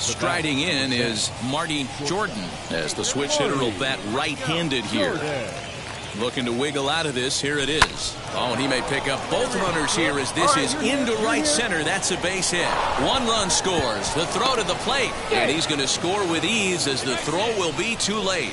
Striding in is Marty Jordan, as the switch hitter will bat right-handed here. Looking to wiggle out of this. Here it is. Oh, and he may pick up both runners here as this is into right center. That's a base hit. One run scores. The throw to the plate. And he's going to score with ease as the throw will be too late.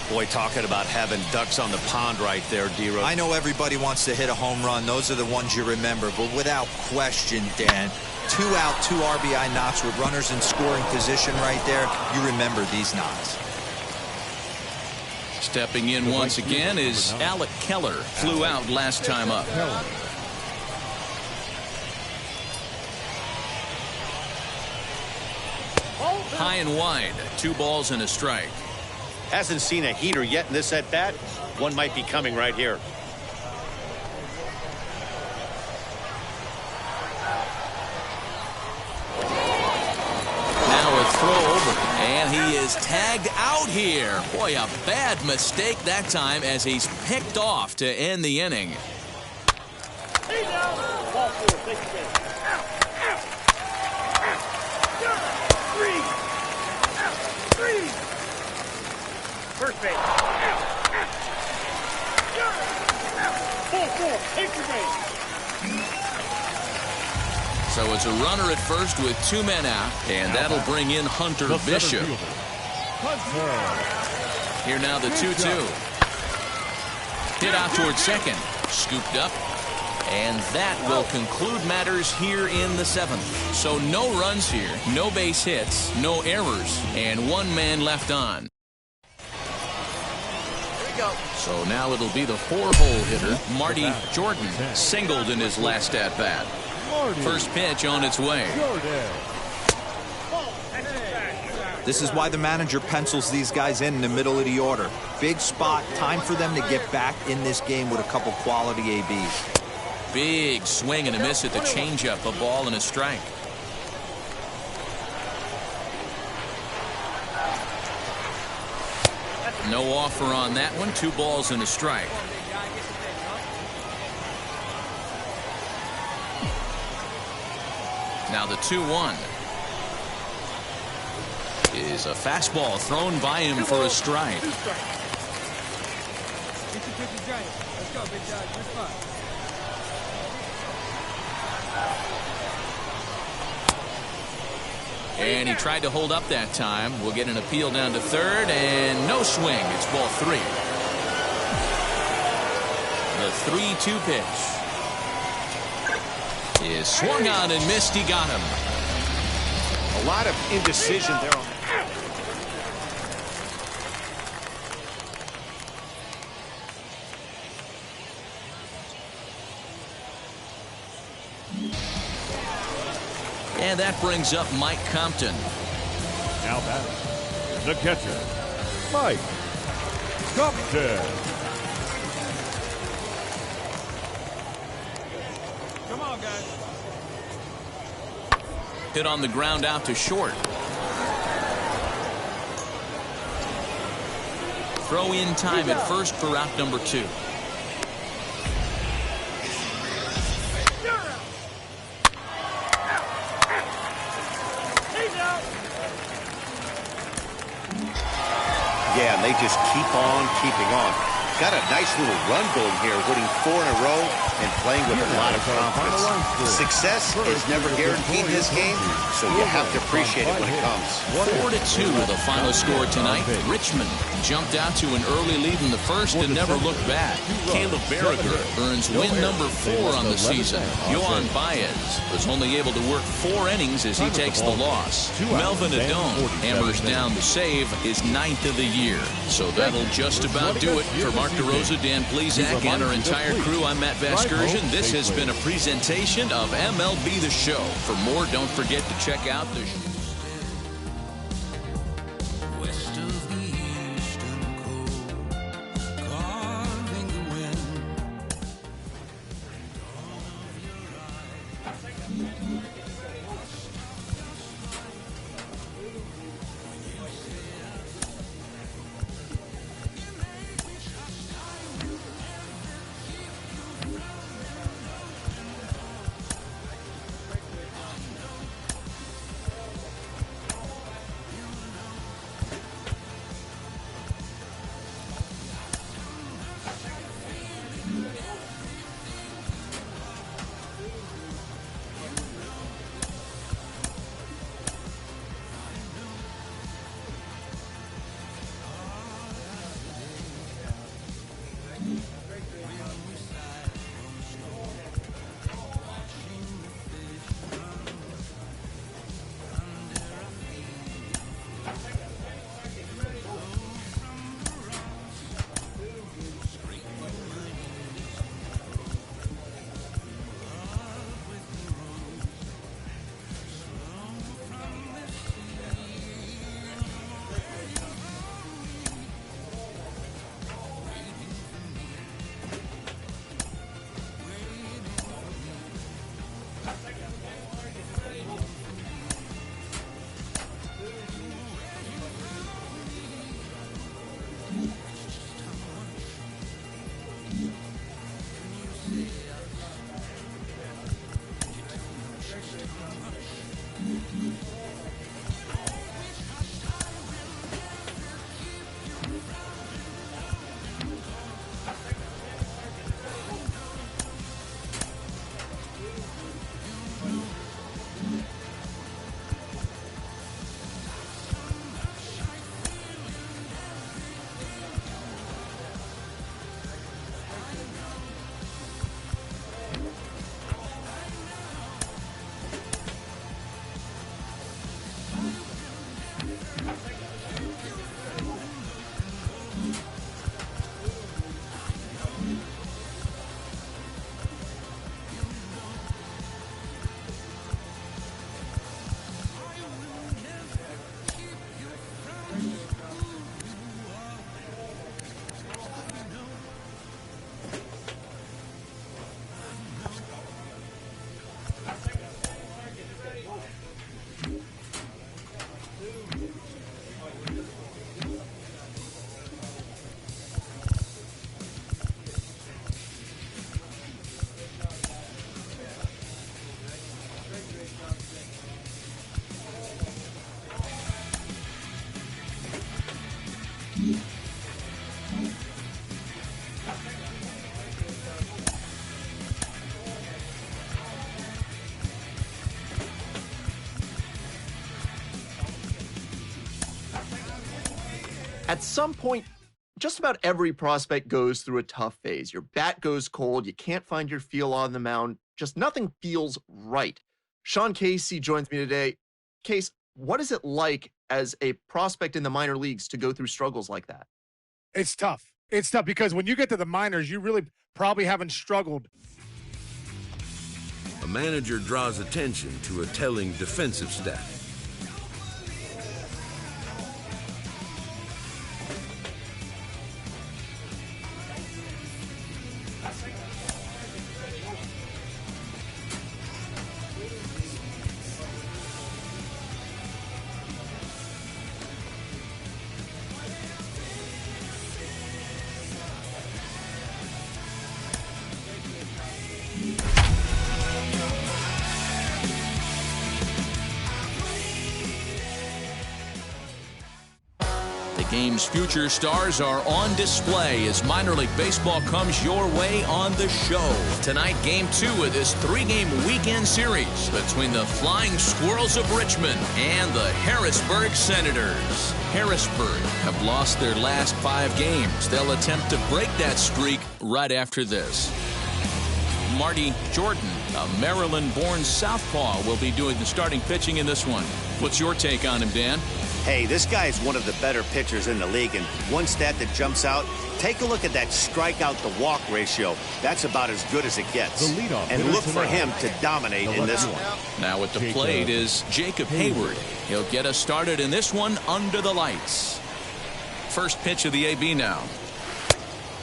Boy, talking about having ducks on the pond right there, D-Rose. I know everybody wants to hit a home run. Those are the ones you remember. But without question, Dan, 2 out, 2 RBI knocks with runners in scoring position right there. You remember these knocks. Stepping in once again is Alec Keller. Flew out last time up. High and wide. 2 balls and a strike. Hasn't seen a heater yet in this at-bat. One might be coming right here. And he is tagged out here. Boy, a bad mistake that time as he's picked off to end the inning. First base. So it's a runner at first with 2 men out, and that'll bring in Hunter Bishop. Here now the 2-2. Hit out towards second. Scooped up. And that will conclude matters here in the 7th. So no runs here, no base hits, no errors, and 1 man left on. So now it'll be the 4-hole hitter, Marty Jordan, singled in his last at-bat. First pitch on its way. This is why the manager pencils these guys in the middle of the order. Big spot, time for them to get back in this game with a couple quality ABs. Big swing and a miss at the changeup, a ball and a strike. No offer on that one. 2 balls and a strike. Now the 2-1 is a fastball thrown by him for a strike. And he tried to hold up that time. We'll get an appeal down to third, and no swing. It's ball 3. The 3-2 pitch is swung on and missed. He got him. A lot of indecision there. And that brings up Mike Compton. Now batting, the catcher, Mike Compton. Come on, guys. Hit on the ground out to short. Throw in time at first for out number 2. Yeah, and they just keep on keeping on. Got a nice little run going here, winning 4 in a row and playing with a lot of confidence. Success is never guaranteed in this game, so you have to appreciate it when it comes. 4-2 the final score tonight. Richmond jumped out to an early lead in the first and never looked back. Caleb Berriger earns win number 4 on the season. Yohan Baez was only able to work 4 innings as he takes the loss. Melvin Adone hammers down the save, his 9th of the year. So that'll just about do it for Mark DeRosa, Dan Plesac, and our entire crew. I'm Matt Vasgersian. This has been a presentation of MLB The Show. For more, don't forget to check out the show. At some point, just about every prospect goes through a tough phase. Your bat goes cold, you can't find your feel on the mound, just nothing feels right. Sean Casey joins me today. Case, what is it like as a prospect in the minor leagues to go through struggles like that? It's tough. It's tough because when you get to the minors, you really probably haven't struggled. A manager draws attention to a telling defensive stat. Game's future stars are on display as minor league baseball comes your way on the show. Tonight, game 2 of this 3-game weekend series between the Flying Squirrels of Richmond and the Harrisburg Senators. Harrisburg have lost their last 5 games. They'll attempt to break that streak right after this. Marty Jordan, a Maryland-born southpaw, will be doing the starting pitching in this one. What's your take on him, Dan? Hey, this guy is one of the better pitchers in the league, and one stat that jumps out, take a look at that strikeout to walk ratio. That's about as good as it gets. And look for him to dominate in this one. Now at the plate is Jacob Hayward. He'll get us started in this one under the lights. First pitch of the AB now.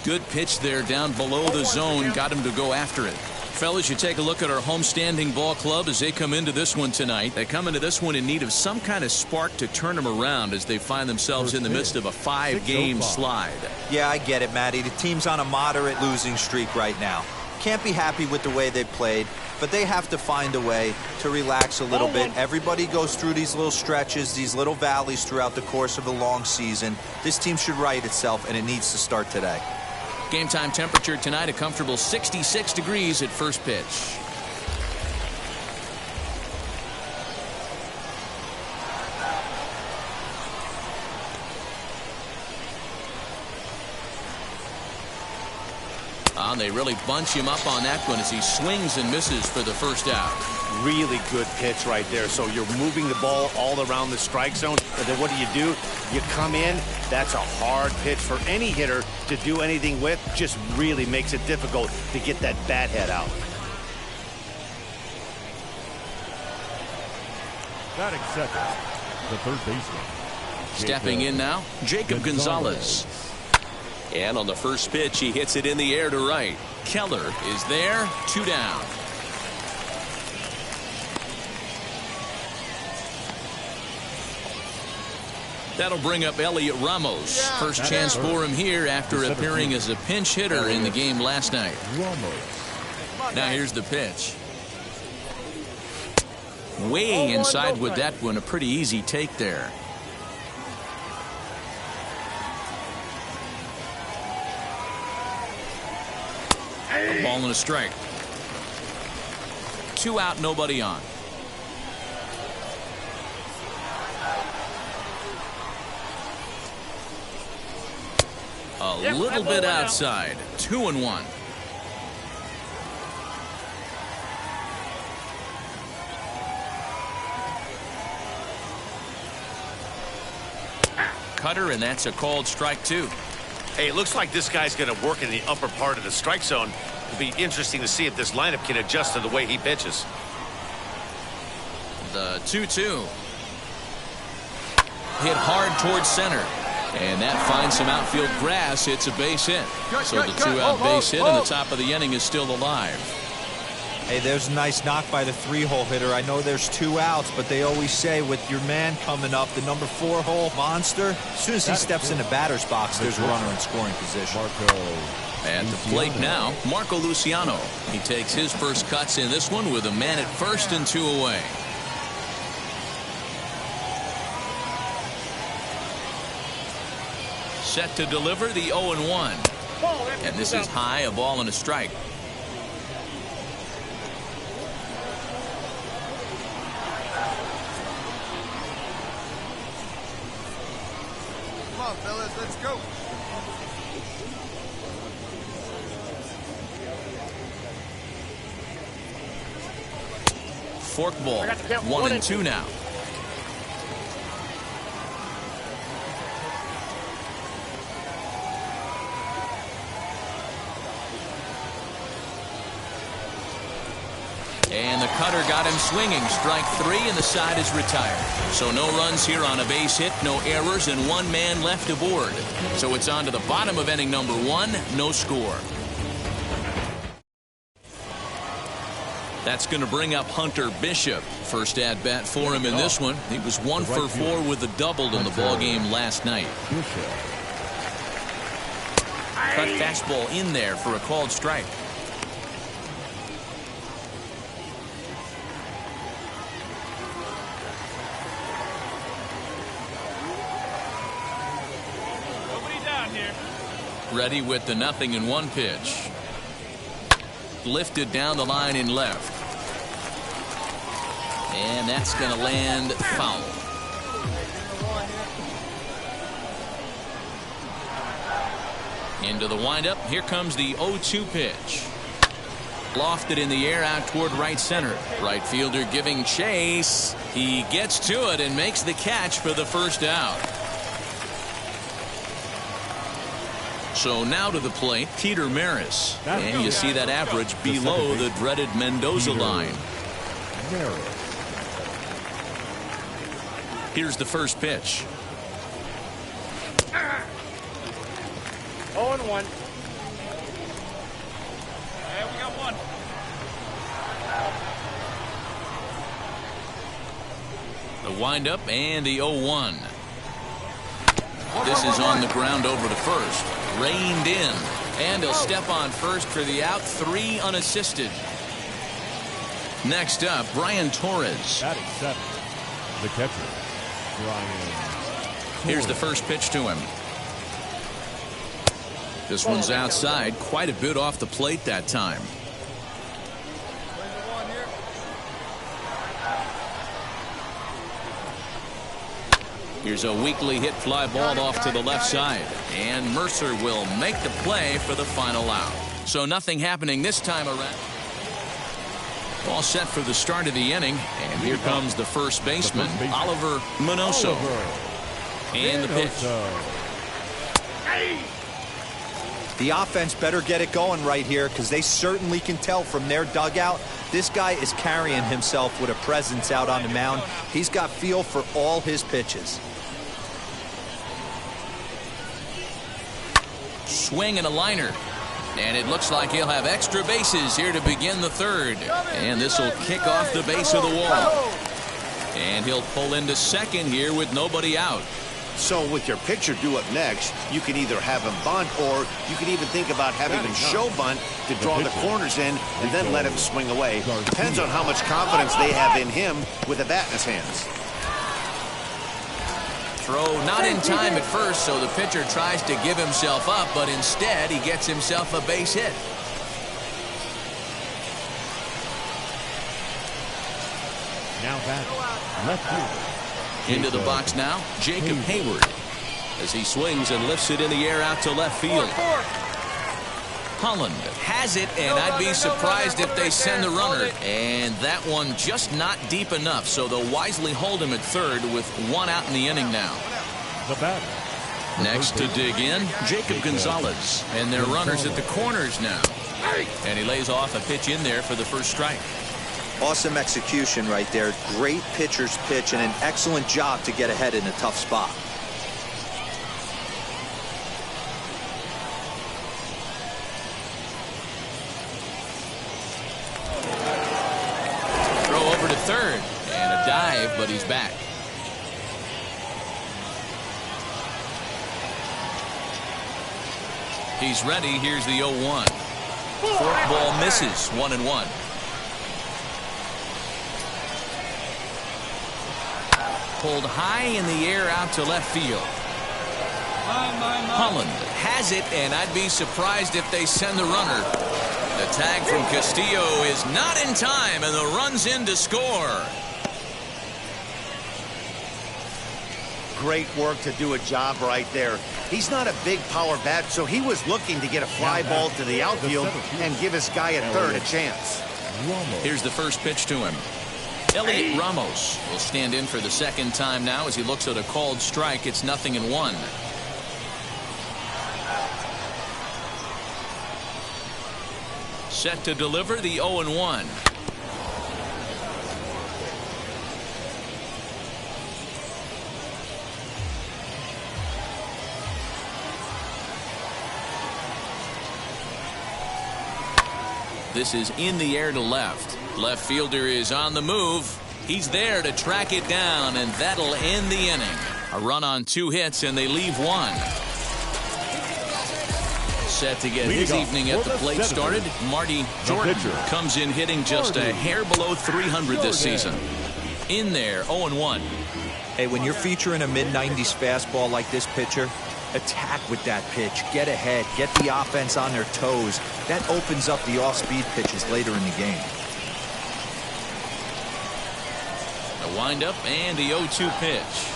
Good pitch there down below the zone. Got him to go after it. Fellas, you take a look at our homestanding ball club as they come into this one tonight. They come into this one in need of some kind of spark to turn them around as they find themselves in the midst of a 5-game slide. Yeah, I get it, Matty. The team's on a moderate losing streak right now. Can't be happy with the way they played, but they have to find a way to relax a little bit. Everybody goes through these little stretches, these little valleys throughout the course of a long season. This team should right itself, and it needs to start today. Game time temperature tonight, a comfortable 66 degrees at first pitch. They really bunch him up on that one as he swings and misses for the first out. Really good pitch right there. So you're moving the ball all around the strike zone. But then what do? You come in. That's a hard pitch for any hitter to do anything with. Just really makes it difficult to get that bat head out. Batting second, the third baseman. Stepping in now, Jacob Gonzalez. And on the first pitch, he hits it in the air to right. Keller is there, 2 down. That'll bring up Elliot Ramos. First chance for him here after appearing as a pinch hitter in the game last night. Now here's the pitch. Way inside with that one. A pretty easy take there. A ball and a strike. 2 out, nobody on. A little bit outside. 2-1. Cutter, and that's a called strike 2. Hey, it looks like this guy's going to work in the upper part of the strike zone. It'll be interesting to see if this lineup can adjust to the way he pitches. The 2-2. Hit hard towards center. And that finds some outfield grass. It's a base hit. So the 2-out base hit in the top of the inning is still alive. Hey, there's a nice knock by the 3-hole hitter. I know there's 2 outs, but they always say with your man coming up, the number 4-hole monster, as soon as he steps in the batter's box, there's a runner in scoring position. At the plate now, Marco Luciano. He takes his first cuts in this one with a man at first and 2 away. Set to deliver the 0-1. And this is high, a ball and a strike. Come on, fellas, let's go. Fork ball. 1-2 now. And the cutter got him swinging. Strike 3, and the side is retired. So no runs here on a base hit, no errors, and 1 man left aboard. So it's on to the bottom of inning number 1, no score. That's going to bring up Hunter Bishop. First at bat for him in this one. He was 1 for 4 with a double in the ball game last night. Cut fastball in there for a called strike. Ready with the 0-1 pitch. Lifted down the line in left. And that's going to land foul. Into the windup. Here comes the 0-2 pitch. Lofted in the air out toward right center. Right fielder giving chase. He gets to it and makes the catch for the first out. So now to the plate, Peter Maris. And you see that average below the dreaded Mendoza line. Here's the first pitch. 0-1. Yeah, we got 1. The windup and the 0-1. This is on the ground over to first. Reined in. And he'll step on first for the out. 3 unassisted. Next up, Brian Torres. Batting 7. The catcher, Brian. Here's the first pitch to him. This one's outside. Quite a bit off the plate that time. Here's a weakly hit fly ball off to the left side. And Mercer will make the play for the final out. So nothing happening this time around. All set for the start of the inning. And here comes the first baseman, Oliver Minoso. And the pitch. The offense better get it going right here because they certainly can tell from their dugout this guy is carrying himself with a presence out on the mound. He's got feel for all his pitches. Swing and a liner. And it looks like he'll have extra bases here to begin the third. And this will kick off the base of the wall. And he'll pull into second here with nobody out. So with your pitcher due up next, you can either have him bunt or you can even think about having him show bunt to draw the corners in and then let him swing away. Depends on how much confidence they have in him with a bat in his hands. Throw not in time at first, so the pitcher tries to give himself up, but instead he gets himself a base hit. Now batting, left field. Into the box now, Jacob Hayward, as he swings and lifts it in the air out to left field. Holland has it, and I'd be surprised if they send the runner. And that one just not deep enough, so they'll wisely hold him at third with one out in the inning now. The batter. Next to dig in, Jacob Gonzalez, and their runners at the corners now. And he lays off a pitch in there for the first strike. Awesome execution right there. Great pitcher's pitch and an excellent job to get ahead in a tough spot. Throw over to third, and a dive, but he's back. He's ready. Here's the 0-1. Fork ball misses, 1-1. Pulled high in the air out to left field. Holland has it, and I'd be surprised if they send the runner. The tag from Castillo is not in time, and the run's in to score. Great work to do a job right there. He's not a big power bat, so he was looking to get a fly ball to the outfield and give his guy at third a chance. Here's the first pitch to him. Elliot Ramos will stand in for the second time now as he looks at a called strike. It's 0-1. Set to deliver the 0-1. This is in the air to left. Left fielder is on the move. He's there to track it down, and that'll end the inning. A run on 2 hits, and they leave 1. Set to get his evening at the plate started. Marty Jordan comes in hitting just a hair below 300 this season. In there, 0-1. Hey, when you're featuring a mid-90s fastball like this pitcher, attack with that pitch. Get ahead. Get the offense on their toes. That opens up the off-speed pitches later in the game. A windup and the 0-2 pitch.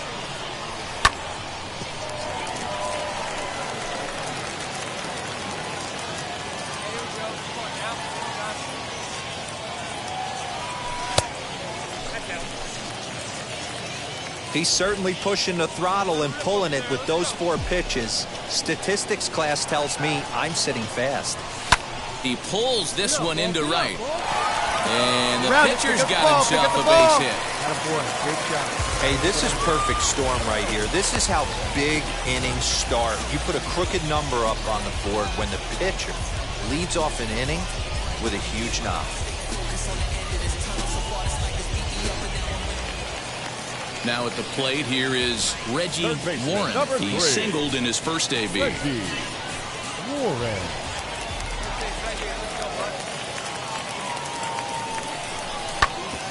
He's certainly pushing the throttle and pulling it with those 4 pitches. Statistics class tells me I'm sitting fast. He pulls this one into right. And the pitcher's got himself a base hit. Hey, this is perfect storm right here. This is how big innings start. You put a crooked number up on the board when the pitcher leads off an inning with a huge knock. Now at the plate, here is Reggie Warren. He singled in his first AB. Warren.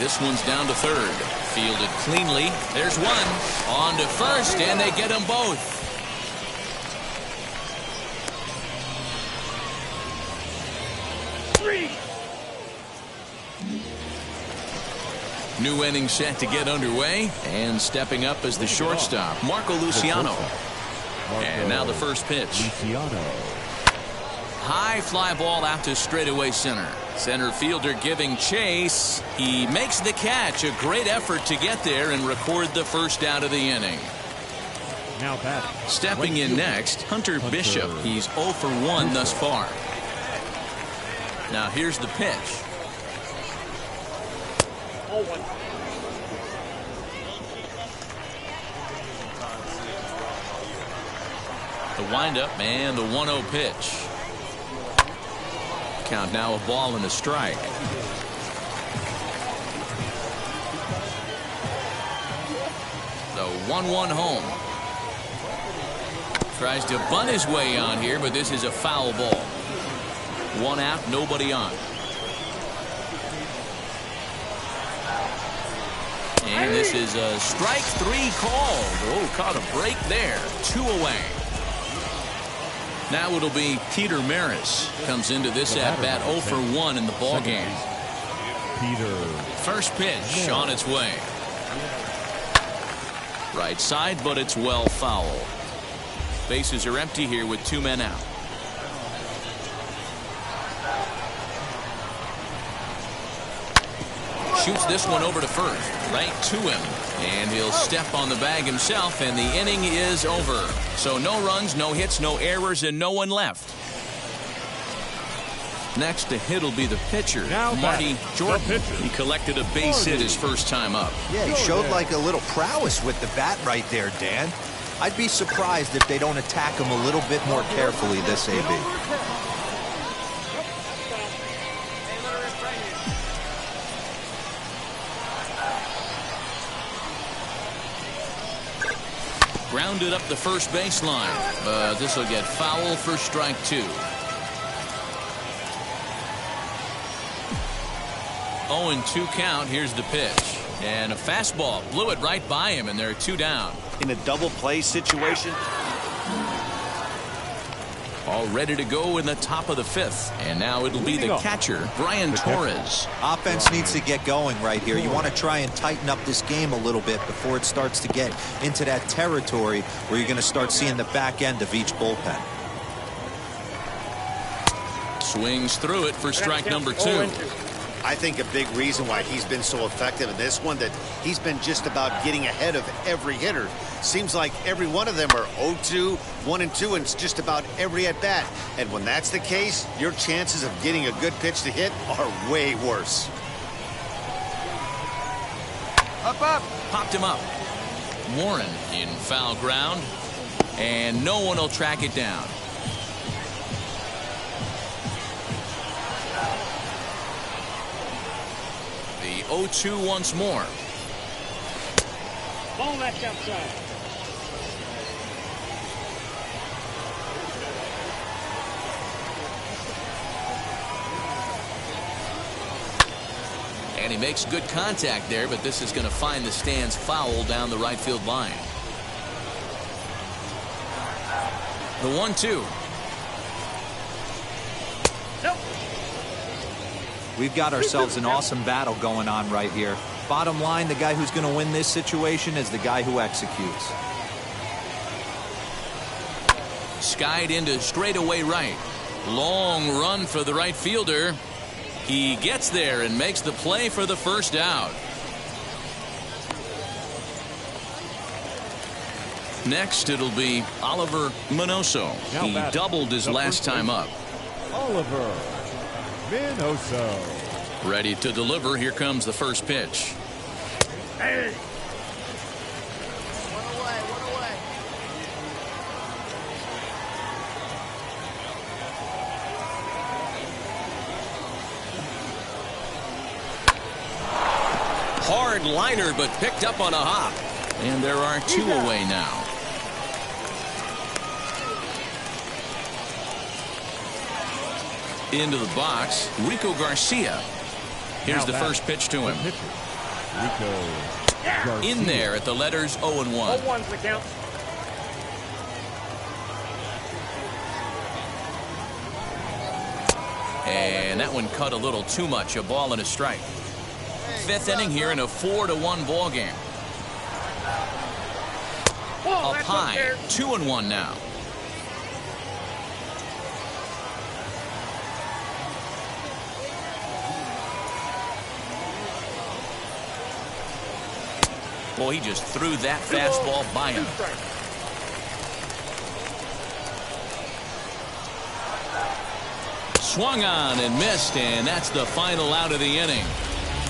This one's down to third. Fielded cleanly. There's one. On to first, and they get them both. New inning set to get underway, and stepping up as the shortstop, Marco Luciano. And now the first pitch. High fly ball out to straightaway center. Center fielder giving chase. He makes the catch. A great effort to get there and record the first out of the inning. Now batting. Stepping in next, Hunter Bishop. He's 0 for 1 thus far. Now here's the pitch. The windup and the 1-0 pitch. Count now a ball and a strike. The 1-1 home. Tries to bunt his way on here, but this is a foul ball. 1 out, nobody on. And this is a strike 3 called. Oh, caught a break there. 2 away. Now it'll be Peter Maris. Comes into this at-bat 0 for 1 in the ball game. Peter. First pitch on its way. Right side, but it's well foul. Bases are empty here with 2 men out. Shoots this one over to first, right to him, and he'll step on the bag himself, and the inning is over. So no runs, no hits, no errors, and no one left. Next to hit will be the pitcher, Now Marty Jordan. pitcher. He collected a base hit his first time up. Yeah, he showed like a little prowess with the bat right there, Dan. I'd be surprised if they don't attack him a little bit more carefully this AB. Grounded up the first baseline, but this will get foul for strike 2. 0-2 count. Here's the pitch. And a fastball blew it right by him, and there are 2 down. In a double play situation. All ready to go in the top of the 5th. And now it'll be the catcher, Brian Torres. Offense needs to get going right here. You want to try and tighten up this game a little bit before it starts to get into that territory where you're going to start seeing the back end of each bullpen. Swings through it for strike number 2. I think a big reason why he's been so effective in this one, that he's been just about getting ahead of every hitter. Seems like every one of them are 0-2, 1-2, and it's just about every at-bat. And when that's the case, your chances of getting a good pitch to hit are way worse. Up, up. Popped him up. Warren in foul ground, and no one will track it down. The 0-2 once more. Ball left outside. And he makes good contact there, but this is going to find the stands foul down the right field line. The 1-2. We've got ourselves an awesome battle going on right here. Bottom line, the guy who's going to win this situation is the guy who executes. Skied into straightaway right. Long run for the right fielder. He gets there and makes the play for the first out. Next, it'll be Oliver Minoso. He doubled his last time up. Oliver Minoso. Ready to deliver. Here comes the first pitch. Hey. Hard liner, but picked up on a hop. And there are 2 away now. Into the box, Rico Garcia. Here's the first pitch to him. Rico Garcia. In there at the letters 0-1. 0-1's the count. And that one cut a little too much. A ball and a strike. 5th inning here in a 4-1 ball game. Up high, 2-1 now. Boy, he just threw that fastball by him. Swung on and missed, and that's the final out of the inning.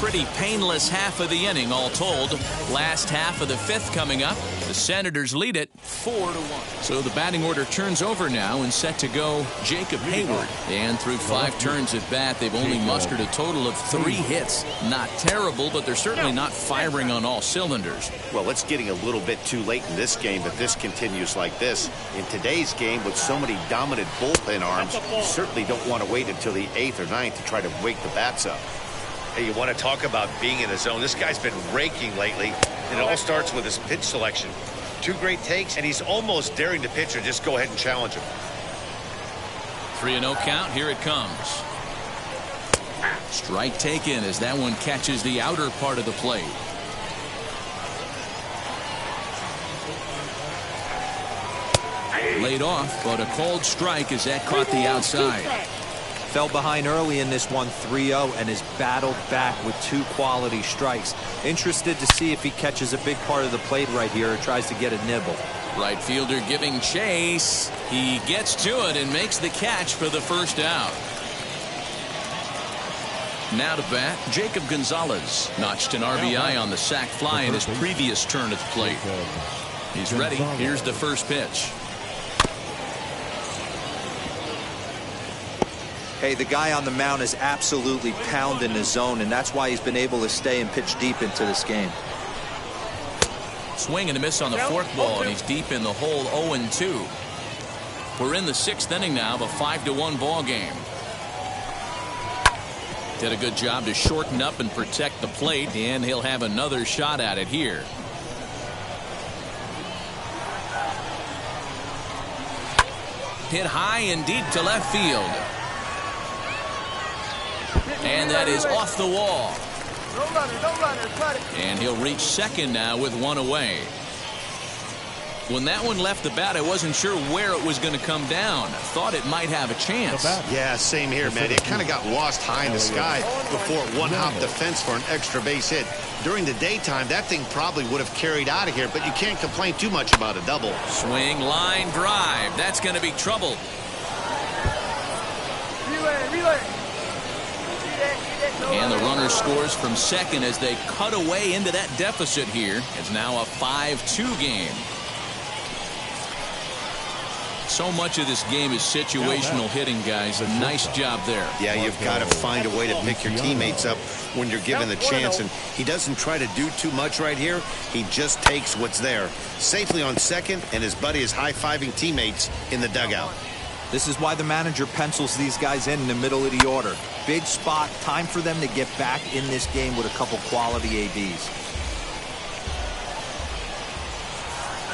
pretty painless half of the inning all told. Last half of the fifth coming up. The Senators lead it 4-1. So the batting order turns over now and set to go Jacob Hayward. And through 5 turns at bat, they've only mustered a total of 3 hits. Not terrible, but they're certainly not firing on all cylinders. Well, it's getting a little bit too late in this game if this continues like this. In today's game, with so many dominant bullpen arms, you certainly don't want to wait until the 8th or 9th to try to wake the bats up. Hey, you want to talk about being in the zone? This guy's been raking lately, and it all starts with his pitch selection. 2 great takes, and he's almost daring the pitcher just go ahead and challenge him. 3-0 count. Here it comes. Strike taken as that one catches the outer part of the plate. Laid off, but a called strike as that caught the outside. Fell behind early in this one 3-0 and has battled back with 2 quality strikes. Interested to see if he catches a big part of the plate right here or tries to get a nibble. Right fielder giving chase. He gets to it and makes the catch for the first out. Now to bat, Jacob Gonzalez notched an RBI on the sac fly in his previous turn at the plate. He's ready. Here's the first pitch. Hey, the guy on the mound is absolutely pounding the zone, and that's why he's been able to stay and pitch deep into this game. Swing and a miss on the forkball, and he's deep in the hole 0-2. We're in the 6th inning now of a 5-1 ball game. Did a good job to shorten up and protect the plate, and he'll have another shot at it here. Hit high and deep to left field. And that is off the wall. And he'll reach second now with 1 away. When that one left the bat, I wasn't sure where it was going to come down. Thought it might have a chance. Yeah, same here, man. It kind of got lost high in the sky before it one-hopped the fence for an extra base hit. During the daytime, that thing probably would have carried out of here, but you can't complain too much about a double. Swing, line, drive. That's going to be trouble. Relay. And the runner scores from second as they cut away into that deficit here. It's now a 5-2 game. So much of this game is situational hitting, guys. Nice job there. Yeah, you've got to find a way to pick your teammates up when you're given the chance, and he doesn't try to do too much right here. He just takes what's there. Safely on second, and his buddy is high-fiving teammates in the dugout. This is why the manager pencils these guys in the middle of the order. Big spot, time for them to get back in this game with a couple quality ABs.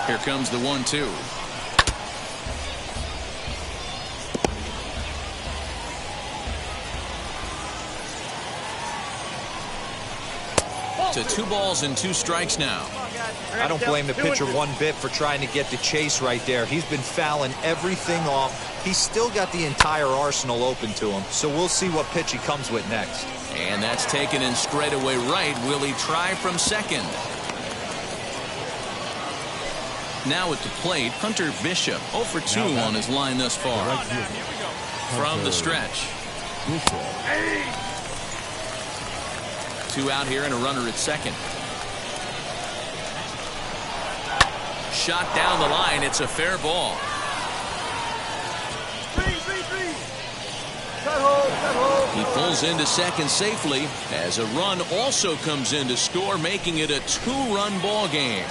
Here comes the 1-2. To 2 balls and 2 strikes now. I don't blame the pitcher one bit for trying to get the chase right there. He's been fouling everything off. He's still got the entire arsenal open to him, so we'll see what pitch he comes with next. And that's taken in straightaway right. Will he try from second? Now at the plate, Hunter Bishop 0 for 2 on his line thus far. From the stretch. 2 out here and a runner at second. Shot down the line. It's a fair ball. He pulls into second safely as a run also comes in to score, making it a 2-run ball game.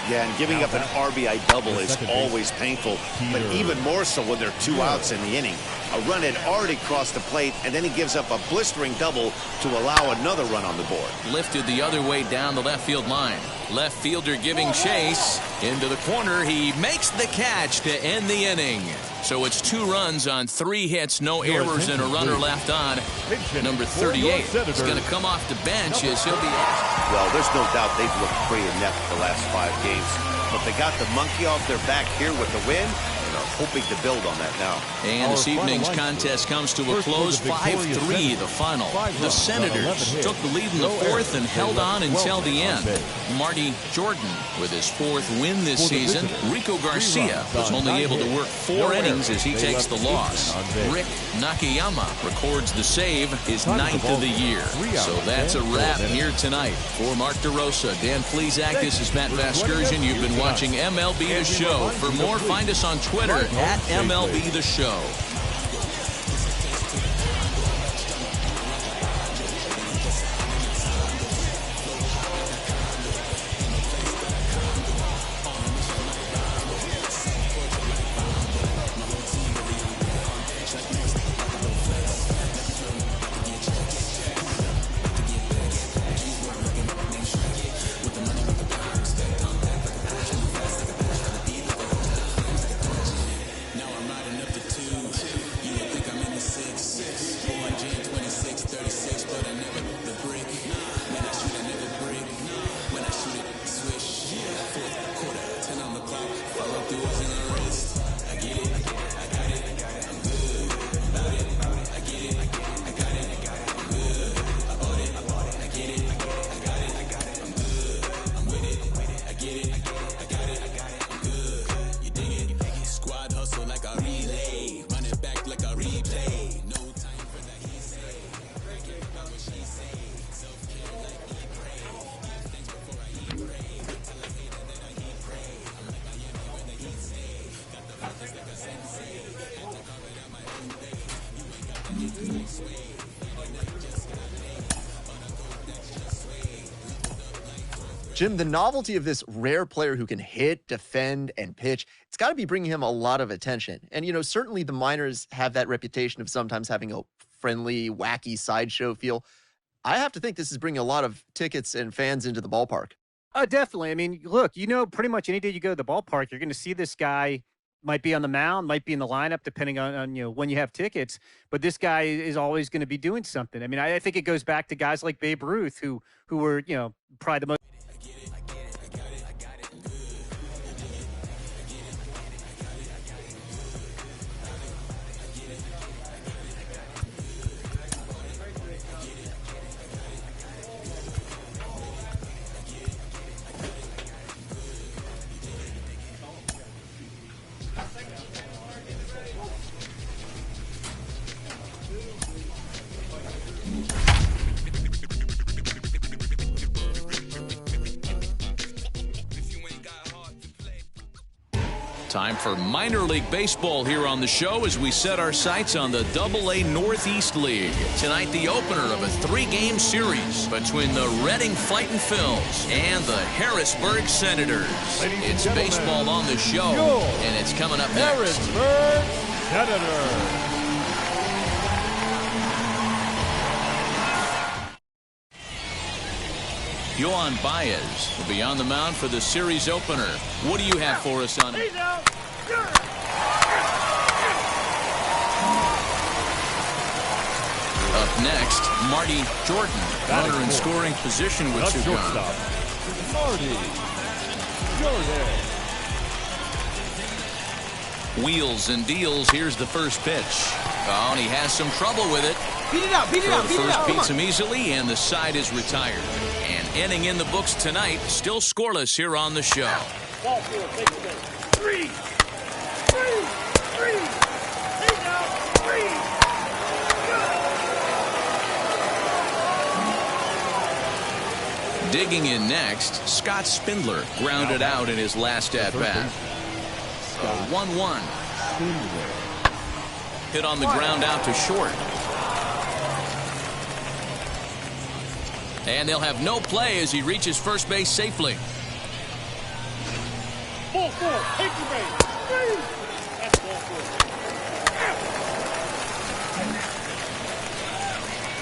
Yeah, and giving up an RBI double is always painful, but even more so when there are 2 outs in the inning. A run had already crossed the plate, and then he gives up a blistering double to allow another run on the board. Lifted the other way down the left field line. Left fielder giving chase. Into the corner. He makes the catch to end the inning. So it's 2 runs on 3 hits, no errors, and a runner left on. Number 38 is going to come off the bench as he'll be asked. Well, there's no doubt they've looked pretty inept the last 5 games, but they got the monkey off their back here with the win, and are hoping to build on that now. And this evening's contest comes to a close, 5-3 the final. The Senators took the lead in the fourth and held on until the end. Marty Jordan with his fourth win this season. Rico Garcia was only able to work 4 innings as he takes the loss. Rick Nakayama records the save, his 9th of the year. So that's a wrap here tonight. For Mark DeRosa, Dan Flezak, this is Matt Vasgersian. You've been watching MLB The Show. For more, find us on Twitter at MLB The Show. Jim, the novelty of this rare player who can hit, defend, and pitch, it's got to be bringing him a lot of attention. And, you know, certainly the minors have that reputation of sometimes having a friendly, wacky sideshow feel. I have to think this is bringing a lot of tickets and fans into the ballpark. Definitely. I mean, look, you know, pretty much any day you go to the ballpark, you're going to see this guy. Might be on the mound, might be in the lineup, depending on you know when you have tickets. But this guy is always going to be doing something. I mean, I think it goes back to guys like Babe Ruth, who were, you know, probably the most. Time for minor league baseball here on the show as we set our sights on the AA Northeast League. Tonight, the opener of a 3-game series between the Reading Fightin' Phils and the Harrisburg Senators. It's baseball on the show, and it's coming up next. Harrisburg Senators. Yohan Baez will be on the mound for the series opener. What do you have for us on it? Up next, Marty Jordan, runner in scoring position with two gone. Marty Jordan. Wheels and deals. Here's the first pitch. Oh, and he has some trouble with it. Beat it out, beat it out, beat it First out. beats him easily, and the side is retired. And inning in the books tonight, still scoreless here on the show. Ball field, take it. 3, 3, 3. Take out, 3. Digging in next, Scott Spindler grounded out in his last at-bat. 1-1. Hit on the ground out to short. And they'll have no play as he reaches first base safely. Ball 4, take the base. 3. That's ball 4.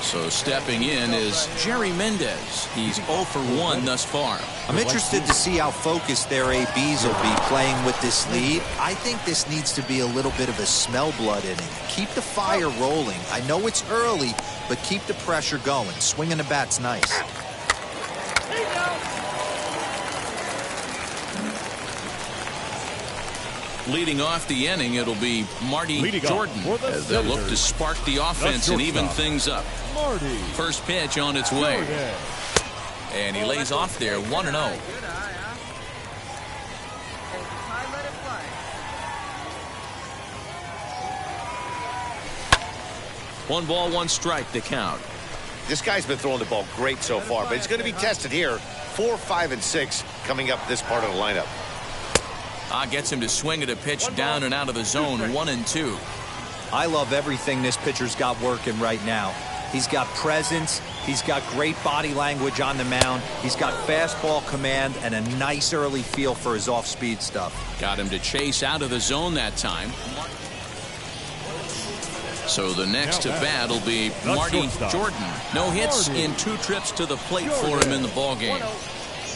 So stepping in is Jerry Mendez. He's 0 for 1 thus far. I'm interested to see how focused their ABs will be playing with this lead. I think this needs to be a little bit of a smell blood inning. Keep the fire rolling. I know it's early, but keep the pressure going. Swinging the bat's nice. Leading off the inning, it'll be Marty Leading Jordan as they'll look to spark the offense and even things up. Marty First pitch on its way. Jordan. And he lays off there 1-0. One ball, one strike, the count. This guy's been throwing the ball great so far, but he's going to be tested here. 4, 5, and 6 coming up this part of the lineup. Gets him to swing at a pitch down and out of the zone, 1-2. I love everything this pitcher's got working right now. He's got presence. He's got great body language on the mound. He's got fastball command and a nice early feel for his off-speed stuff. Got him to chase out of the zone that time. So the next to bat will be Marty Jordan. No hits in 2 trips to the plate for him in the ballgame.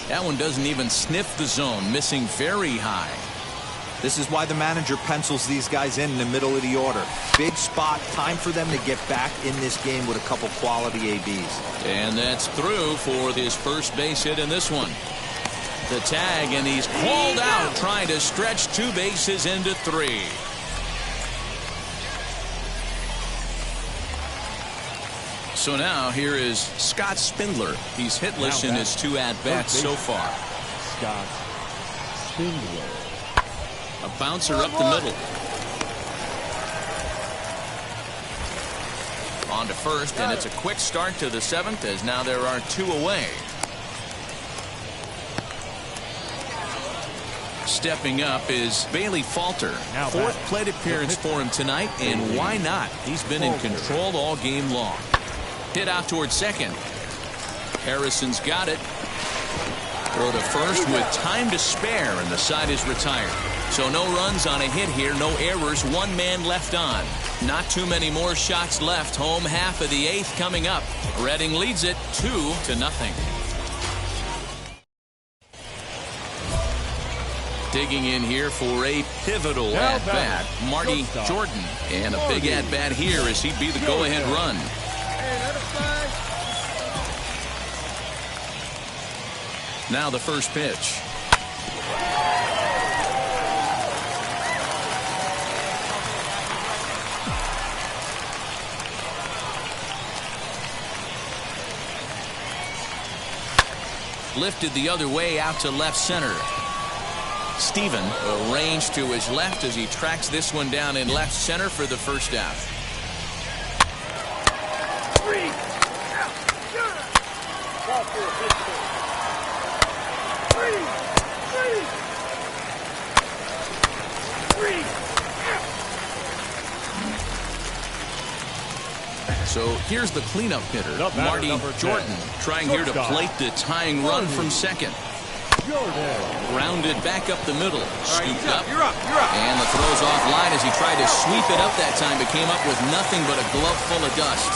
That one doesn't even sniff the zone, missing very high. This is why the manager pencils these guys in the middle of the order. Big spot, time for them to get back in this game with a couple quality ABs. And that's through for his first base hit in this one. The tag, and he's called out, trying to stretch 2 bases into 3. So now here is Scott Spindler. He's hitless in his 2 at-bats so far. Scott Spindler. A bouncer up the middle. On to first, and it's a quick start to the 7th as now there are 2 away. Stepping up is Bailey Falter. 4th plate appearance for him tonight, and why not? He's been in control all game long. Hit out towards second. Harrison's got it. Throw to first with time to spare, and the side is retired. So no runs on a hit here, no errors, 1 man left on. Not too many more shots left. Home half of the 8th coming up. Reading leads it 2-0. Digging in here for a pivotal at-bat, Marty Jordan. And a big at-bat here as he'd be the go-ahead run. Now the first pitch. Lifted the other way out to left center. Steven arranged to his left as he tracks this one down in left center for the first out. So here's the cleanup hitter, Marty Jordan, trying here to plate the tying run from second. Grounded back up the middle, scooped up, and the throw's offline as he tried to sweep it up that time, but came up with nothing but a glove full of dust.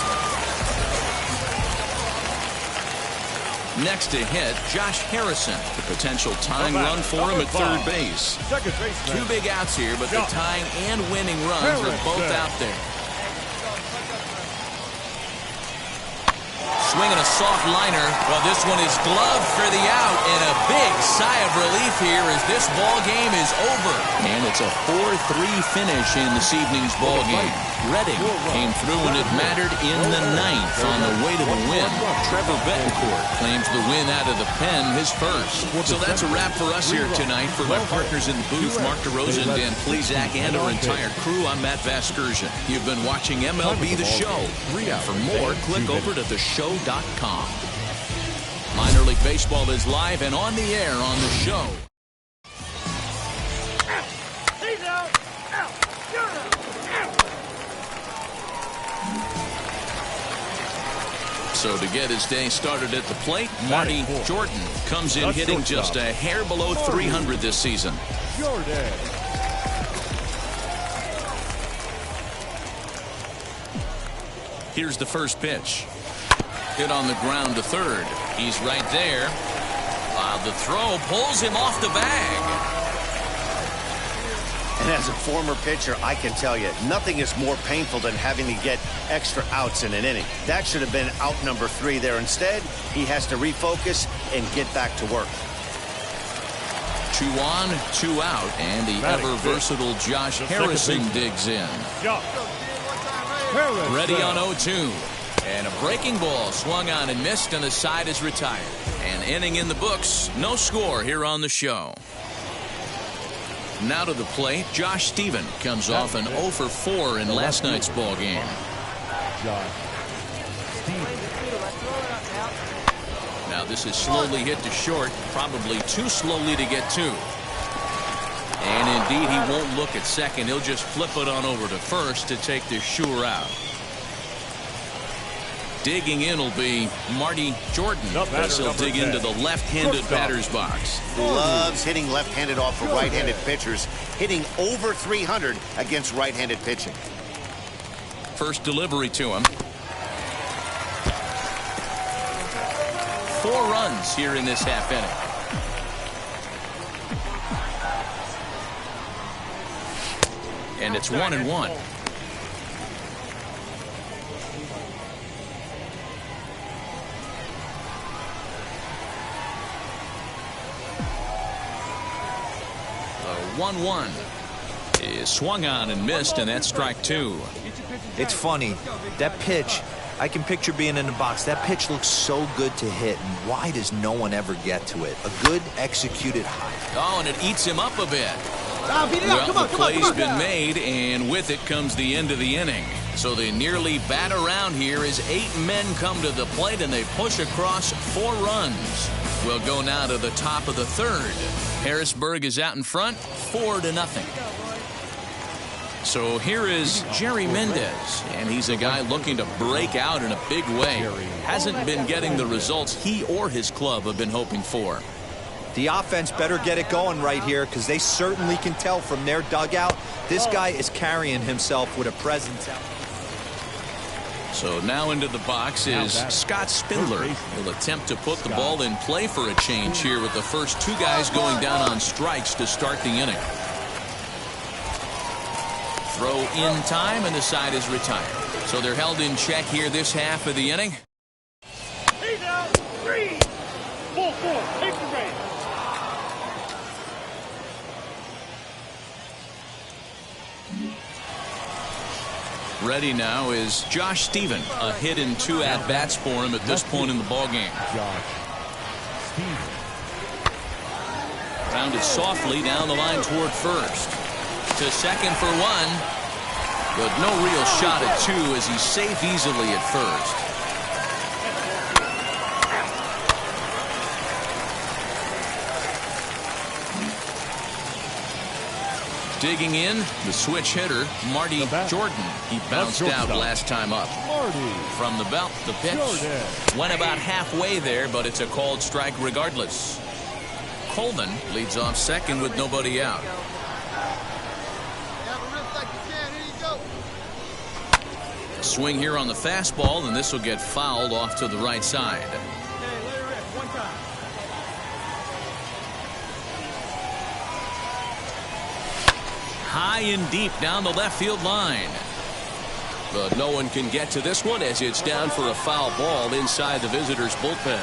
Next to hit, Josh Harrison, the potential tying run for him at third base. 2 big outs here, but the tying and winning runs are both out there. Swinging a soft liner. Well, this one is gloved for the out, and a big sigh of relief here as this ball game is over. And it's a 4-3 finish in this evening's ball game. Reading came through when it mattered in the 9th on the way to the win. Trevor Betancourt claims the win out of the pen, his first. So that's a wrap for us here tonight. For my partners in the booth, Mark DeRosa and Dan Plesac, and our entire crew, I'm Matt Vasgersian. You've been watching MLB The Show. And for more, click over to theshow.com. Minor League Baseball is live and on the air on the show. So to get his day started at the plate, Marty Jordan comes in hitting just a hair below 300 this season. Here's the first pitch. Hit on the ground to third. He's right there. The throw pulls him off the bag. And as a former pitcher, I can tell you, nothing is more painful than having to get extra outs in an inning. That should have been out number 3 there. Instead, he has to refocus and get back to work. 2 on, 2 out, and the ever-versatile Josh Harrison digs in. Ready on 0-2. And a breaking ball swung on and missed, and the side is retired. An inning in the books, no score here on the show. Now to the plate, Josh Stephen comes off an 0 for 4 in last night's ball game. Now this is slowly hit to short, probably too slowly to get to. And indeed, he won't look at second. He'll just flip it on over to first to take this sure out. Digging in will be Marty Jordan. As he'll dig into the left-handed batter's box. Loves hitting left-handed off of right-handed pitchers, hitting over 300 against right-handed pitching. First delivery to him. 4 runs here in this half inning. And it's 1-1. The 1-1 is swung on and missed, and that's strike 2. It's funny. That pitch, I can picture being in the box. That pitch looks so good to hit, and why does no one ever get to it? A good executed high. Oh, and it eats him up a bit. Well, the play's been made, and with it comes the end of the inning. So they nearly bat around here as 8 men come to the plate, and they push across 4 runs. We'll go now to the top of the 3rd. Harrisburg is out in front, 4-0. So here is Jerry Mendez, and he's a guy looking to break out in a big way. Hasn't been getting the results he or his club have been hoping for. The offense better get it going right here, because they certainly can tell from their dugout this guy is carrying himself with a presence. So now into the box is Scott Spindler. He'll attempt to put the ball in play for a change here with the first 2 guys going down on strikes to start the inning. Throw in time, and the side is retired. So they're held in check here this half of the inning. He's out. 3. 4-4. Take the rain. Ready now is Josh Stephen. A hit in 2 at-bats for him at this point in the ballgame. Grounded softly down the line toward first. To second for 1. But no real shot at 2 as he's safe easily at first. Digging in, the switch hitter, Marty Jordan. He bounced out last time up. From the belt, the pitch went about halfway there, but it's a called strike regardless. Coleman leads off second with nobody out. Swing here on the fastball, and this will get fouled off to the right side. High and deep down the left field line. But no one can get to this one as it's down for a foul ball inside the visitors' bullpen.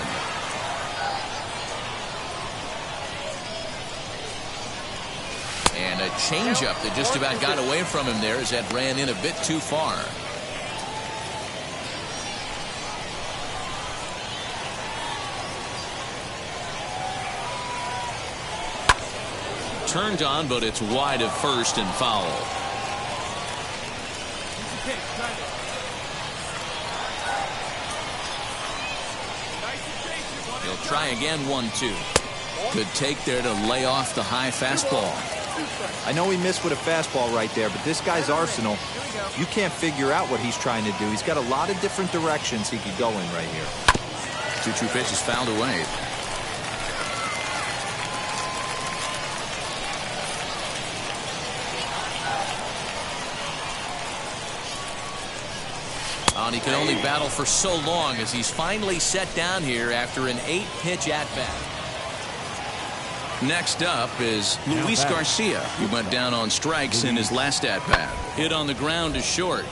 And a changeup that just about got away from him there as that ran in a bit too far. Turned on, but it's wide of first and foul. He'll try again, 1-2. Good take there to lay off the high fastball. I know he missed with a fastball right there, but this guy's arsenal, you can't figure out what he's trying to do. He's got a lot of different directions he could go in right here. 2-2 pitch is fouled away. And he can only battle for so long as he's finally set down here after an 8-pitch at-bat. Next up is Luis Garcia, who went down on strikes in his last at-bat. Hit on the ground is short.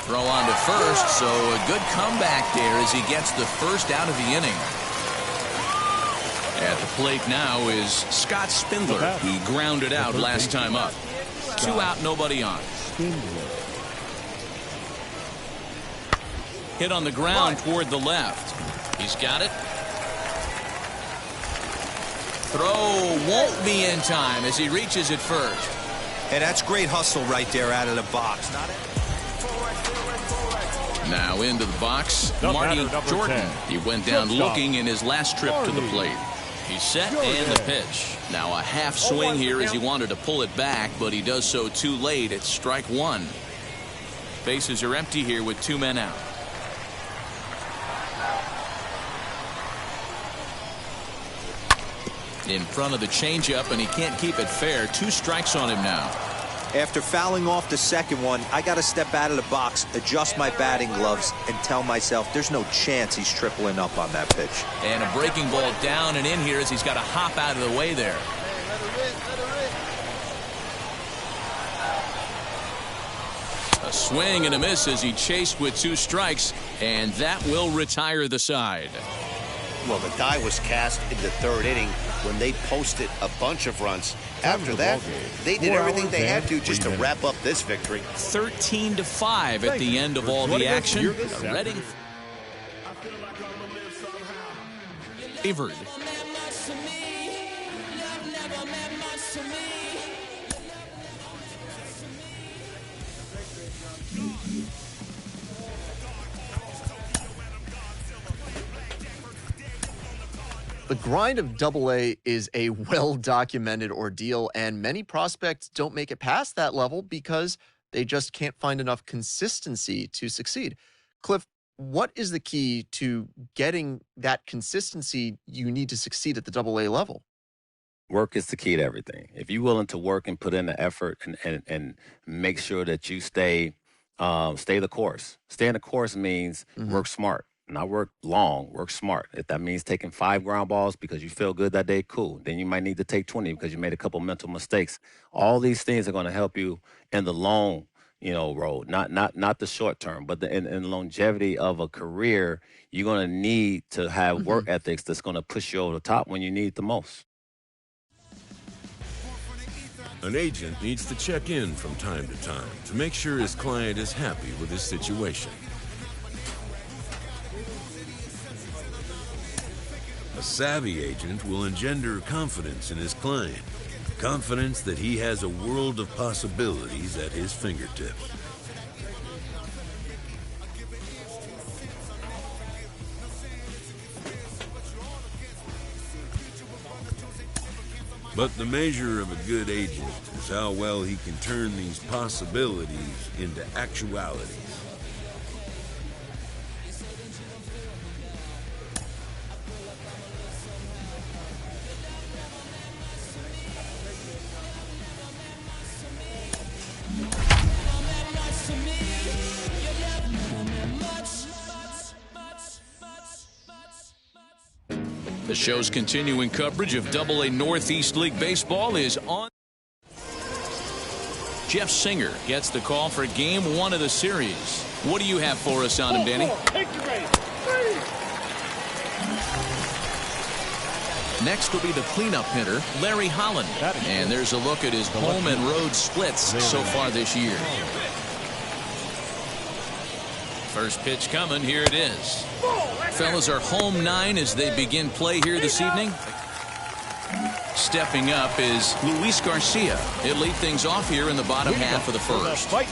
Throw on to first, so a good comeback there as he gets the first out of the inning. At the plate now is Scott Spindler. He grounded out last time up. 2 out, nobody on. Hit on the ground toward the left. He's got it. Throw won't be in time as he reaches it first. Hey, that's great hustle right there out of the box. Now into the box, Marty Jordan. He went down looking in his last trip to the plate. He's set and the pitch. Now a half swing here as he wanted to pull it back, but he does so too late. It's strike one. Bases are empty here with 2 men out. In front of the changeup, and he can't keep it fair. 2 strikes on him now. After fouling off the second one, I got to step out of the box, adjust my batting gloves, and tell myself there's no chance he's tripling up on that pitch. And a breaking ball down and in here as he's got to hop out of the way there. A swing and a miss as he chased with 2 strikes, and that will retire the side. Well, the die was cast in the 3rd inning when they posted a bunch of runs. After that, they did everything they had to just to wrap up this victory. 13-5 at the end of all the action. Reading favored. The grind of Double-A is a well-documented ordeal, and many prospects don't make it past that level because they just can't find enough consistency to succeed. Cliff, what is the key to getting that consistency you need to succeed at the Double-A level? Work is the key to everything. If you're willing to work and put in the effort and make sure that you stay the course. Staying the course means work smart. Not work long, work smart. If that means taking 5 ground balls because you feel good that day, cool. Then you might need to take 20 because you made a couple mental mistakes. All these things are going to help you in the long, road, not the short term, but in the longevity of a career. You're going to need to have work ethics that's going to push you over the top when you need it the most. An agent needs to check in from time to time to make sure his client is happy with his situation. A savvy agent will engender confidence in his client. Confidence that he has a world of possibilities at his fingertips. But the measure of a good agent is how well he can turn these possibilities into actualities. The show's continuing coverage of Double-A Northeast League Baseball is on. Jeff Singer gets the call for Game 1 of the series. What do you have for us on him, Danny? Next will be the cleanup hitter, Larry Holland. And there's a look at his home and road splits so far this year. First pitch coming. Here it is. Fellas are home 9 as they begin play here this evening. Stepping up is Luis Garcia. He'll lead things off here in the bottom half of the first. A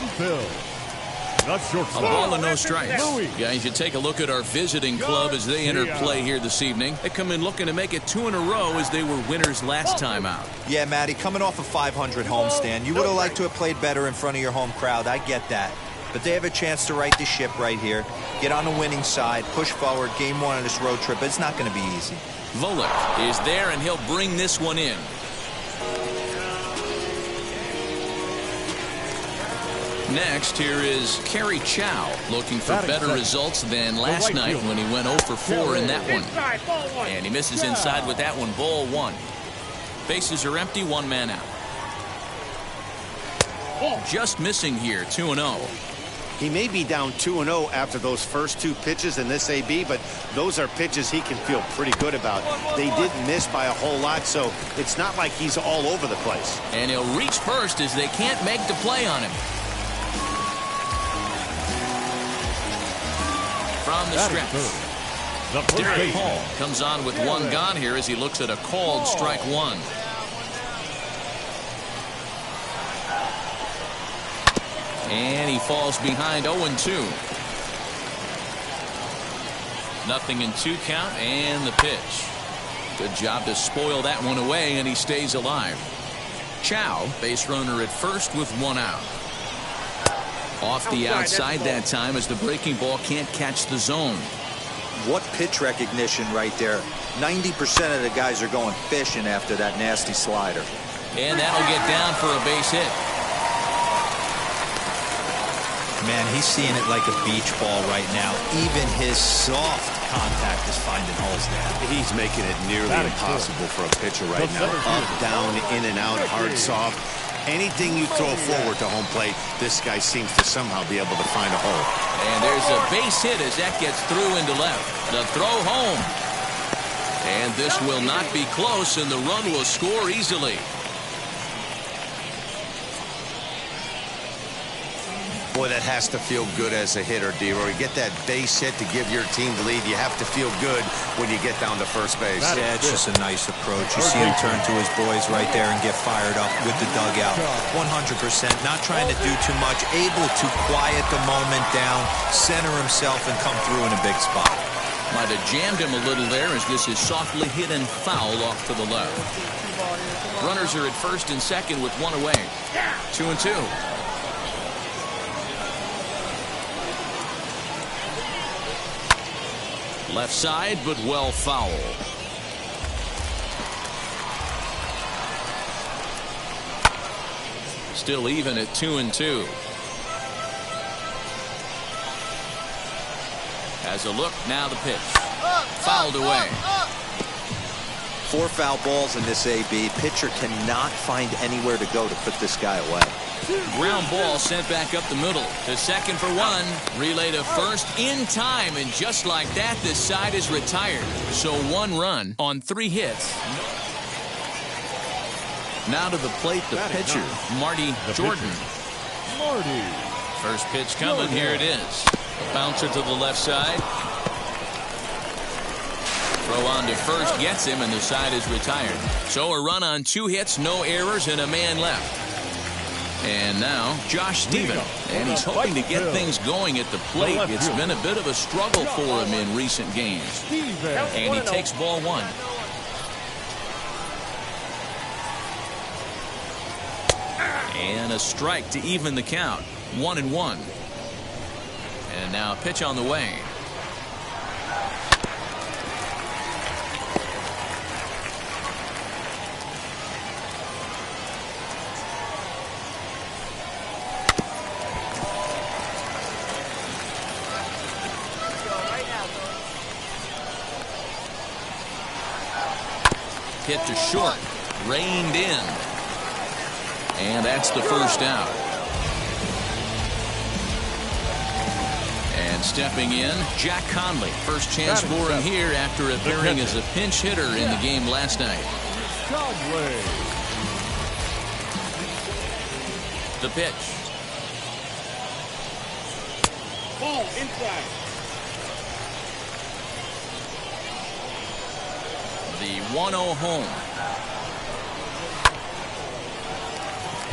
ball and no strikes. Guys, you take a look at our visiting club as they enter play here this evening. They come in looking to make it 2 in a row as they were winners last time out. Yeah, Matty, coming off a 500 homestand, you would have liked to have played better in front of your home crowd. I get that. But they have a chance to right the ship right here, get on the winning side, push forward, Game 1 of this road trip. It's not going to be easy. Volek is there, and he'll bring this one in. Next, here is Kerry Chow, looking for better results than last night when he went 0 for 4 in that one. And he misses inside with that one, ball 1. Bases are empty, 1 man out. Just missing here, 2-0. He may be down 2-0 after those first 2 pitches in this AB, but those are pitches he can feel pretty good about. They didn't miss by a whole lot, so it's not like he's all over the place. And he'll reach first as they can't make the play on him. From the stretch, Derek Hall comes on with 1 gone here as he looks at a called strike 1. And he falls behind 0-2. Nothing in 2 count, and the pitch. Good job to spoil that one away, and he stays alive. Chow, base runner at first with 1 out. Off the outside that time as the breaking ball can't catch the zone. What pitch recognition right there. 90% of the guys are going fishing after that nasty slider. And that'll get down for a base hit. Man, he's seeing it like a beach ball right now. Even his soft contact is finding holes there. He's making it nearly impossible for a pitcher right now. Up, down, in and out, hard, soft. Anything you throw forward to home plate, this guy seems to somehow be able to find a hole. And there's a base hit as that gets through into left. The throw home. And this will not be close, and the run will score easily. Boy, that has to feel good as a hitter, D-Roy. You get that base hit to give your team the lead. You have to feel good when you get down to first base. Yeah, it's just a nice approach. You see him turn to his boys right there and get fired up with the dugout. 100%. Not trying to do too much. Able to quiet the moment down, center himself, and come through in a big spot. Might have jammed him a little there as this is softly hit and foul off to the left. Runners are at first and second with 1 away. 2-2. Left side, but well foul. Still even at 2-2. Has a look, now the pitch. Fouled away. 4 foul balls in this AB. Pitcher cannot find anywhere to go to put this guy away. Ground ball sent back up the middle to second for 1. Relay to first in time, and just like that, this side is retired. So 1 run on 3 hits. Now to the plate, the pitcher, Marty Jordan. First pitch coming, here it is. A bouncer to the left side. Throw on to first gets him, and the side is retired. So a run on 2 hits, no errors, and a man left. And now Josh Stephen, and he's hoping to get things going at the plate. It's been a bit of a struggle for him in recent games. And he takes ball 1. And a strike to even the count. 1-1. And now a pitch on the way. Hit to short, reined in, and that's the first out. And stepping in, Jack Conley. First chance for him here after appearing as a pinch hitter in the game last night. The pitch. Ball inside. The 1-0 home.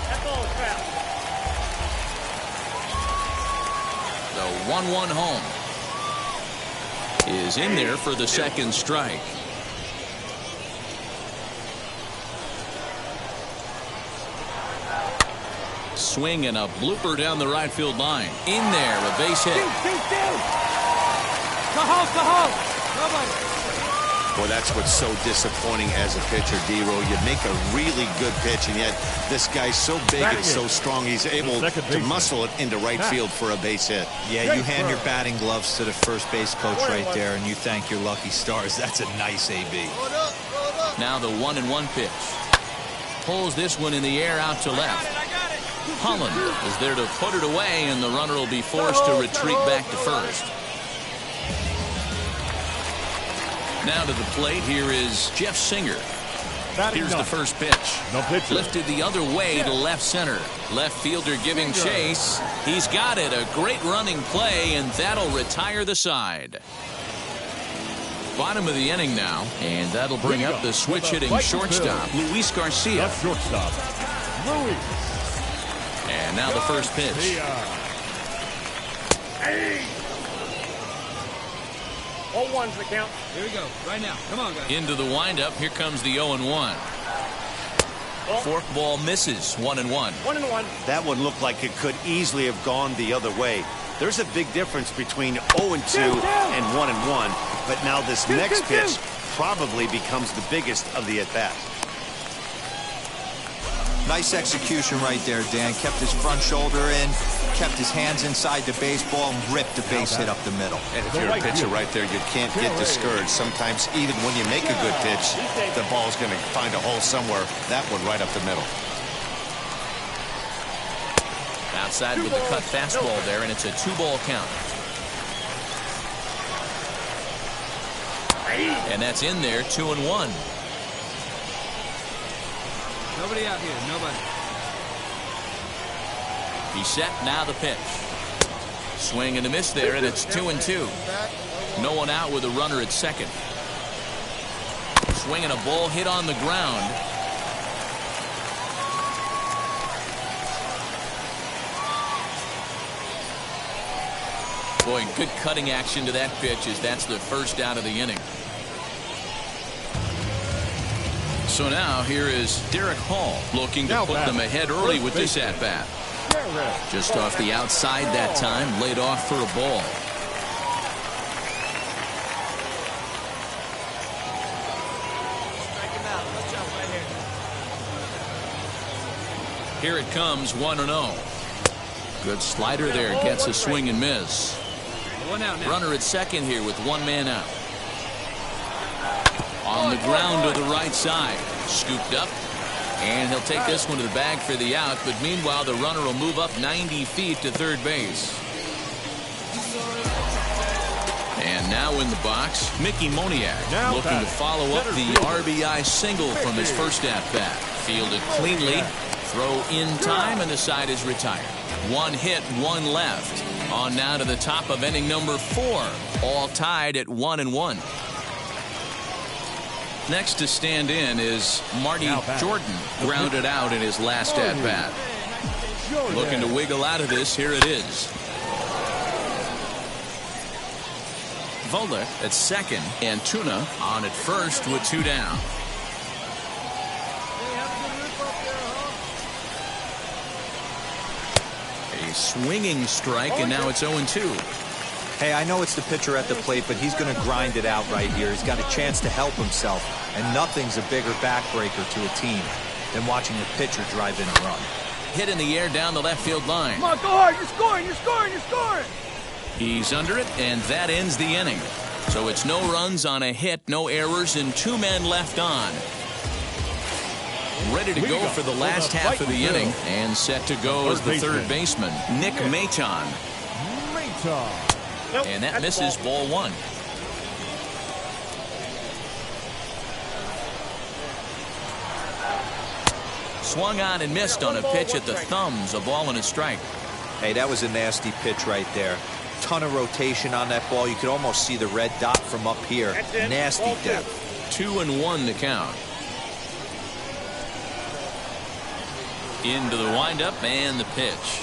That ball is foul. The 1-1 home is in there for the second strike. Swing and a blooper down the right field line. In there, a base hit. Go home. Boy, that's what's so disappointing as a pitcher, D-Roy. You make a really good pitch, and yet this guy's so big and so strong, he's able to muscle it into right field for a base hit. Yeah, you hand your batting gloves to the first base coach right there, and you thank your lucky stars. That's a nice AB. Now the 1-1 pitch. Pulls this one in the air out to left. Holland is there to put it away, and the runner will be forced to retreat back to first. Now to the plate, here is Jeff Singer. Here's the first pitch. Lifted the other way to left center. Left fielder giving chase. He's got it. A great running play, and that'll retire the side. Bottom of the inning now, and that'll bring up the switch-hitting shortstop, Luis Garcia. Shortstop, Luis. And now the first pitch. 0-1's the count. Here we go. Right now. Come on, guys. Into the windup. Here comes the 0-1. Fork ball misses. 1-1. 1-1. That one looked like it could easily have gone the other way. There's a big difference between 0-2 and 1-1, but now this next pitch probably becomes the biggest of the at-bat. Nice execution right there, Dan. Kept his front shoulder in, kept his hands inside the baseball, and ripped the base hit up the middle. And if you're a pitcher right there, you can't get discouraged. Sometimes even when you make a good pitch, the ball's going to find a hole somewhere. That one right up the middle. Outside with the cut fastball there, and it's a 2-ball count. And that's in there, 2-1. Nobody out here. Nobody. He's set. Now the pitch. Swing and a miss there, and it's 2-2. No one out with a runner at second. Swinging a ball hit on the ground. Boy, good cutting action to that pitch as that's the first out of the inning. So now here is Derek Hall looking to put them ahead early with this at-bat. Just off the outside that time, laid off for a ball. Here it comes, 1-0. Good slider there, gets a swing and miss. Runner at second here with one man out. On the ground to the right side. Scooped up. And he'll take this one to the bag for the out. But meanwhile, the runner will move up 90 feet to third base. And now in the box, Mickey Moniak looking to follow up the RBI single from his first at-bat. Fielded cleanly. Throw in time, and the side is retired. One hit, one left. On now to the top of inning number 4. All tied at 1-1. Next to stand in is Marty Jordan, grounded out in his last at-bat. Looking to wiggle out of this. Here it is. Volek at second, and Tuna on at first with 2 down. A swinging strike, and now it's 0-2. Hey, I know it's the pitcher at the plate, but he's going to grind it out right here. He's got a chance to help himself, and nothing's a bigger backbreaker to a team than watching the pitcher drive in a run. Hit in the air down the left field line. Come on, go hard. You're scoring. You're scoring. You're scoring. He's under it, and that ends the inning. So it's no runs on a hit, no errors, and 2 men left on. Ready to go for the last half of the inning, and set to go as the third baseman, Nick Maton. And that misses ball 1. Swung on and missed on a pitch at the thumbs, a ball and a strike. Hey, that was a nasty pitch right there. Ton of rotation on that ball. You could almost see the red dot from up here. Nasty depth. 2-1 the count. Into the windup and the pitch.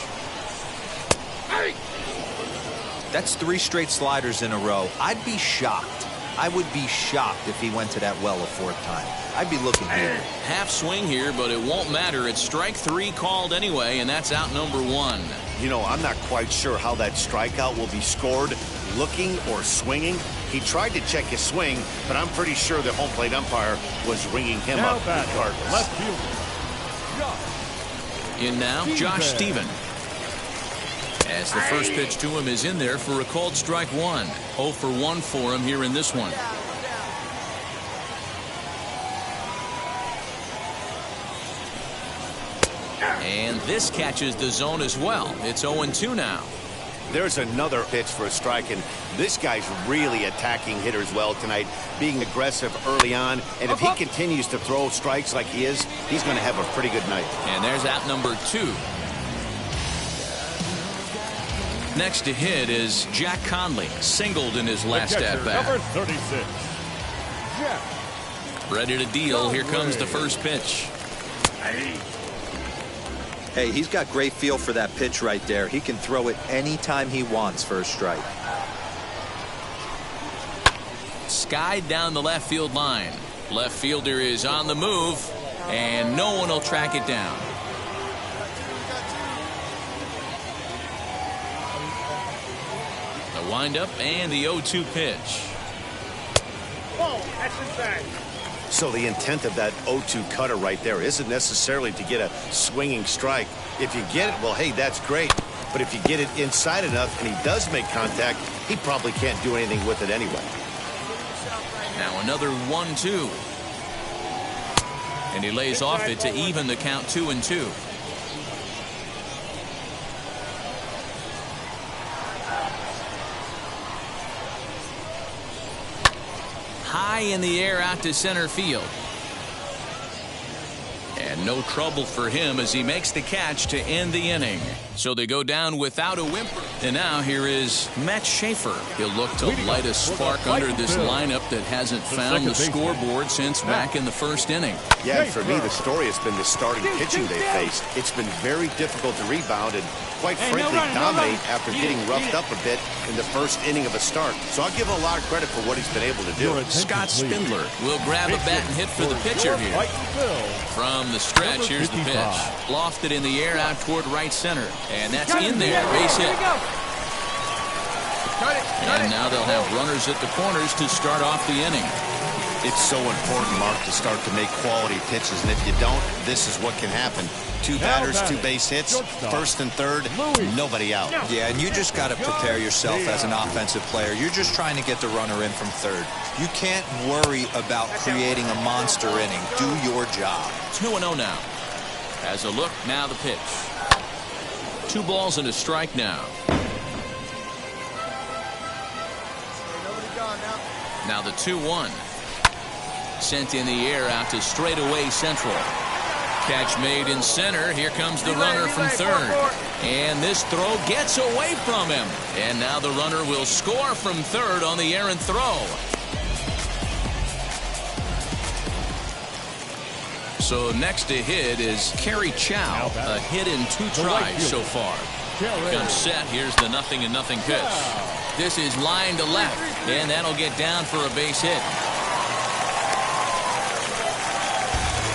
That's 3 straight sliders in a row. I'd be shocked. I would be shocked if he went to that well a 4th time. I'd be looking here. Half swing here, but it won't matter. It's strike 3 called anyway, and that's out number 1. You know, I'm not quite sure how that strikeout will be scored, looking or swinging. He tried to check his swing, but I'm pretty sure the home plate umpire was ringing him up regardless. Left fielder. In now, Josh Steven. As the first pitch to him is in there for a called strike 1. 0 for 1 for him here in this one. And this catches the zone as well. It's 0-2 now. There's another pitch for a strike, and this guy's really attacking hitters well tonight, being aggressive early on. And if he continues to throw strikes like he is, he's going to have a pretty good night. And there's out number 2. Next to hit is Jack Conley, singled in his last at-bat. Number 36. Jack. Ready to deal. Here comes the first pitch. Hey, he's got great feel for that pitch right there. He can throw it anytime he wants for a strike. Skied down the left field line. Left fielder is on the move, and no one will track it down. The windup and the 0-2 pitch. Whoa, that's inside. So the intent of that 0-2 cutter right there isn't necessarily to get a swinging strike. If you get it, well, hey, that's great. But if you get it inside enough and he does make contact, he probably can't do anything with it anyway. Now another 1-2. And he lays off it to even the count 2-2. High in the air out to center field. And no trouble for him as he makes the catch to end the inning. So they go down without a whimper. And now here is Matt Schaefer. He'll look to light a spark under this lineup that hasn't found the scoreboard since back in the first inning. Yeah, and for me, the story has been the starting pitching they faced. It's been very difficult to rebound and, quite frankly, dominate after getting roughed up a bit in the first inning of a start. So I'll give him a lot of credit for what he's been able to do. Scott Spindler will grab a bat and hit for the pitcher here. From the stretch, here's the pitch. Lofted in the air out toward right center. And that's in there. Base hit. And now they'll have runners at the corners to start off the inning. It's so important, Mark, to start to make quality pitches. And if you don't, this is what can happen. 2 batters, 2 base hits, first and third, nobody out. Yeah, and you just got to prepare yourself as an offensive player. You're just trying to get the runner in from third. You can't worry about creating a monster inning. Do your job. 2-0 now. As a look, now the pitch. 2 balls and a strike now. Now the 2-1. Sent in the air out to straightaway central. Catch made in center. Here comes the runner from third. And this throw gets away from him. And now the runner will score from third on the errant throw. So next to hit is Kerry Chow. A hit in 2 tries so far. Comes set. Here's the 0-0 pitch. This is line to left. And that'll get down for a base hit.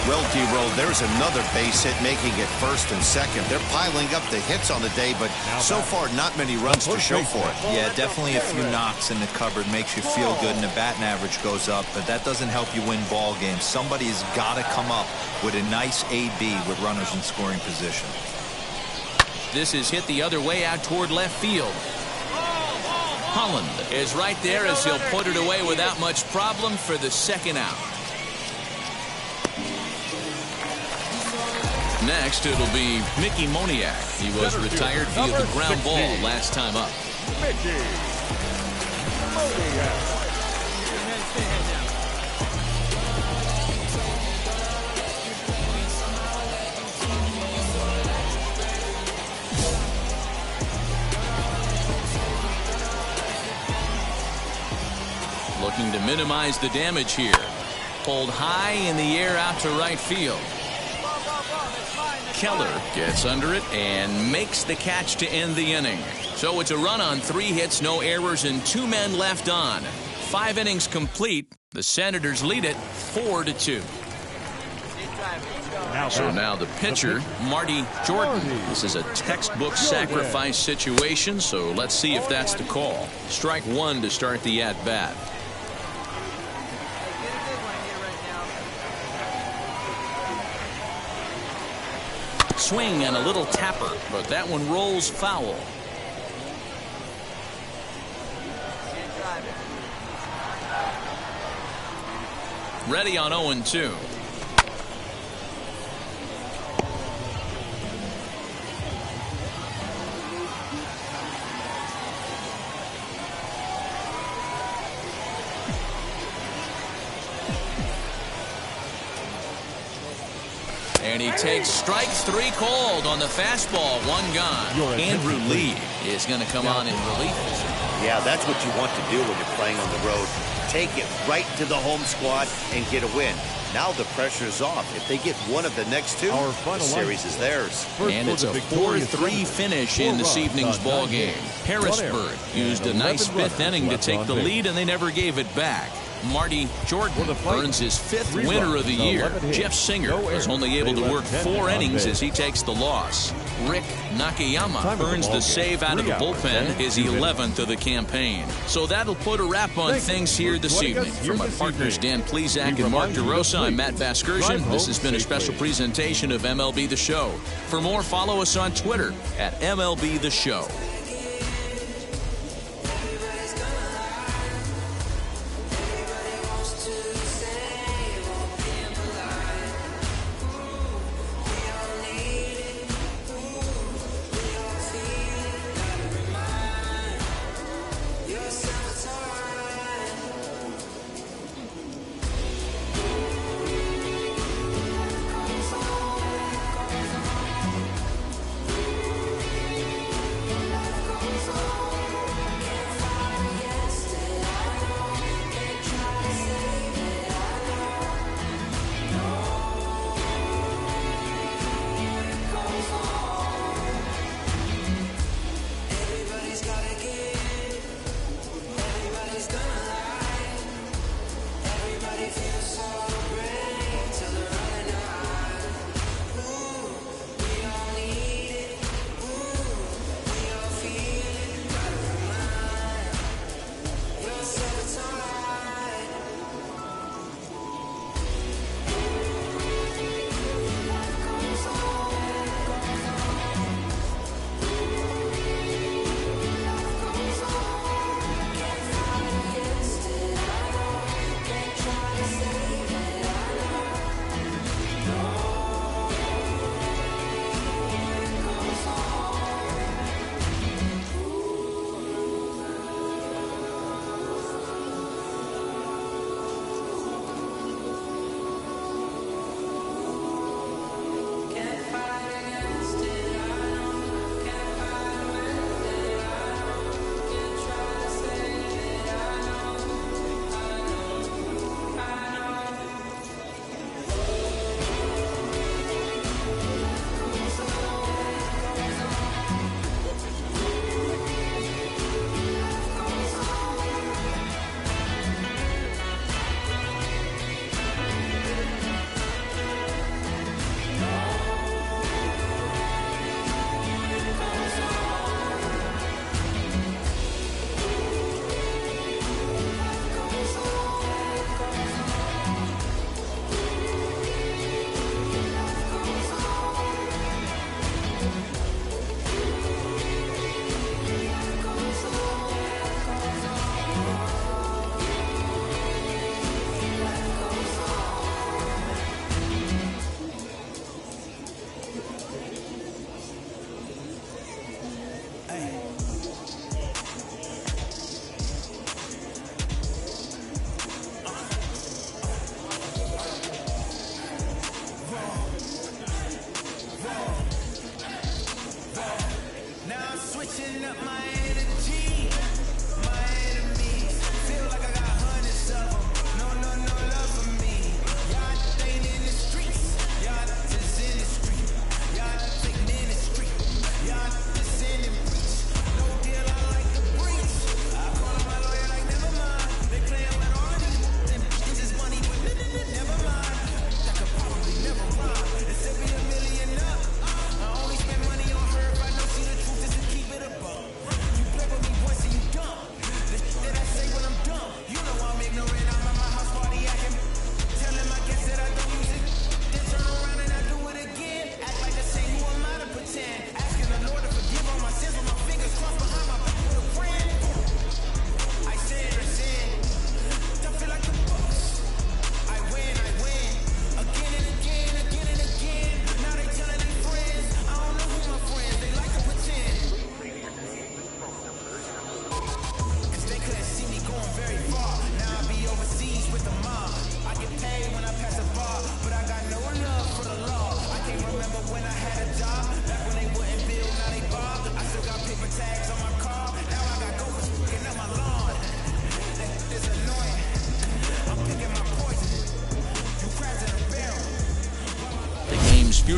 Well, D-Roll, there's another base hit, making it first and second. They're piling up the hits on the day, but so far not many runs to show for it. Yeah, definitely a few knocks in the cupboard makes you feel good, and the batting average goes up, but that doesn't help you win ball games. Somebody's got to come up with a nice AB with runners in scoring position. This is hit the other way out toward left field. Holland is right there as he'll put it away without much problem for the second out. Next, it'll be Mickey Moniak. He was retired via the ground ball last time up. Mickey Moniak. Looking to minimize the damage here. Pulled high in the air out to right field. Keller gets under it and makes the catch to end the inning. So it's a run on 3 hits, no errors, and 2 men left on. 5 innings complete. The Senators lead it 4-2. So now the pitcher, Marty Jordan. This is a textbook sacrifice situation, so let's see if that's the call. Strike 1 to start the at-bat. Swing and a little tapper, but that one rolls foul. Ready on 0-2. And he takes strike 3 called on the fastball, 1 gone. Andrew Lee is going to come on in relief. Yeah, that's what you want to do when you're playing on the road. Take it right to the home squad and get a win. Now the pressure's off. If they get one of the next 2, the series is theirs. And it's a 4-3 finish in this evening's ball game. Harrisburg used a nice 5th inning to take the lead, and they never gave it back. Marty Jordan earns his 5th winner of the year. Jeff Singer was only able to work 4 innings as he takes the loss. Rick Nakayama earns the save out of the bullpen, his 11th of the campaign. So that'll put a wrap on things here this evening. For my partners Dan Plesac and Mark DeRosa, I'm Matt Vasgersian. This has been a special presentation of MLB The Show. For more, follow us on Twitter at MLB The Show.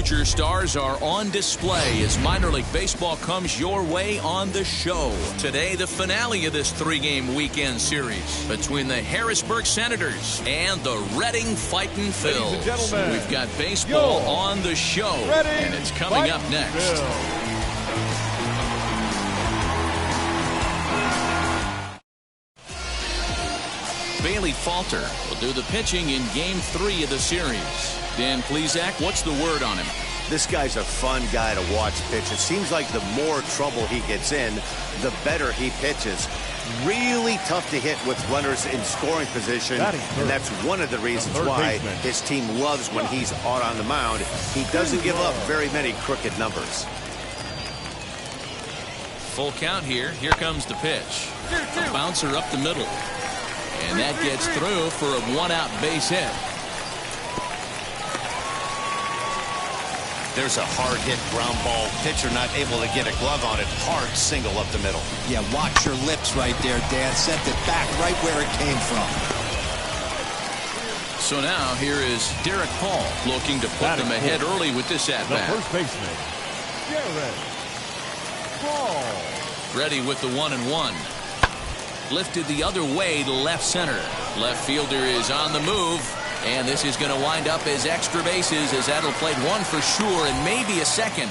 future stars are on display as minor league baseball comes your way on the show. Today, the finale of this 3-game weekend series between the Harrisburg Senators and the Reading Fightin' Phils. We've got baseball on the show, and it's coming up next. Bailey Falter will do the pitching in Game 3 of the series. Dan Plesac, what's the word on him? This guy's a fun guy to watch pitch. It seems like the more trouble he gets in, the better he pitches. Really tough to hit with runners in scoring position, and that's one of the reasons why his team loves when he's out on the mound. He doesn't give up very many crooked numbers. Full count here. Here comes the pitch. A bouncer up the middle. And that gets through for a 1-out base hit. There's a hard hit ground ball. Pitcher not able to get a glove on it. Hard single up the middle. Yeah, watch your lips right there, Dan. Sent it back right where it came from. So now here is Derek Paul looking to put them ahead early with this at-bat. The first baseman, Derek Paul. Ready with the 1-1. Lifted the other way to left center. Left fielder is on the move. And this is going to wind up as extra bases as that'll play one for sure and maybe a second.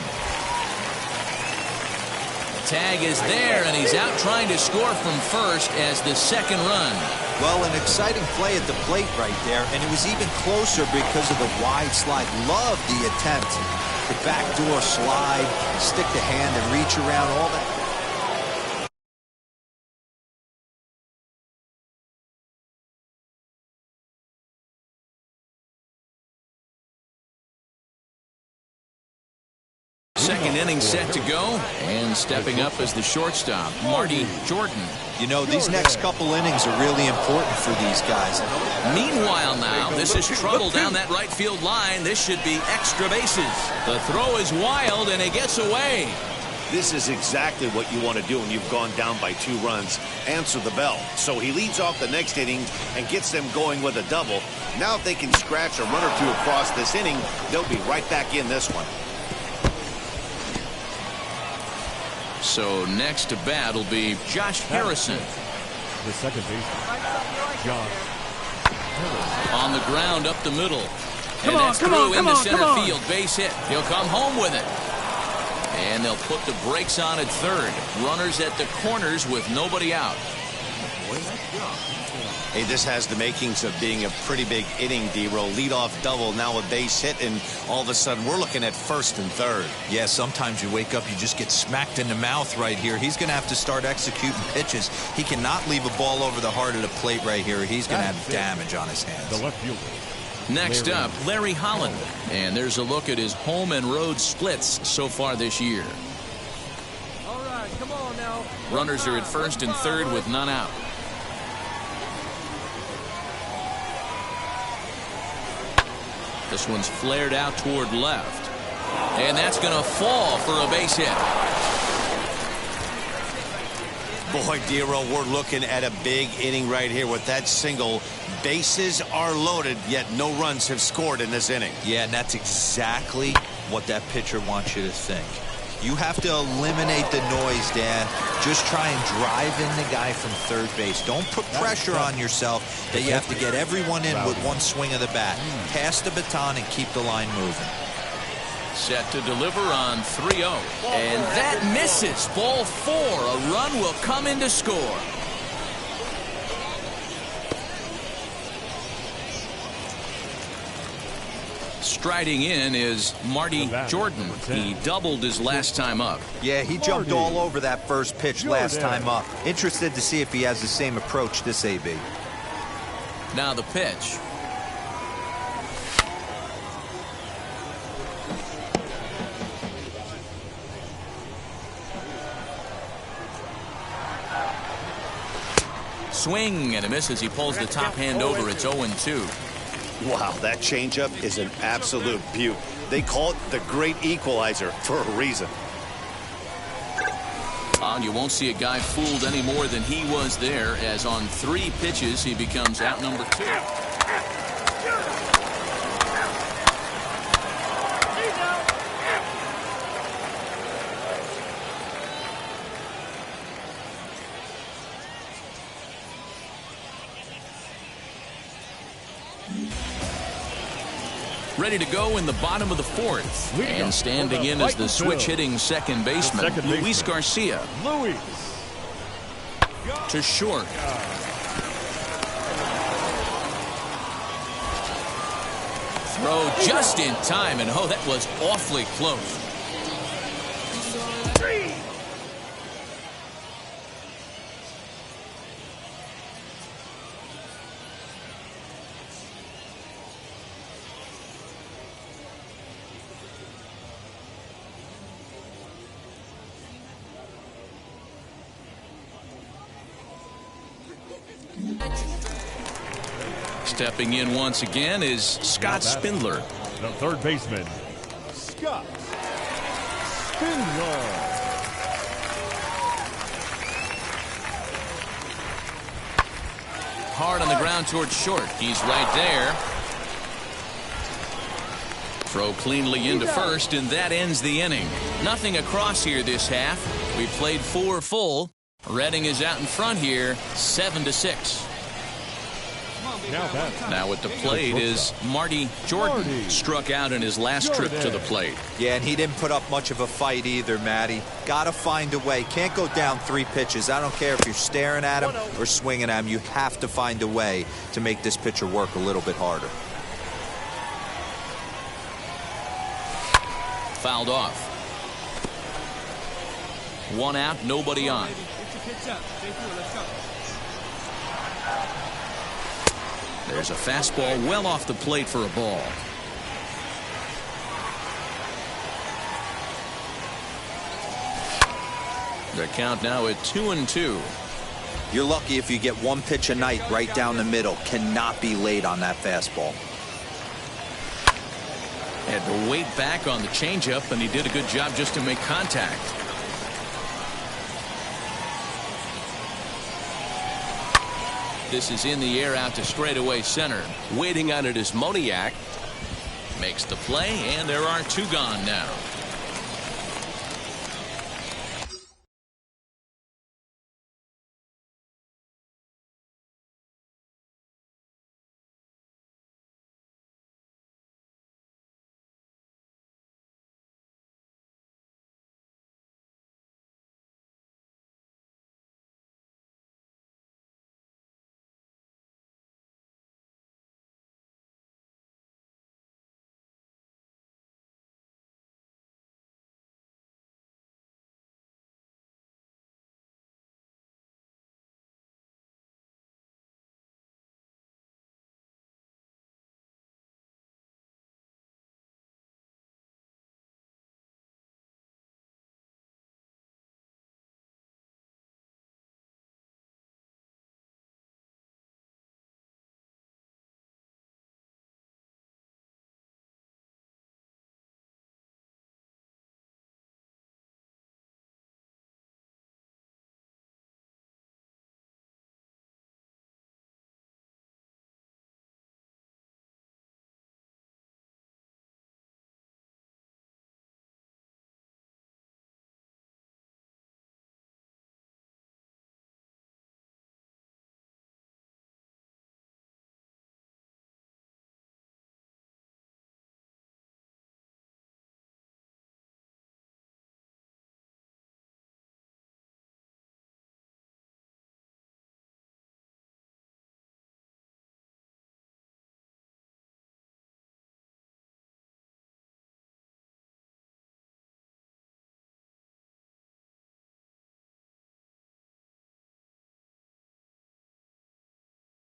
Tag is there, and he's out trying to score from first as the second run. Well, an exciting play at the plate right there, and it was even closer because of the wide slide. Love the attempt. The backdoor slide, stick the hand and reach around, all that. Second inning set to go, and stepping up as the shortstop, Marty Jordan. You know, these next couple innings are really important for these guys. Meanwhile now, this is trouble down that right field line. This should be extra bases. The throw is wild, and it gets away. This is exactly what you want to do when you've gone down by 2 runs. Answer the bell. So he leads off the next inning and gets them going with a double. Now if they can scratch a run or two across this inning, they'll be right back in this one. So next to bat will be Josh Harrison. The second baseman, Josh Harrison. On the ground up the middle. And that's through into center field. Base hit. He'll come home with it. And they'll put the brakes on at third. Runners at the corners with nobody out. Hey, this has the makings of being a pretty big inning, D-Roll. Leadoff double, now a base hit, and all of a sudden we're looking at first and third. Yeah, sometimes you wake up, you just get smacked in the mouth right here. He's going to have to start executing pitches. He cannot leave a ball over the heart of the plate right here. He's going to have damage on his hands. The left fielder. Next up, Larry Holland. And there's a look at his home and road splits so far this year. All right, come on now. Runners are at first and third with none out. This one's flared out toward left. And that's going to fall for a base hit. Boy, D-Roll, we're looking at a big inning right here with that single. Bases are loaded, yet no runs have scored in this inning. Yeah, and that's exactly what that pitcher wants you to think. You have to eliminate the noise, Dan. Just try and drive in the guy from third base. Don't put pressure on yourself that you have to get everyone in with one swing of the bat. Pass the baton and keep the line moving. Set to deliver on 3-0. And that misses. Ball 4. A run will come in to score. Striding in is Marty Jordan. He doubled his last time up. Yeah, he jumped all over that first pitch last time up. Interested to see if he has the same approach this AB. Now the pitch. Swing and a miss as he pulls the top hand over. It's 0-2. Wow, that changeup is an absolute beaut. They call it the great equalizer for a reason. You won't see a guy fooled any more than he was there, as on 3 pitches he becomes out number 2. ready to go in the bottom of the fourth. And standing in is the switch-hitting second baseman, Luis Garcia. To short. Throw just in time, and oh, that was awfully close. Stepping in once again is Scott Spindler. The third baseman, Scott Spindler. Hard on the ground towards short. He's right there. Throw cleanly into first, and that ends the inning. Nothing across here this half. We played 4 full. Reading is out in front here, 7-6. Now at the plate is Marty Jordan. Struck out in his last trip to the plate. Yeah, and he didn't put up much of a fight either, Matty. Got to find a way. Can't go down 3 pitches. I don't care if you're staring at him or swinging at him. You have to find a way to make this pitcher work a little bit harder. Fouled off. 1 out, nobody on. There's a fastball well off the plate for a ball. The count now at 2-2. You're lucky if you get 1 pitch a night right down the middle. Cannot be late on that fastball. Had to wait back on the changeup, and he did a good job just to make contact. This is in the air out to straightaway center. Waiting on it is Moniak. Makes the play, and there are 2 gone now.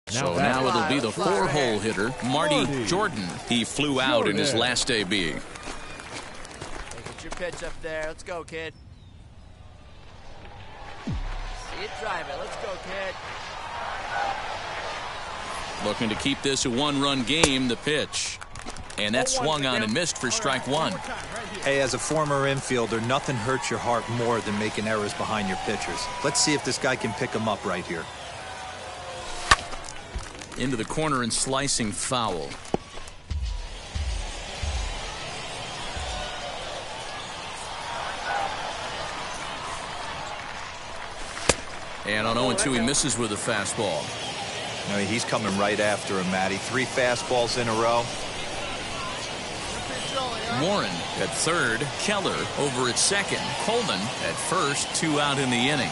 So now it'll be the 4-hole hitter, Marty Jordan. He flew out in his last AB. Get your pitch up there. Let's go, kid. See it drive it. Let's go, kid. Looking to keep this a 1-run game, the pitch. And that swung on and missed for strike 1. Hey, as a former infielder, nothing hurts your heart more than making errors behind your pitchers. Let's see if this guy can pick them up right here. Into the corner and slicing foul. And on 0-2, he misses with a fastball. No, he's coming right after him, Matty. 3 fastballs in a row. Warren at third. Keller over at second. Coleman at first. 2 out in the inning.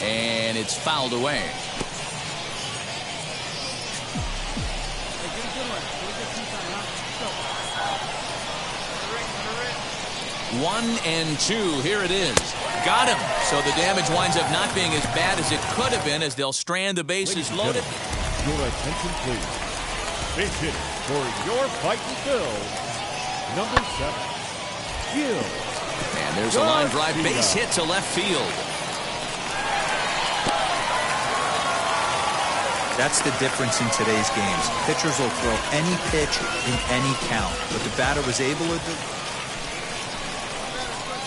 And it's fouled away. 1-2. Here it is. Got him. So the damage winds up not being as bad as it could have been, as they'll strand the bases loaded. Your attention, please. Base hitter for your fighting Phils, number 7, Gil. And there's a line drive base hit to left field. That's the difference in today's games. Pitchers will throw any pitch in any count. What the batter was able to do.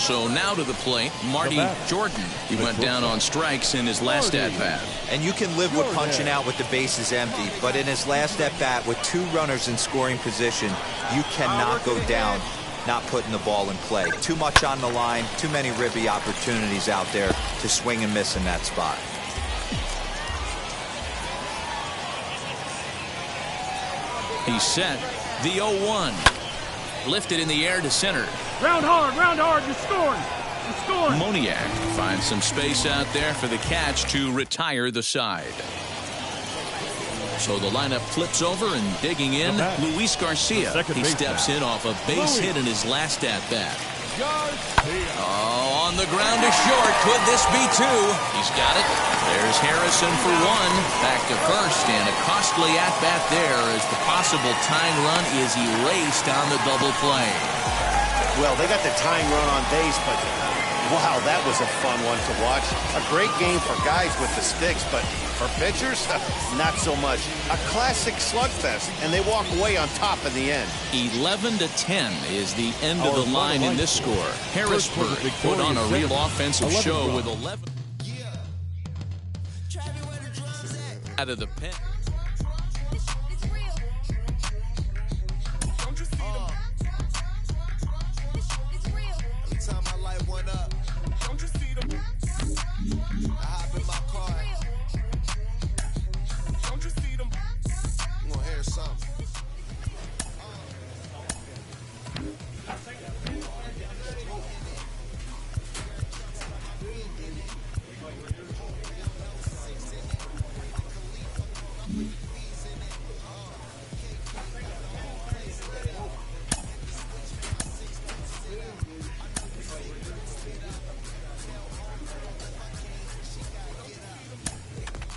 So now to the plate, Marty Jordan. He went down on strikes in his last at-bat. And you can live with punching out with the bases empty, but in his last at-bat with 2 runners in scoring position, you cannot go down not putting the ball in play. Too much on the line, too many ribby opportunities out there to swing and miss in that spot. He's set. The 0-1. Lifted in the air to center. Round hard, you're scoring. You're scoring. Moniak finds some space out there for the catch to retire the side. So the lineup flips over, and digging in, Luis Garcia. He steps in off a base hit in his last at-bat. Oh, on the ground to short. Could this be 2? He's got it. There's Harrison for 1. Back to first, and a costly at-bat there as the possible tying run is erased on the double play. Well, they got the tying run on base, but wow, that was a fun one to watch. A great game for guys with the sticks, but for pitchers, not so much. A classic slugfest, and they walk away on top in the end. 11-10 is the end of the line in this score. Harrisburg put on a real offensive show with 11 out of the pen.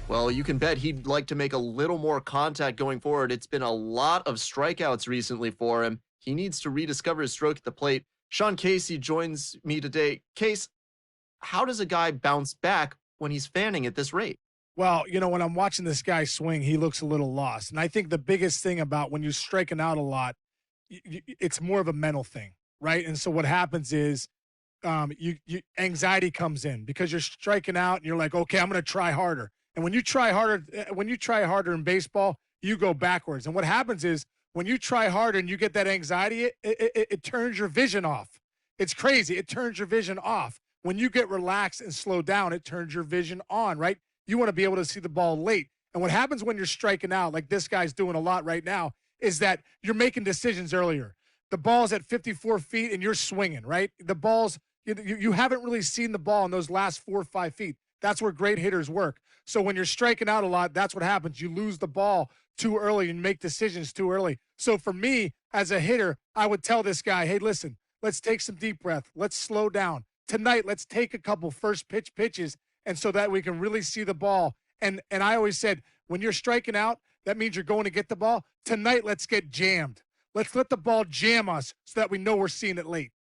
Well, you can bet he'd like to make a little more contact going forward. It's been a lot of strikeouts recently for him. He needs to rediscover his stroke at the plate. Sean Casey joins me today. Case, how does a guy bounce back when he's fanning at this rate? Well, you know, when I'm watching this guy swing, he looks a little lost. And I think the biggest thing about when you're striking out a lot, it's more of a mental thing, right? And so what happens is anxiety comes in because you're striking out and you're like, okay, I'm going to try harder. And when you try harder in baseball, you go backwards. And what happens is when you try harder and you get that anxiety, it turns your vision off. It's crazy. It turns your vision off. When you get relaxed and slow down, it turns your vision on, right? You want to be able to see the ball late. And what happens when you're striking out, like this guy's doing a lot right now, is that you're making decisions earlier. The ball's at 54 feet and you're swinging, right? The ball's, you haven't really seen the ball in those last 4 or 5 feet. That's where great hitters work. So when you're striking out a lot, that's what happens. You lose the ball too early and make decisions too early. So for me, as a hitter, I would tell this guy, hey, listen, let's take some deep breath. Let's slow down. Tonight, let's take a couple first pitch pitches, and so that we can really see the ball. And I always said, when you're striking out, that means you're going to get the ball. Tonight, let's get jammed. Let's let the ball jam us so that we know we're seeing it late.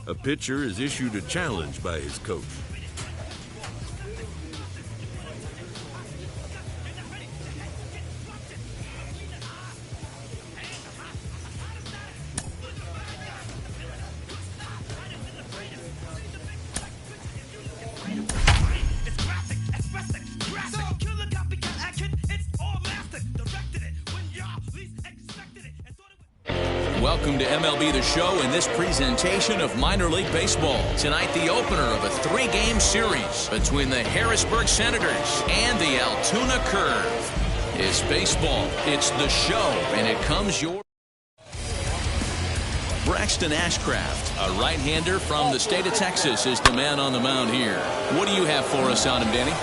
A pitcher is issued a challenge by his coach. Welcome to MLB The Show in this presentation of minor league baseball. Tonight, the opener of a 3-game series between the Harrisburg Senators and the Altoona Curve. It's baseball, it's The Show, and it comes your... Braxton Ashcraft, a right-hander from the state of Texas, is the man on the mound here. What do you have for us on him, Danny?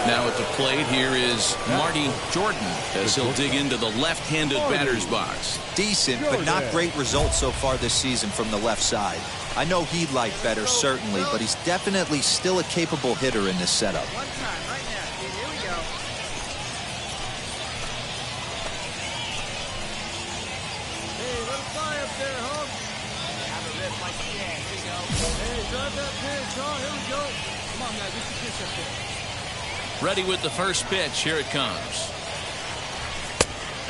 Now at the plate, here is Marty Jordan as he'll dig into the left-handed batter's box. Decent, but not great results so far this season from the left side. I know he'd like better, certainly, but he's definitely still a capable hitter in this setup. One time, right now, dude. Here we go. Hey, let it fly up there, Hub. Have a rip like that. Here we go. Hey, drive that pitch, huh? Here we go. Come on, guys. Get your pitch up there. Ready with the first pitch. Here it comes.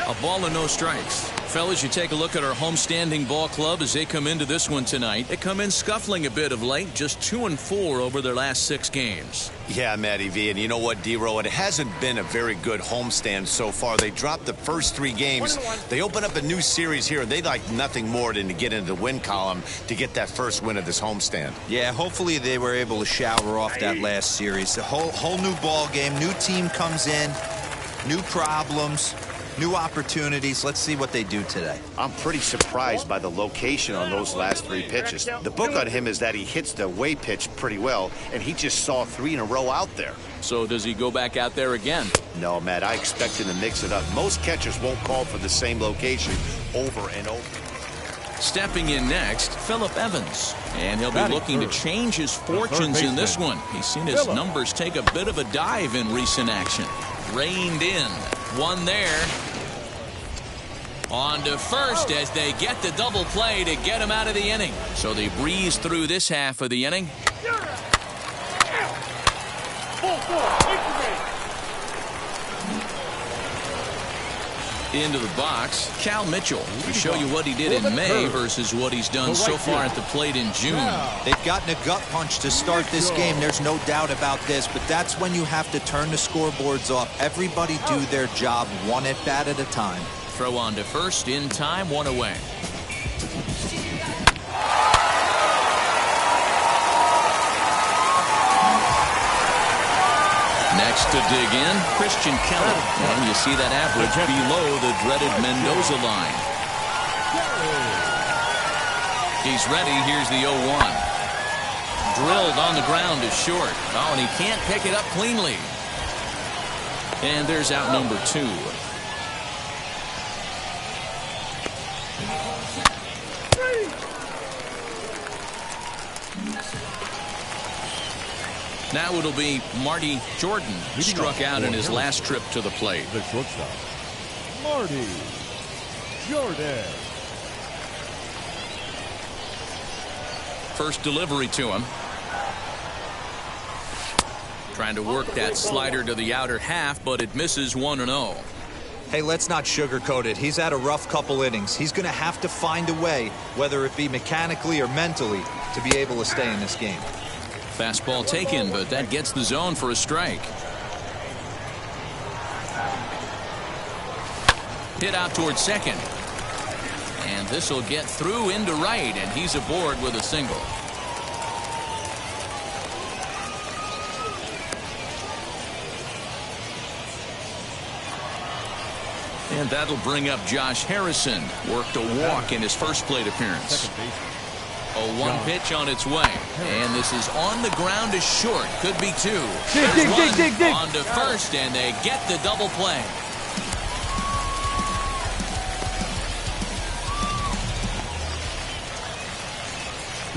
A ball and no strikes. Fellas, you take a look at our homestanding ball club as they come into this one tonight. They come in scuffling a bit of late, just 2-4 over their last 6 games. Yeah, Matty V, and you know what, D-Row? It hasn't been a very good homestand so far. They dropped the first 3 games. They open up a new series here, and they'd like nothing more than to get into the win column to get that first win of this homestand. Yeah, hopefully they were able to shower off that last series. The whole new ball game, new team comes in, new problems, new opportunities. Let's see what they do today. I'm pretty surprised by the location on those last 3 pitches. The book on him is that he hits the away pitch pretty well, and he just saw 3 in a row out there. So does he go back out there again? No, Matt, I expect him to mix it up. Most catchers won't call for the same location over and over. Stepping in next, Phillip Evans. And he'll be looking to change his fortunes in this one. He's seen his numbers take a bit of a dive in recent action. Reined in. One there. On to first as they get the double play to get him out of the inning. So they breeze through this half of the inning. Into the box, Cal Mitchell, to show you what he did in May versus what he's done so far at the plate in June. They've gotten a gut punch to start this game. There's no doubt about this, but that's when you have to turn the scoreboards off. Everybody do their job one at bat at a time. Throw on to first, in time, 1 away. Next to dig in, Christian Kelly. And you see that average below the dreaded Mendoza line. He's ready. Here's the 0-1. Drilled on the ground to short. Oh, and he can't pick it up cleanly. And there's out number 2. Now it'll be Marty Jordan, who struck out in his last trip to the plate. The shortstop, Marty Jordan. First delivery to him. Trying to work that slider to the outer half, but it misses 1-0. Hey, let's not sugarcoat it. He's had a rough couple innings. He's going to have to find a way, whether it be mechanically or mentally, to be able to stay in this game. Fastball taken, but that gets the zone for a strike. Hit out towards second. And this will get through into right, and he's aboard with a single. And that'll bring up Josh Harrison. Worked a walk in his first plate appearance. A 1 pitch on its way. And this is on the ground to short. Could be 2. Dig. On to first, and they get the double play.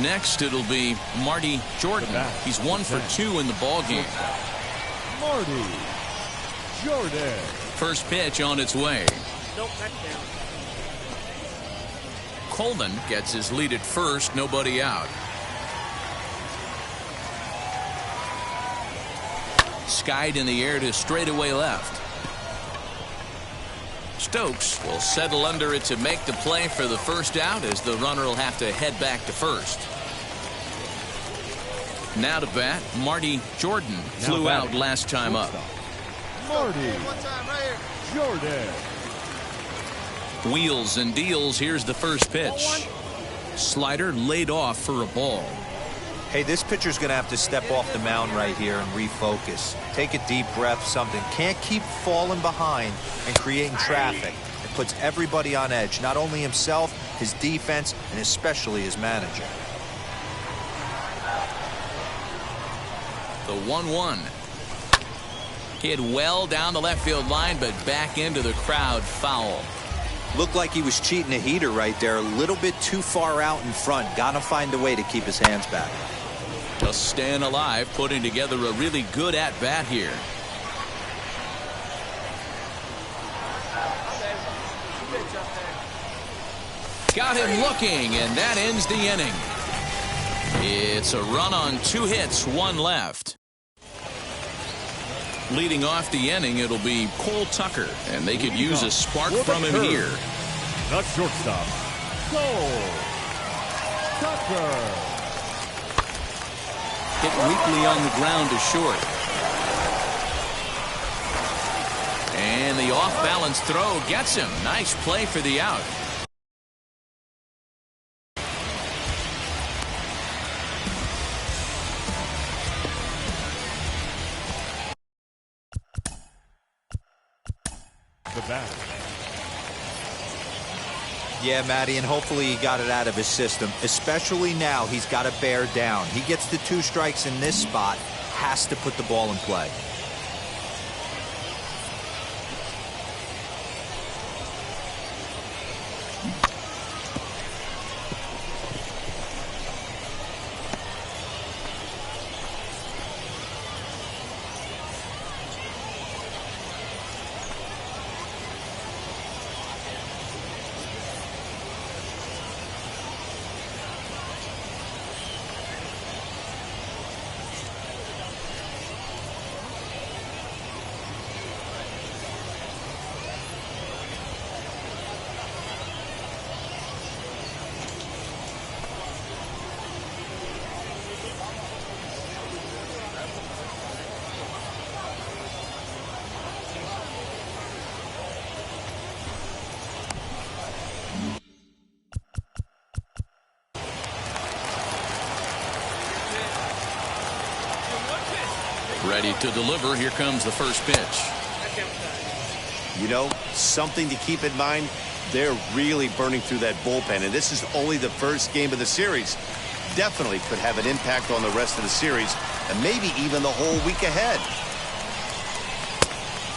Next, it'll be Marty Jordan. He's 1 for 2 in the ballgame. Marty Jordan. First pitch on its way. Nope, that's down. Colvin gets his lead at first, nobody out. Skied in the air to straightaway left. Stokes will settle under it to make the play for the first out, as the runner will have to head back to first. Now to bat, Marty Jordan flew out last time up. Marty Jordan. Wheels and deals. Here's the first pitch. Slider laid off for a ball. Hey, this pitcher's going to have to step off the mound right here and refocus. Take a deep breath, something. Can't keep falling behind and creating traffic. It puts everybody on edge, not only himself, his defense, and especially his manager. The 1-1. Hit well down the left field line, but back into the crowd, foul. Looked like he was cheating a heater right there, a little bit too far out in front. Got to find a way to keep his hands back. Just staying alive, putting together a really good at-bat here. Got him looking, and that ends the inning. It's a run on 2 hits, 1 left. Leading off the inning, it'll be Cole Tucker, and they could use a spark from him here. The shortstop, Cole Tucker. Hit weakly on the ground to short. And the off-balance throw gets him. Nice play for the out. The bat. Yeah, Matty, and hopefully he got it out of his system. Especially now, he's got to bear down. He gets the 2 strikes in this spot, has to put the ball in play. Ready to deliver. Here comes the first pitch. You know, something to keep in mind, they're really burning through that bullpen, and this is only the first game of the series. Definitely could have an impact on the rest of the series, and maybe even the whole week ahead.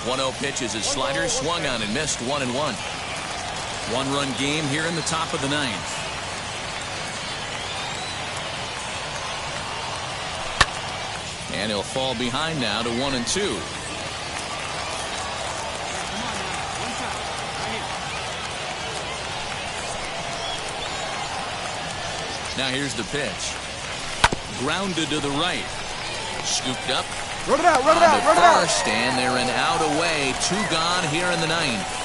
1-0 pitch is his slider, swung on and missed, 1-1. 1-run game here in the top of the 9th. And he'll fall behind now to 1-2. Now here's the pitch. Grounded to the right. Scooped up. Run it out, run it out, run it out. First, and they're an out away. 2 gone here in the 9th.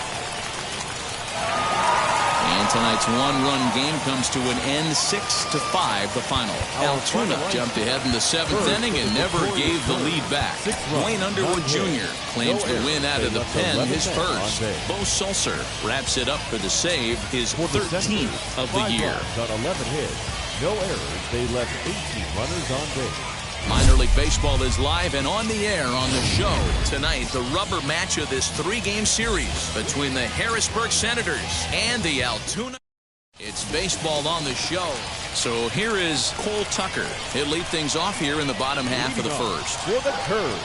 And tonight's 1-run game comes to an end, 6-5, the final. Altoona jumped ahead in the 7th inning and never gave the lead back. Wayne Underwood Jr. claims the win out of the pen, his first. Bo Sulser wraps it up for the save, his 13th of the year. On 11 hits, no errors. They left 18 runners on base. Minor League Baseball is live and on the air on the show. Tonight, the rubber match of this 3-game series between the Harrisburg Senators and the Altoona. It's baseball on the show. So here is Cole Tucker. He'll lead things off here in the bottom half of the first. For the curve,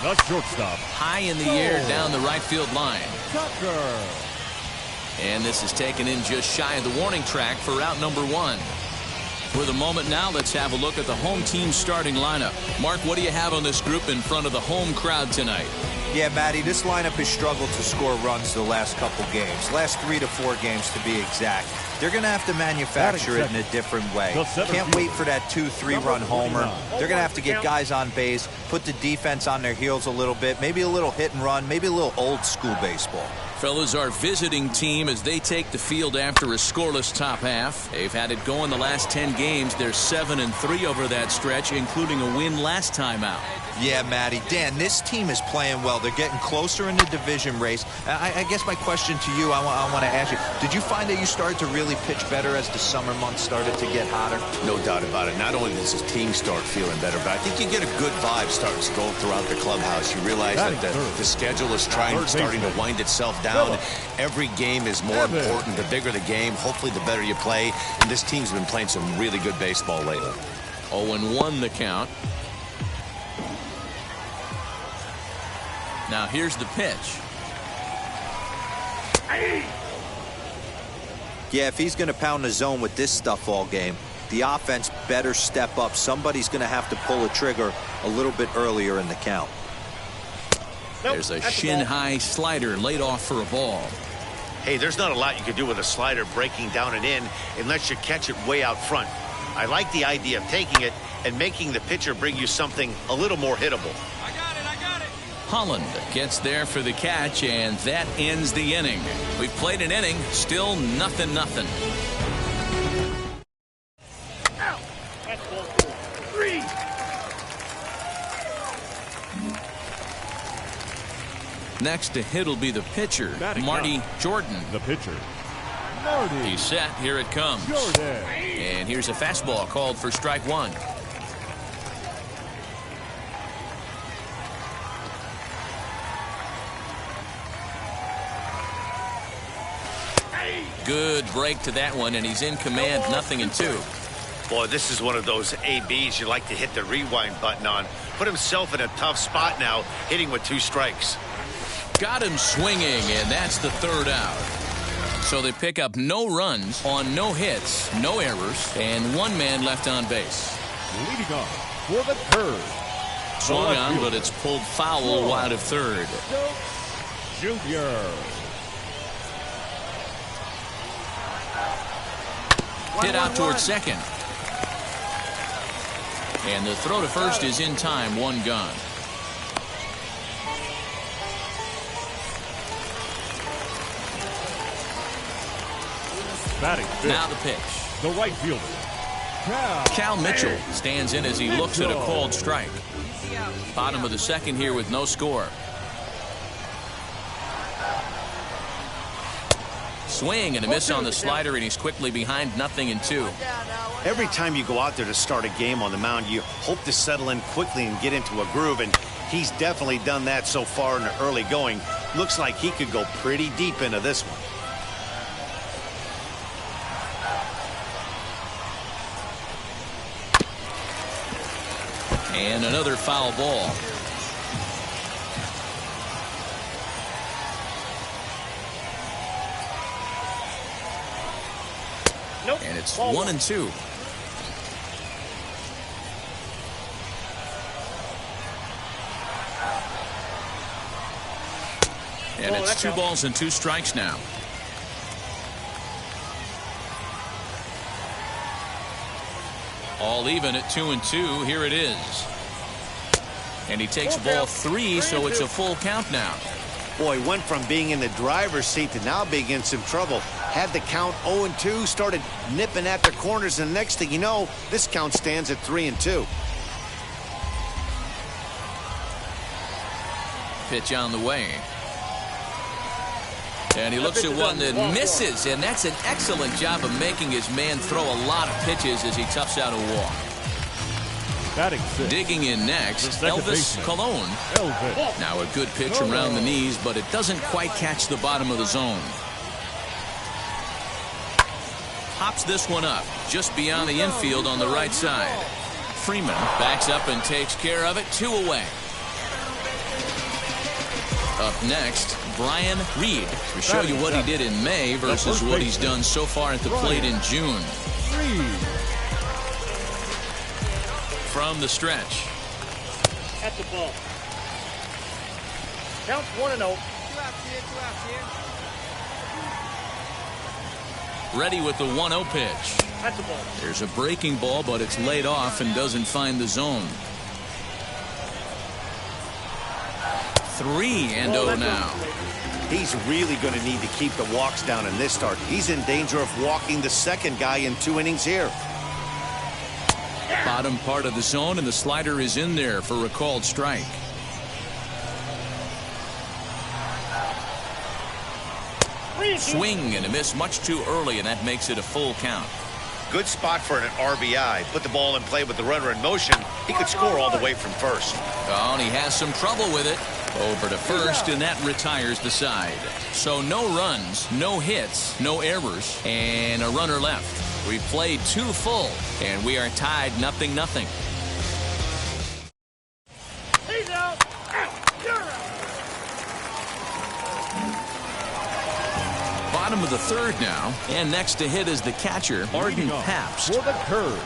the shortstop. High in the air down the right field line. Tucker. And this is taken in just shy of the warning track for out number 1. For the moment now, let's have a look at the home team starting lineup. Mark, what do you have on this group in front of the home crowd tonight? Yeah, Matty, this lineup has struggled to score runs the last couple games. Last 3 to 4 games to be exact. They're going to have to manufacture it in a different way. Can't wait for that 2-3 run homer. They're going to have to get guys on base, put the defense on their heels a little bit, maybe a little hit and run, maybe a little old school baseball. Fellas, our visiting team as they take the field after a scoreless top half. They've had it go in the last 10 games. They're 7-3 over that stretch, including a win last time out. Yeah, Matty. Dan, this team is playing well. They're getting closer in the division race. I guess my question to you, I want to ask you, did you find that you started to really pitch better as the summer months started to get hotter? No doubt about it. Not only does the team start feeling better, but I think you get a good vibe starting to go throughout the clubhouse. You realize that the schedule is starting to wind itself down. Every game is more important. The bigger the game, hopefully the better you play. And this team's been playing some really good baseball lately. 0-1 the count. Now here's the pitch. Yeah, if he's going to pound the zone with this stuff all game, the offense better step up. Somebody's going to have to pull a trigger a little bit earlier in the count. There's a shin-high slider laid off for a ball. Hey, there's not a lot you can do with a slider breaking down and in unless you catch it way out front. I like the idea of taking it and making the pitcher bring you something a little more hittable. Holland gets there for the catch, and that ends the inning. We've played an inning, still 0-0. That's ball 4. 3. Next to hit will be the pitcher, Marty Jordan. The pitcher, Marty. He's set. Here it comes. Jordan. And here's a fastball called for strike 1. Good break to that one, and he's in command, 0-2. Boy, this is one of those ABs you like to hit the rewind button on. Put himself in a tough spot now, hitting with 2 strikes. Got him swinging, and that's the 3rd out. So they pick up no runs on no hits, no errors, and 1 man left on base. Leading off for the curve. Swung on, but it's pulled foul wide of 3rd. Junior. Hit out towards 2nd. And the throw to first is in time, 1 gone. Batting fifth. Now the pitch. The right fielder, Cal Mitchell stands in as he looks at a called strike. Bottom of the 2nd here with no score. Swing and a miss on the slider, and he's quickly behind, 0-2. Every time you go out there to start a game on the mound, you hope to settle in quickly and get into a groove, and he's definitely done that so far in the early going. Looks like he could go pretty deep into this one. And another foul ball. And it's 1-2. And it's 2 balls and 2 strikes now. All even at 2-2. Here it is. And he takes ball 3, so it's a full count now. Boy, went from being in the driver's seat to now being in some trouble. Had the count 0-2, started nipping at the corners, and the next thing you know, this count stands at 3-2. Pitch on the way. And he looks at one that misses, and that's an excellent job of making his man throw a lot of pitches as he toughs out a walk. Digging in next, Elvis Colon. Now a good pitch around the knees, but it doesn't quite catch the bottom of the zone. Pops this one up just beyond the infield on the right side. Freeman backs up and takes care of it. 2 away. Up next, Brian Reed to show you what he did in May versus what he's done so far at the plate in June. from the stretch. At the ball. Count 1-0. 2 outs here, 2 outs here. Ready with the 1-0 pitch. At the ball. There's a breaking ball, but it's laid off and doesn't find the zone. 3-0 now. He's really going to need to keep the walks down in this start. He's in danger of walking the second guy in 2 innings here. Bottom part of the zone, and the slider is in there for a called strike. Swing and a miss much too early, and that makes it a full count. Good spot for an RBI. Put the ball in play with the runner in motion. He could score all the way from first. Oh, and he has some trouble with it. Over to first, and that retires the side. So no runs, no hits, no errors, and a runner left. We played 2 full, and we are tied 0-0. He's out. You're out. Bottom of the 3rd now, and next to hit is the catcher, Arden Pabst. For the curve.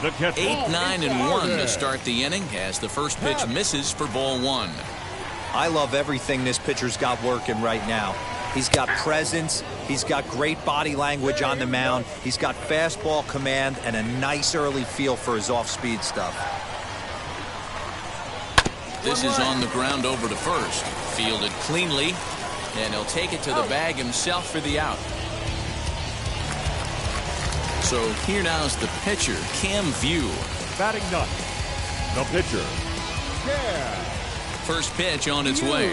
The catcher. 8-9-1 to start the inning as the first pitch misses for ball 1. I love everything this pitcher's got working right now. He's got presence. He's got great body language on the mound. He's got fastball command and a nice early feel for his off-speed stuff. This is on the ground over to first. Fielded cleanly, and he'll take it to the bag himself for the out. So here now is the pitcher, Cam View. Batting ninth, the pitcher, Cam. First pitch on its way.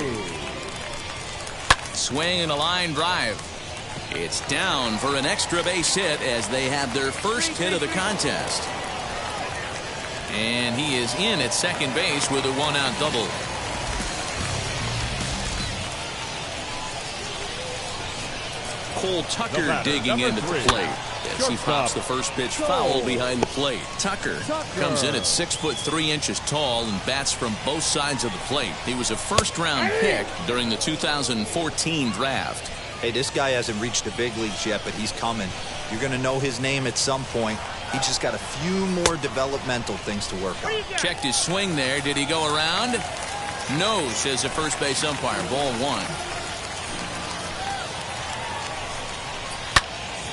Swing and a line drive. It's down for an extra base hit as they have their first hit of the contest. And he is in at second base with a 1-out double. Cole Tucker digging into the plate as he pops the first pitch foul behind the plate. Tucker comes in at 6'3" tall and bats from both sides of the plate. He was a first-round pick during the 2014 draft. Hey, this guy hasn't reached the big leagues yet, but he's coming. You're going to know his name at some point. He just got a few more developmental things to work on. Checked his swing there. Did he go around? No, says the first base umpire. Ball 1.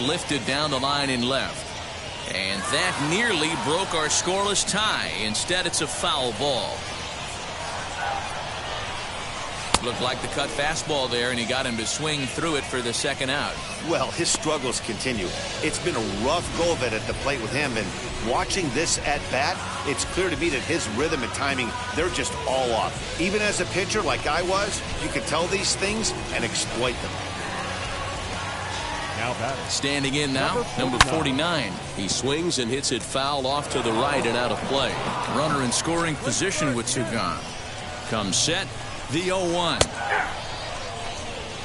Lifted down the line in left. And that nearly broke our scoreless tie. Instead, it's a foul ball. Looked like the cut fastball there, and he got him to swing through it for the second out. Well, his struggles continue. It's been a rough go of it at the plate with him, and watching this at bat, it's clear to me that his rhythm and timing, they're just all off. Even as a pitcher like I was, you can tell these things and exploit them. Now batting. Standing in now, number 49. He swings and hits it foul off to the right and out of play. Runner in scoring position with 2 gone. Comes set, the 0-1.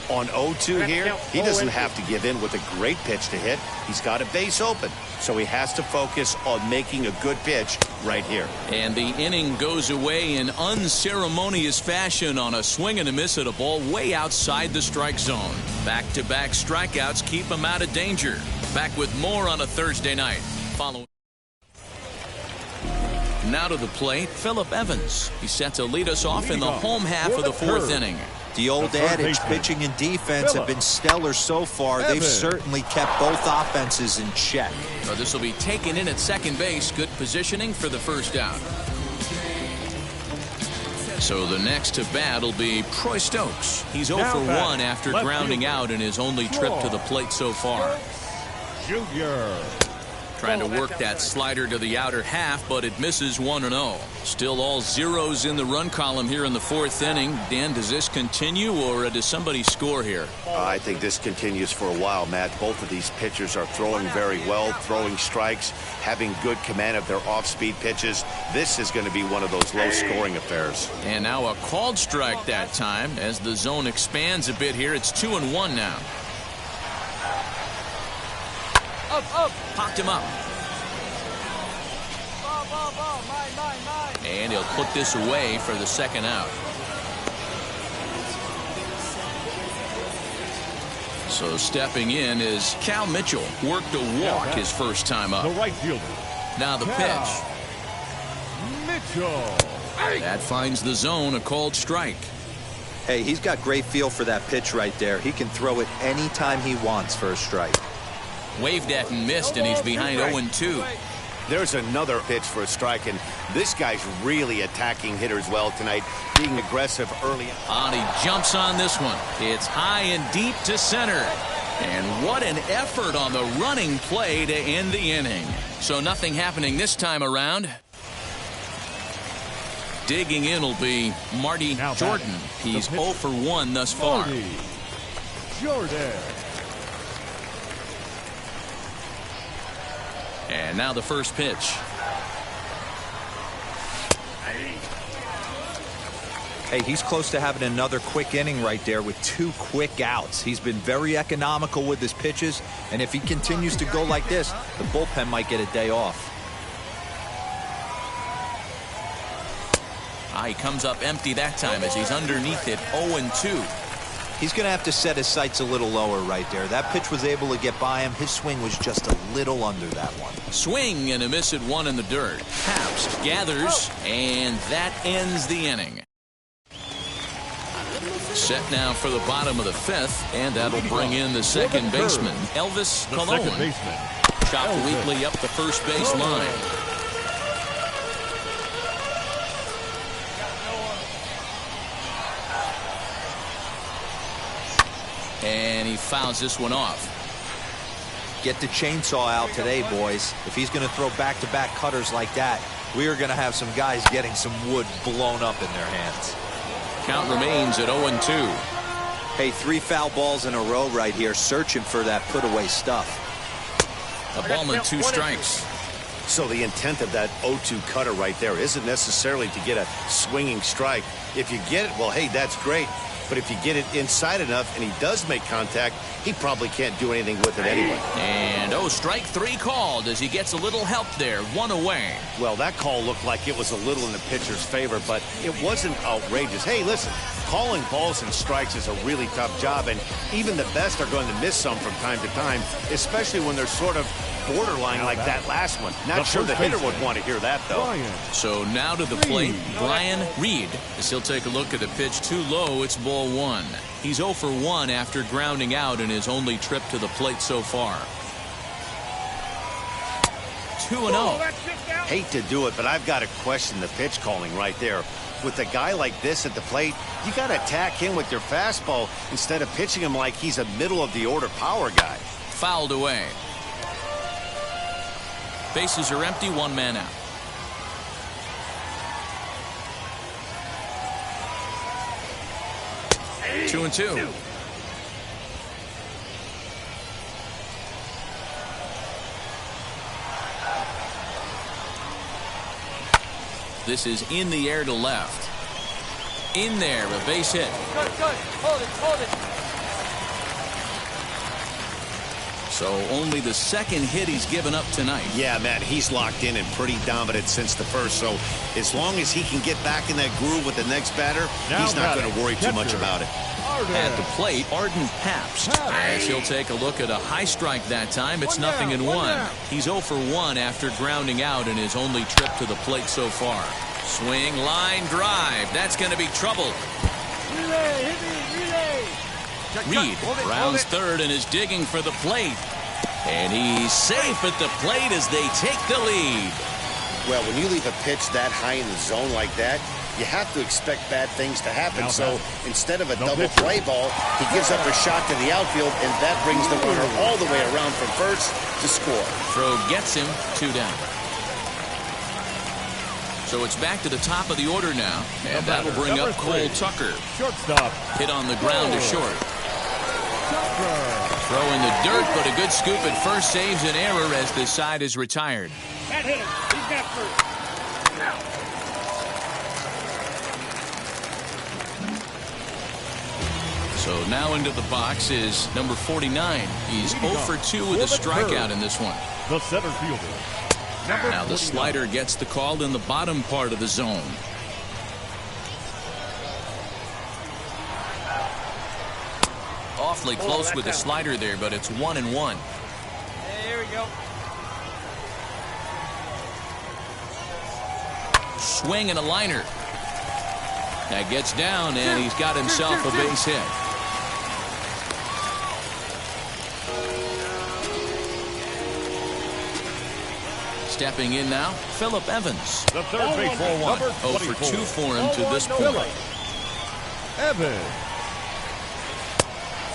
On 0-2 here, he doesn't have to give in with a great pitch to hit. He's got a base open, so he has to focus on making a good pitch right here. And the inning goes away in unceremonious fashion on a swing and a miss at a ball way outside the strike zone. Back-to-back strikeouts keep him out of danger. Back with more on a Thursday night. Following. Now to the plate, Phillip Evans. He's set to lead us off in the home half of the 4th inning. The old adage, pitching and defense have been stellar so far. They've certainly kept both offenses in check. So this will be taken in at second base. Good positioning for the first out. So the next to bat will be Troy Stokes. He's 0 for 1 after grounding out in his only trip to the plate so far. Junior. Trying to work that slider to the outer half, but it misses 1-0. Still all zeros in the run column here in the 4th inning. Dan, does this continue, or does somebody score here? I think this continues for a while, Matt. Both of these pitchers are throwing very well, throwing strikes, having good command of their off-speed pitches. This is going to be one of those low-scoring affairs. And now a called strike that time. As the zone expands a bit here, it's 2-1 now. Up. Popped him up. Ball. Mine. And he'll put this away for the second out. So stepping in is Cal Mitchell. Worked a walk his first time up. The right fielder. Now the pitch. Mitchell. That finds the zone, a called strike. Hey, he's got great feel for that pitch right there. He can throw it anytime he wants for a strike. Waved at and missed, and he's behind 0-2. There's another pitch for a strike, and this guy's really attacking hitters well tonight, being aggressive early. And he jumps on this one. It's high and deep to center. And what an effort on the running play to end the inning. So nothing happening this time around. Digging in will be Marty Jordan. He's 0 for 1 thus far. Marty Jordan. And now the first pitch. Hey, he's close to having another quick inning right there with 2 quick outs. He's been very economical with his pitches, and if he continues to go like this, the bullpen might get a day off. He comes up empty that time as he's underneath it, 0-2. He's going to have to set his sights a little lower right there. That pitch was able to get by him. His swing was just a little under that one. Swing and a miss at 1 in the dirt. Pabst gathers, and that ends the inning. Set now for the bottom of the 5th, and that'll bring in the second baseman, Elvis Colon. Chopped weakly up the first base line. And he fouls this one off. Get the chainsaw out today, boys. If he's going to throw back-to-back cutters like that, we are going to have some guys getting some wood blown up in their hands. Count remains at 0-2. Hey, 3 foul balls in a row right here, searching for that put-away stuff. A ball and 2 strikes. So the intent of that 0-2 cutter right there isn't necessarily to get a swinging strike. If you get it, well, hey, that's great. But if you get it inside enough and he does make contact, he probably can't do anything with it anyway. And strike 3 called as he gets a little help there, 1 away. Well, that call looked like it was a little in the pitcher's favor, but it wasn't outrageous. Hey, listen, calling balls and strikes is a really tough job, and even the best are going to miss some from time to time, especially when they're sort of borderline like that last one. Not sure the hitter would want to hear that, though. So now to the plate, Brian Reed. As he'll take a look at the pitch too low, it's ball 1. He's 0 for 1 after grounding out in his only trip to the plate so far. 2-0. Hate to do it, but I've got to question the pitch calling right there. With a guy like this at the plate, you got to attack him with your fastball instead of pitching him like he's a middle-of-the-order power guy. Fouled away. Bases are empty, 1 man out. Two and two. This is in the air to left. In there, a base hit. Good, good. Hold it, hold it. So only the second hit he's given up tonight. Yeah, Matt, he's locked in and pretty dominant since the first. So as long as he can get back in that groove with the next batter, he's not going to worry too much about it. At the plate, Arden Pabst. As he'll take a look at a high strike that time, it's 0-1. He's 0 for 1 after grounding out in his only trip to the plate so far. Swing, line, drive. That's going to be trouble. Relay, hit me, relay. Reed rounds third and is digging for the plate. And he's safe at the plate as they take the lead. Well, when you leave a pitch that high in the zone like that, you have to expect bad things to happen. So instead of a double play ball, he gives up a shot to the outfield, and that brings the runner all the way around from first to score. Throw gets him, 2 down. So it's back to the top of the order now, and that'll bring up Cole Tucker. Shortstop. Hit on the ground to short. Throw in the dirt, but a good scoop at first saves an error as this side is retired. That hit him. He's got first. So now into the box is number 49. He's 0 for 2 with a strikeout in this one. The center fielder. Now the slider gets the call in the bottom part of the zone. Awfully close with the slider there, but it's 1-1. There we go. Swing and a liner. That gets down, and he's got himself a base hit. Stepping in now, Phillip Evans. The third baseman, number 0 for 2 for him to this Phillip point. Evans.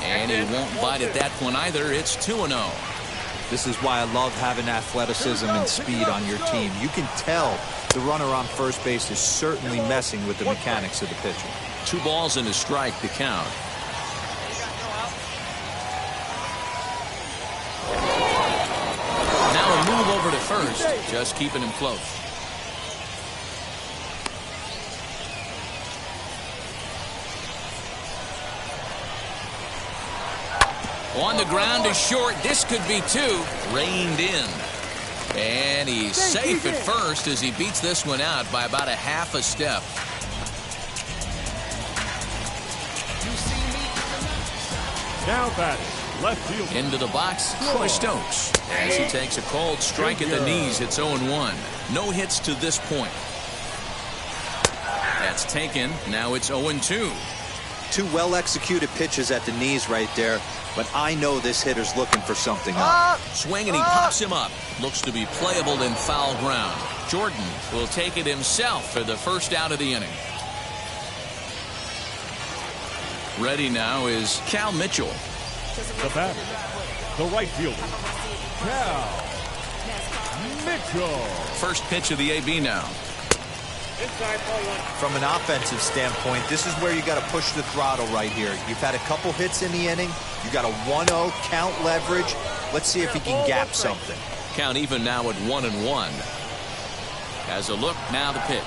And he won't bite at that one either. It's 2-0. This is why I love having athleticism and speed on your team. You can tell the runner on first base is certainly messing with the mechanics of the pitcher. 2 balls and a strike to count. Now a move over to first, just keeping him close. On the ground is short. This could be 2. Reined in. And he's safe at first as he beats this one out by about a half a step. Now batting, left field. Into the box, Troy Stokes. As he takes a cold strike at the knees, it's 0-1. No hits to this point. That's taken. Now it's 0-2. 2 well-executed pitches at the knees right there, but I know this hitter's looking for something up. Swing and he pops him up. Looks to be playable in foul ground. Jordan will take it himself for the first out of the inning. Ready now is Cal Mitchell. The batter, the right fielder, Cal Mitchell. First pitch of the AB now. From an offensive standpoint, this is where you got to push the throttle right here. You've had a couple hits in the inning. You got a 1-0 count leverage. Let's see if he can gap something. Count even now at 1-1. Has a look, now the pitch.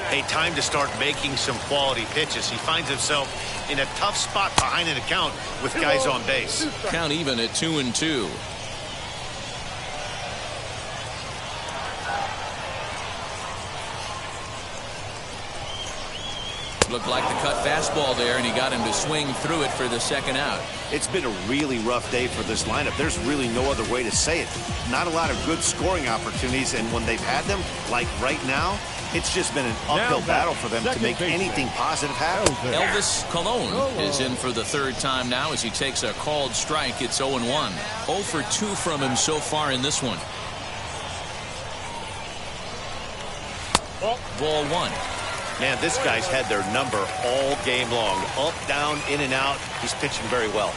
Hey, time to start making some quality pitches. He finds himself in a tough spot behind an account with guys on base. Count even at 2-2. Looked like the cut fastball there, and he got him to swing through it for the second out. It's been a really rough day for this lineup. There's really no other way to say it. Not a lot of good scoring opportunities, and when they've had them, like right now, it's just been an uphill battle for them to make anything positive happen. Elvis Colon is in for the third time now as he takes a called strike. It's 0-1. 0 for 2 from him so far in this one. Ball 1. Man, this guy's had their number all game long. Up, down, in and out. He's pitching very well.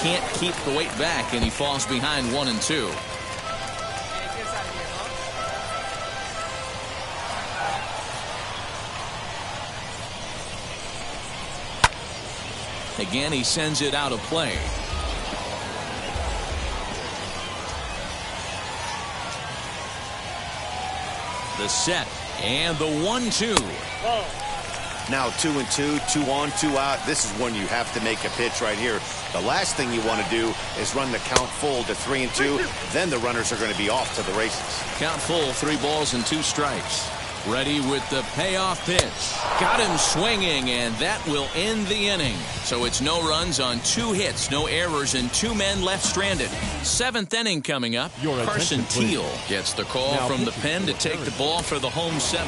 Can't keep the weight back, and he falls behind 1-2. Again, he sends it out of play. The set. And the 1-2. Now 2-2, 2 on, 2 out. This is when you have to make a pitch right here. The last thing you want to do is run the count full to 3-2. Then the runners are going to be off to the races. Count full, 3 balls and 2 strikes. Ready with the payoff pitch. Got him swinging, and that will end the inning. So it's no runs on 2 hits, no errors, and 2 men left stranded. 7th inning coming up. Carson Teal gets the call from the pen to take the ball for the home 7th.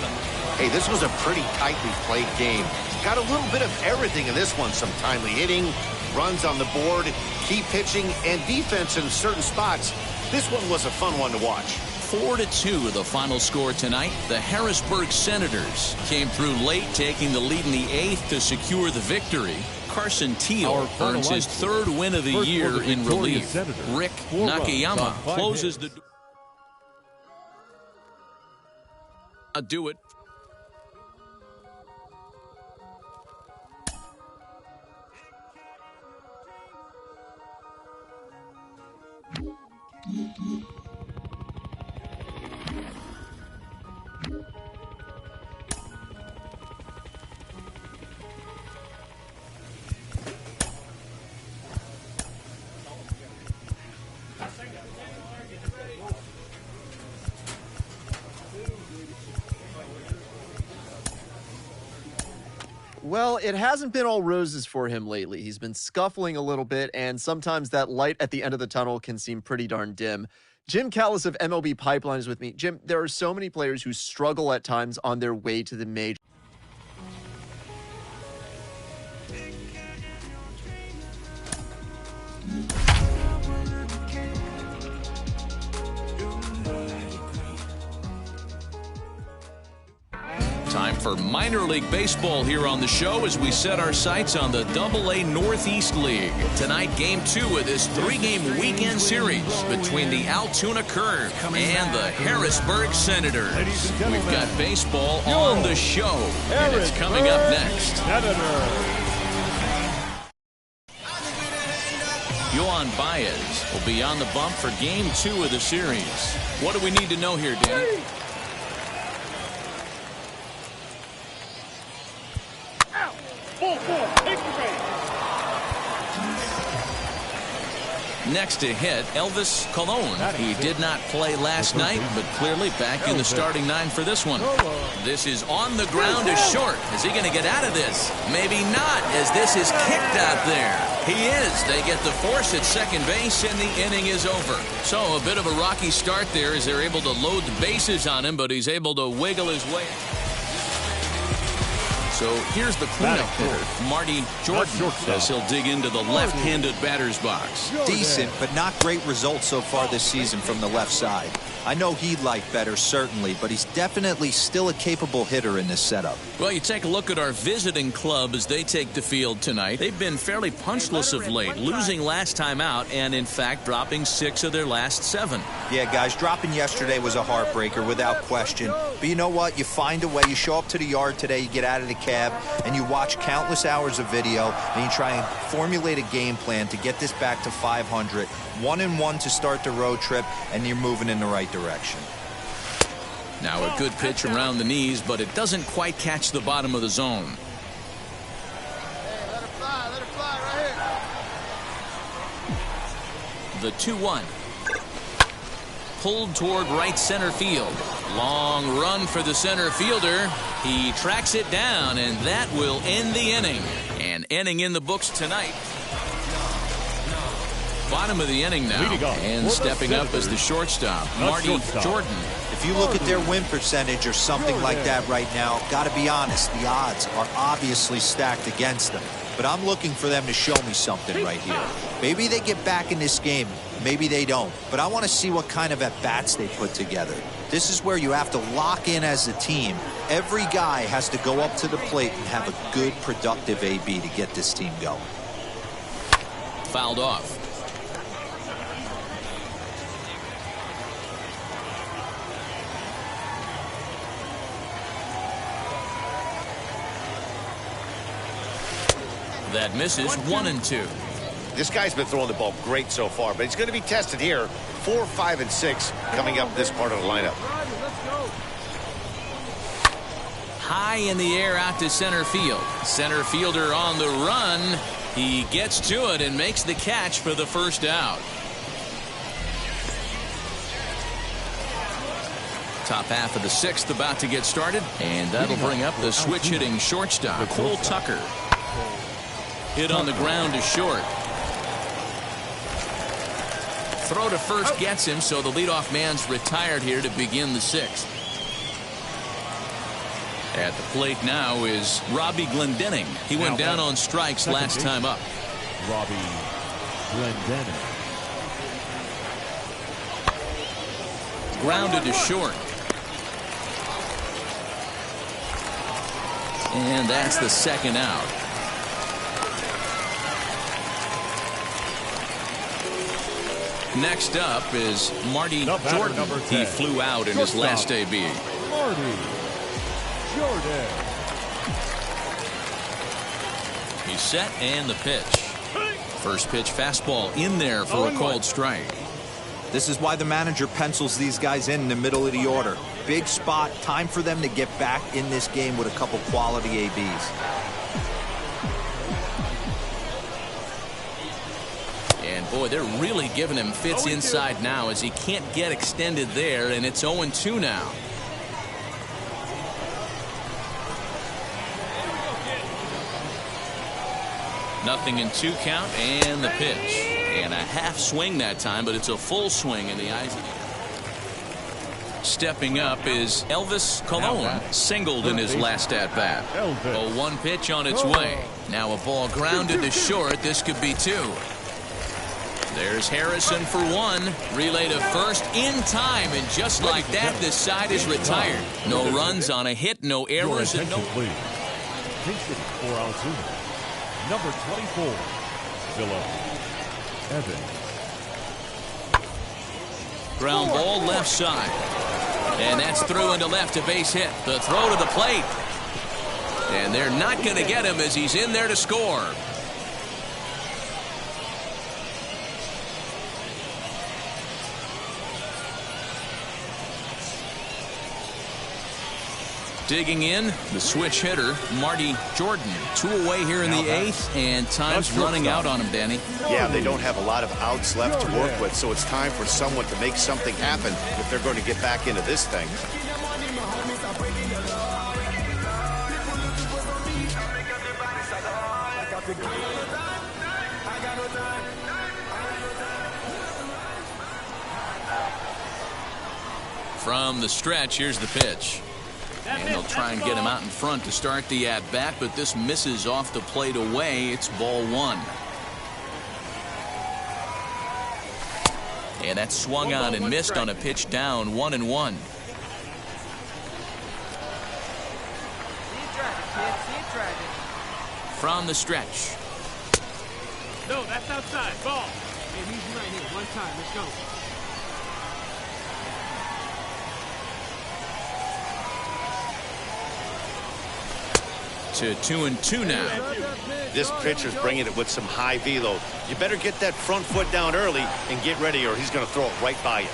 Hey, this was a pretty tightly played game. Got a little bit of everything in this one. Some timely hitting, runs on the board, key pitching, and defense in certain spots. This one was a fun one to watch. 4-2 the final score tonight. The Harrisburg Senators came through late, taking the lead in the 8th to secure the victory. Carson Teal earns his 3rd win of the year in relief. Rick Nakayama closes the door. Do it. Well, it hasn't been all roses for him lately. He's been scuffling a little bit, and sometimes that light at the end of the tunnel can seem pretty darn dim. Jim Callis of MLB Pipeline is with me. Jim, there are so many players who struggle at times on their way to the major. Time for minor league baseball here on the show as we set our sights on the AA Northeast League. Tonight, Game 2 of this 3-game weekend series between the Altoona Curve and the Harrisburg Senators. We've got baseball on the show, and it's coming up next. Yohan Baez will be on the bump for Game 2 of the series. What do we need to know here, Danny? Next to hit, Elvis Colon. He did not play last night, but clearly back in the starting 9 for this one. This is on the ground to short. Is he going to get out of this? Maybe not, as this is kicked out there. He is. They get the force at second base, and the inning is over. So a bit of a rocky start there as they're able to load the bases on him, but he's able to wiggle his way. So here's the cleanup hitter, Marty Jordan, as he'll dig into the left-handed batter's box. Decent, but not great results so far this season from the left side. I know he'd like better, certainly, but he's definitely still a capable hitter in this setup. Well, you take a look at our visiting club as they take the field tonight. They've been fairly punchless of late, losing last time out and, in fact, dropping 6 of their last 7. Yeah, guys, dropping yesterday was a heartbreaker without question. But you know what? You find a way. You show up to the yard today, you get out of the cab, and you watch countless hours of video, and you try and formulate a game plan to get this back to 500. 1-1 to start the road trip, and you're moving in the right direction. Now a good pitch around the knees, but it doesn't quite catch the bottom of the zone. Hey, let it fly right here. The 2-1. Pulled toward right center field. Long run for the center fielder. He tracks it down, and that will end the inning. An inning in the books tonight. Bottom of the inning now, and stepping up as the shortstop, Marty Jordan. If you look at their win percentage or something like that right now, got to be honest, the odds are obviously stacked against them. But I'm looking for them to show me something right here. Maybe they get back in this game, maybe they don't. But I want to see what kind of at-bats they put together. This is where you have to lock in as a team. Every guy has to go up to the plate and have a good, productive AB to get this team going. Fouled off. That misses 1-2. This guy's been throwing the ball great so far, but he's going to be tested here. 4, 5, and 6 coming up this part of the lineup. High in the air out to center field. Center fielder on the run. He gets to it and makes the catch for the first out. Top half of the 6th about to get started, and that'll bring up the switch-hitting shortstop, Cole Tucker. Hit on the ground to short. Throw to first gets him, so the leadoff man's retired here to begin the 6th. At the plate now is Robbie Glendening. He went down on strikes last time up. Robbie Glendening. Grounded to short. And that's the second out. Next up is Marty Jordan. He flew out in his last AB. Marty Jordan. He's set and the pitch. First pitch fastball in there for a called strike. This is why the manager pencils these guys in the middle of the order. Big spot, time for them to get back in this game with a couple quality ABs. And boy, they're really giving him fits inside now as he can't get extended there, and it's 0-2 now. Nothing in 2 count and the pitch. And a half swing that time, but it's a full swing in the eyes of the Stepping up is Elvis Colon, singled in his last at-bat. A 1 pitch on its way. Now a ball grounded to short. This could be 2. There's Harrison for 1. Relay to first in time, and just like that, this side is retired. No runs on a hit, no errors, and no... Pinch hitting for Altoona. Number 24, Philip Evans. Ground ball left side. And that's through into left, a base hit. The throw to the plate. And they're not going to get him as he's in there to score. Digging in, the switch hitter, Marty Jordan. 2 away here in the 8th, and time's running out on him, Danny. Yeah, they don't have a lot of outs left to work with, so it's time for someone to make something happen if they're going to get back into this thing. From the stretch, here's the pitch. And they'll try and get him out in front to start the at-bat, but this misses off the plate away. It's ball 1. And that swung on and missed on a pitch down, 1-1. From the stretch. No, that's outside. Ball. Hey, he's right here. 1 time. Let's go. To 2-2 now. This pitcher's bringing it with some high velo. You better get that front foot down early and get ready, or he's going to throw it right by you.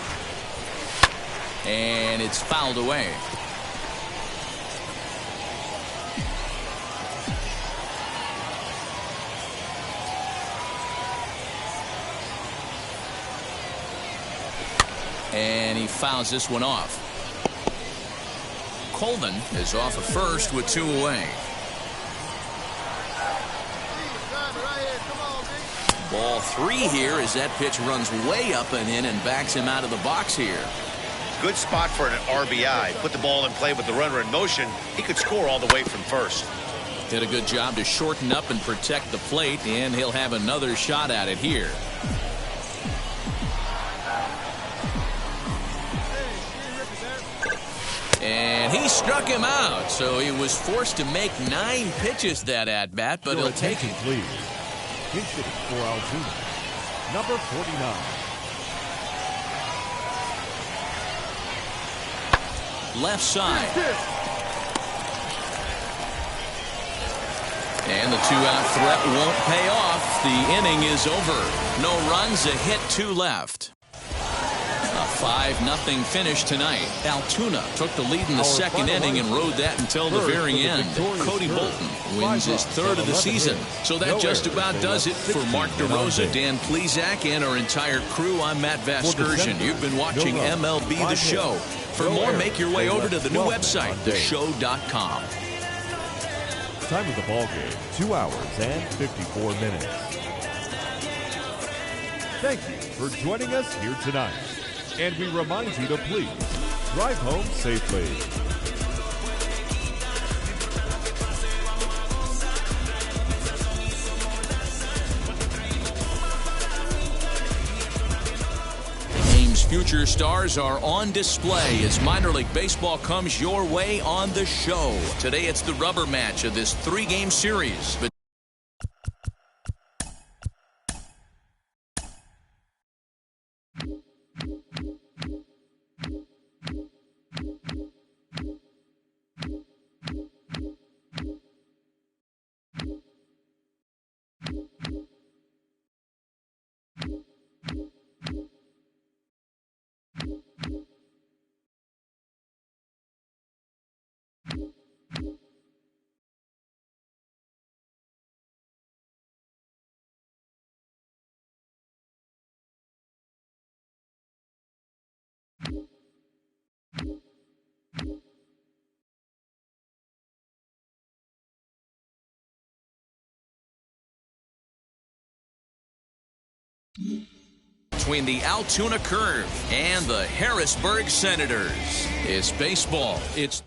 And it's fouled away. And he fouls this one off. Colvin is off of first with 2 away. Ball 3 here as that pitch runs way up and in and backs him out of the box here. Good spot for an RBI. Put the ball in play with the runner in motion. He could score all the way from first. Did a good job to shorten up and protect the plate, and he'll have another shot at it here. And he struck him out, so he was forced to make 9 pitches that at-bat, but he'll take it. Please. Pinch hitting for Altoona. Number 49. Left side. And the 2-out threat won't pay off. The inning is over. No runs, a hit, 2 left. A 5-0 finish tonight. Altoona took the lead in the second inning and rode that until the very end. Cody Bolton wins his 3rd of the season. So that just about does it for Mark DeRosa, Dan Plesac, and our entire crew. I'm Matt Vasgersian. You've been watching MLB The Show. For more, make your way over to the new website, theshow.com. Time of the ball game, 2 hours and 54 minutes. Thank you for joining us here tonight. And we remind you to please drive home safely. Game's future stars are on display as minor league baseball comes your way on The Show. Today it's the rubber match of this 3-game series. Between the Altoona Curve and the Harrisburg Senators. It's baseball. It's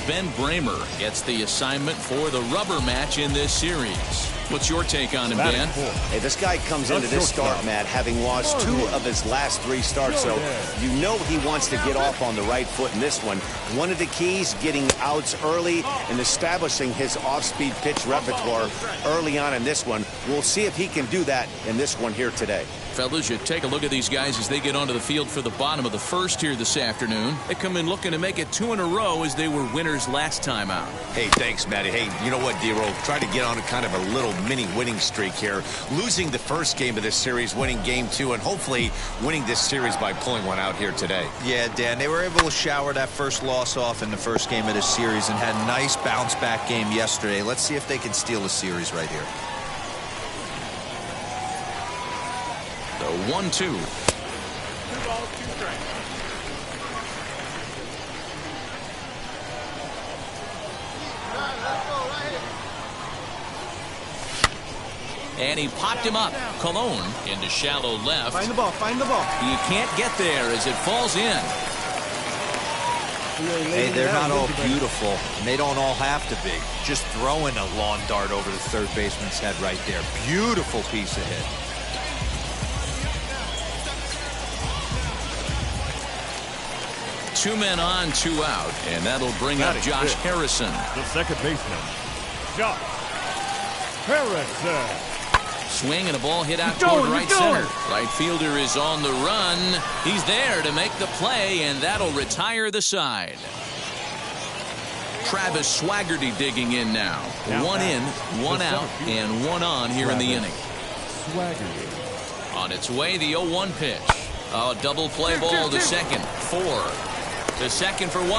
Ben Bramer gets the assignment for the rubber match in this series. What's your take on him, Dan? Hey, this guy comes into this start, Matt, having lost 2 of his last 3 starts, so you know he wants to get off on the right foot in this one. One of the keys, getting outs early and establishing his off-speed pitch repertoire early on in this one. We'll see if he can do that in this one here today. Fellas, you take a look at these guys as they get onto the field for the bottom of the first here this afternoon. They come in looking to make it 2 in a row as they were winners last time out. Hey, thanks, Matty. Hey, you know what, D-Roll? Try to get on a kind of a little mini winning streak here. Losing the first game of this series, winning game 2, and hopefully winning this series by pulling one out here today. Yeah, Dan, they were able to shower that first loss off in the first game of this series and had a nice bounce-back game yesterday. Let's see if they can steal a series right here. The 1-2. 2 balls, 2 strikes. And he popped him up. Colon into shallow left. Find the ball, find the ball. He can't get there as it falls in. Hey, they're not all beautiful, and they don't all have to be. Just throwing a lawn dart over the third baseman's head right there. Beautiful piece of hit. 2 men on, 2 out, and that'll bring up Josh Harrison. The second baseman, Josh Harrison. Swing and a ball hit out toward right center. Right fielder is on the run. He's there to make the play, and that'll retire the side. Travis Swaggerty digging in now. 1 in, 1 out, and 1 on here in the inning. On its way, the 0-1 pitch. A double play ball to second. 4. To second for 1.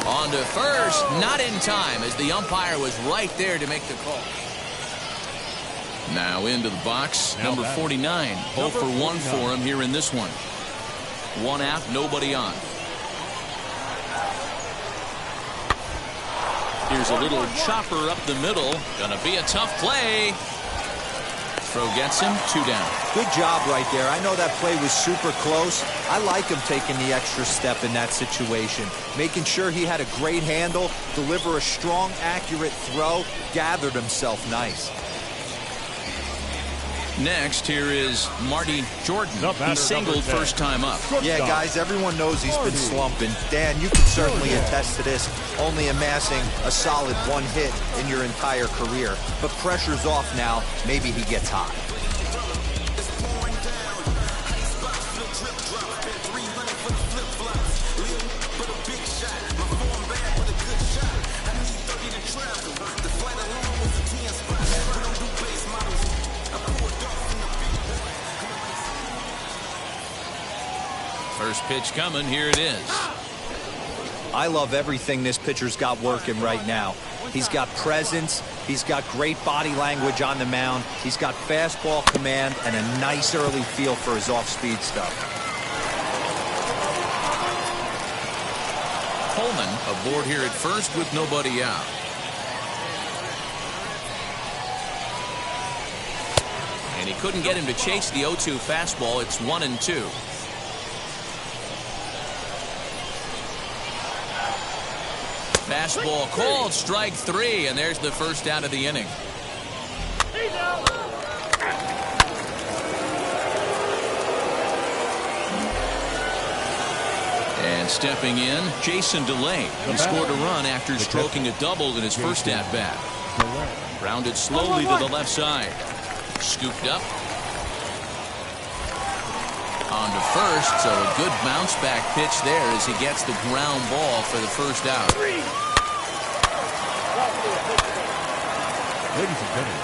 On to first. Not in time as the umpire was right there to make the call. Now into the box, number 49. 0 for 1 for him here in this one. 1 out, nobody on. Here's a little chopper up the middle. Gonna be a tough play. Throw gets him, 2 down. Good job right there. I know that play was super close. I like him taking the extra step in that situation. Making sure he had a great handle, deliver a strong, accurate throw, gathered himself nice. Next, here is Marty Jordan. He singled first time up. Yeah, guys, everyone knows he's been slumping. Dan, you can certainly attest to this, only amassing a solid 1 hit in your entire career. But pressure's off now. Maybe he gets hot. First pitch coming, here it is. I love everything this pitcher's got working right now. He's got presence, he's got great body language on the mound, he's got fastball command, and a nice early feel for his off-speed stuff. Coleman aboard here at first with nobody out. And he couldn't get him to chase the 0-2 fastball. It's 1-2. Fastball called, strike 3, and there's the first out of the inning. And stepping in, Jason DeLay. He scored a run after stroking a double in his first at-bat. Grounded slowly to the left side. Scooped up. On to first, so a good bounce-back pitch there as he gets the ground ball for the first out. Ladies and gentlemen,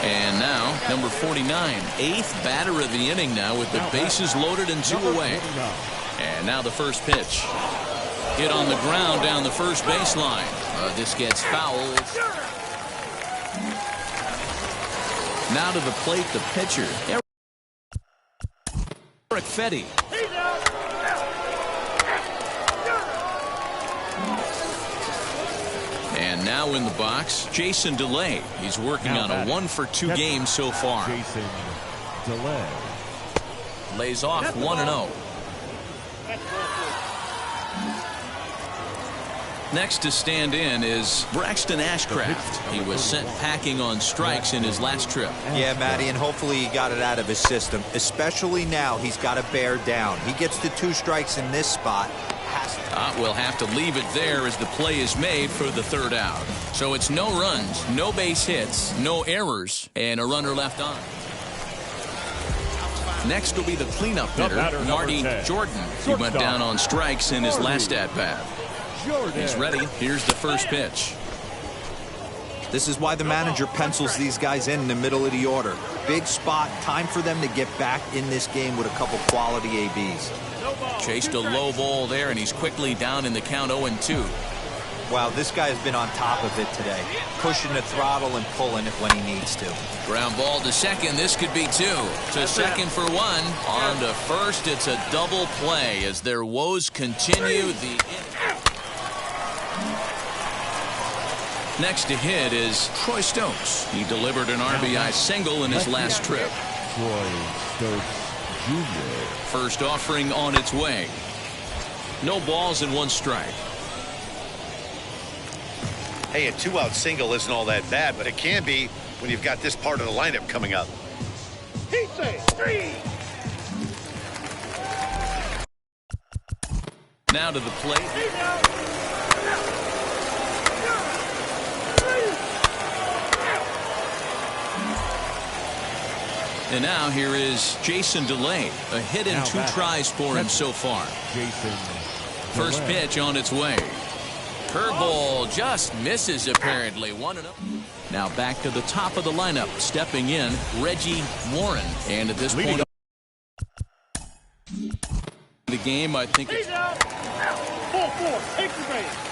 and now, number 49, 8th batter of the inning now with the bases loaded and 2 away. And now the first pitch. Hit on the ground down the first baseline. This gets fouled. Now to the plate, the pitcher, Eric Fetty. And Now in the box, Jason DeLay. He's working on a 1-for-2 game so far. Jason DeLay. Lays off 1-0. Next to stand in is Braxton Ashcraft. He was sent packing on strikes in his last trip. Yeah, Matty, and hopefully he got it out of his system. Especially now, he's got to bear down. He gets the 2 strikes in this spot. We'll have to leave it there as the play is made for the 3rd out. So it's no runs, no base hits, no errors, and a runner left on. Next will be the cleanup hitter, Marty Jordan. He went down on strikes in his last at-bat. He's ready. Here's the first pitch. This is why the manager pencils these guys in the middle of the order. Big spot. Time for them to get back in this game with a couple quality ABs. Chased a low ball there, and he's quickly down in the count 0-2. Wow, this guy has been on top of it today. Pushing the throttle and pulling it when he needs to. Ground ball to second. This could be 2. To second for 1. On to first. It's a double play as their woes continue. Next to hit is Troy Stokes. He delivered an RBI single in his last trip. Troy Stokes Jr. First offering on its way. No balls and 1 strike. Hey, a 2-out single isn't all that bad, but it can be when you've got this part of the lineup coming up. He say 3. Now to the plate. And now here is Jason DeLay. A hit and 2 tries for him so far. Jason First pitch on its way. Curveball just misses apparently. 1-0. Now back to the top of the lineup. Stepping in, Reggie Warren. And at this point the game, I think it's 4-4. Take the base.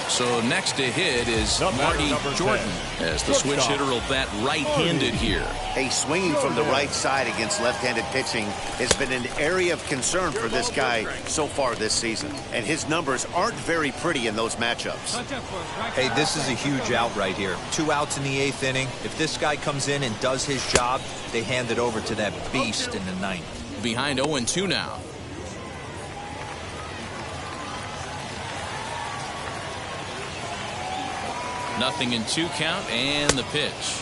So next to hit is Marty Jordan, as the switch hitter will bat right-handed here. Hey, swinging from the right side against left-handed pitching has been an area of concern for this guy so far this season. And his numbers aren't very pretty in those matchups. Hey, this is a huge out right here. 2 outs in the 8th inning. If this guy comes in and does his job, they hand it over to that beast in the 9th. Behind 0-2 now. Nothing in 2 count, and the pitch.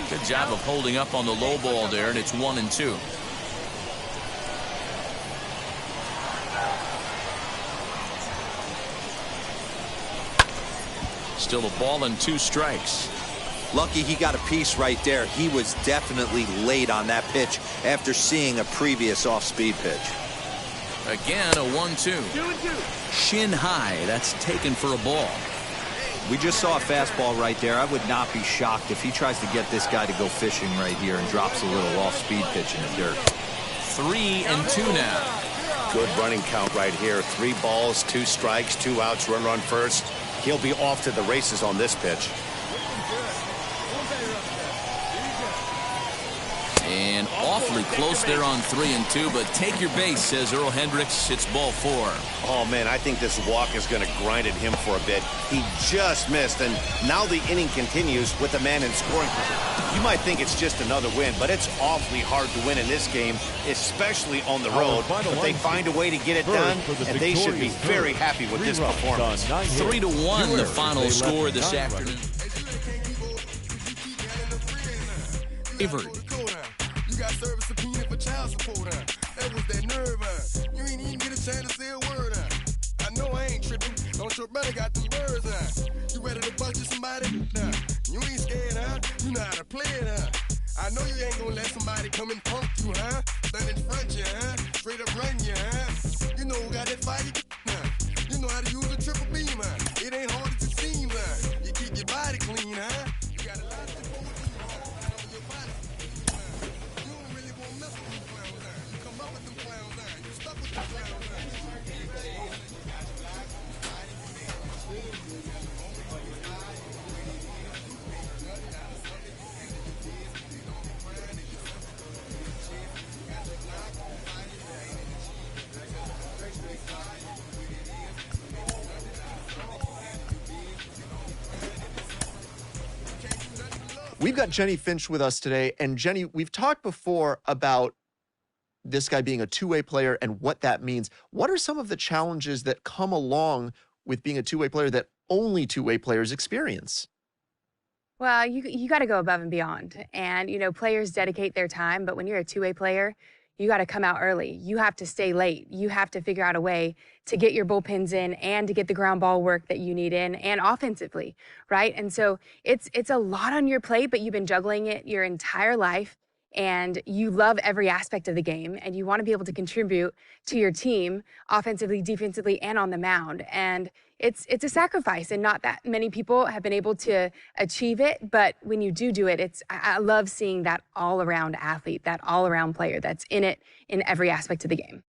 Good job of holding up on the low ball there, and it's 1-2. Still a ball and 2 strikes. Lucky he got a piece right there. He was definitely late on that pitch after seeing a previous off-speed pitch. Again, a 1-2. Shin high. That's taken for a ball. We just saw a fastball right there. I would not be shocked if he tries to get this guy to go fishing right here and drops a little off-speed pitch in the dirt. 3-2 now. Good running count right here. 3 balls, 2 strikes, 2 outs, run first. He'll be off to the races on this pitch. And awfully close there on 3-2, but take your base, says Earl Hendricks. It's ball 4. Oh, man, I think this walk is going to grind at him for a bit. He just missed, and now the inning continues with a man in scoring position. You might think it's just another win, but it's awfully hard to win in this game, especially on the road. But they find a way to get it done, and they should be very happy with this performance. 3-1 the final score this afternoon. Favored. You got service subpoena for child support, huh? That was that nerve, huh? You ain't even get a chance to say a word, huh? I know I ain't tripping. Don't your brother got them birds, huh? You ready to bust you somebody, huh? You ain't scared, huh? You know how to play it, huh? I know you ain't gonna let somebody come and punk you, huh? Stand in front you, huh? Straight up run you, huh? You know who got that fire, huh? You know how to use a triple beam, huh? It ain't hard as it seems, huh? You keep your body clean, huh? You got a lot to do with you, huh? Your body. You don't really want to mess with them clowns, huh? You come up with them clowns, huh? You stuck with them clowns, huh? We've got Jenny Finch with us today. And Jenny, we've talked before about this guy being a two-way player and what that means. What are some of the challenges that come along with being a two-way player that only two-way players experience? Well, you got to go above and beyond. And, players dedicate their time, but when you're a two-way player, you got to come out early. You have to stay late. You have to figure out a way to get your bullpens in and to get the ground ball work that you need in and offensively, right? And so it's a lot on your plate, but you've been juggling it your entire life and you love every aspect of the game and you want to be able to contribute to your team offensively, defensively, and on the mound. And it's a sacrifice and not that many people have been able to achieve it. But when you do it, I love seeing that all around athlete, that all around player that's in it in every aspect of the game.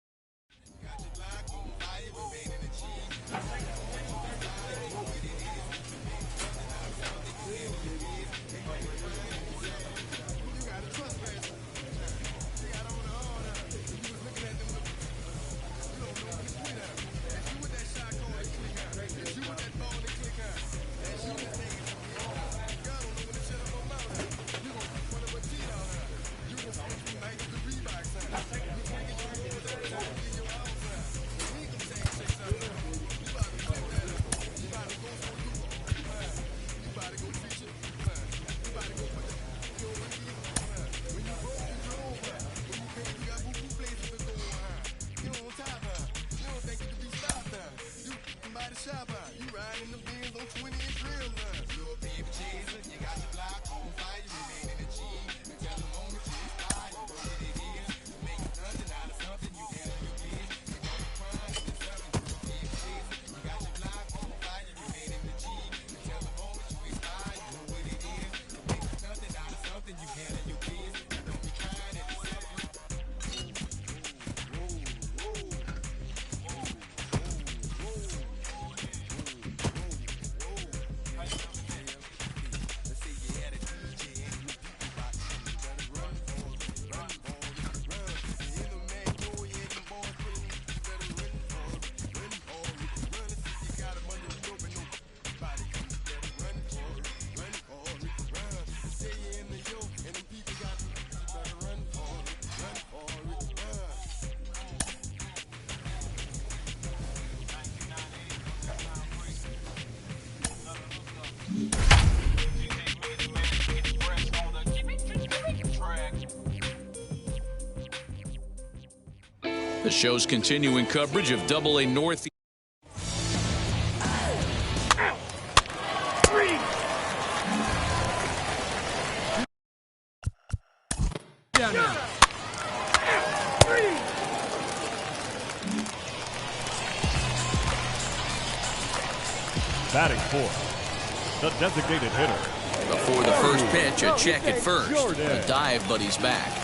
The show's continuing coverage of Double-A North. Batting fourth, the designated hitter. Before the first pitch, a check at first. A dive, but he's back.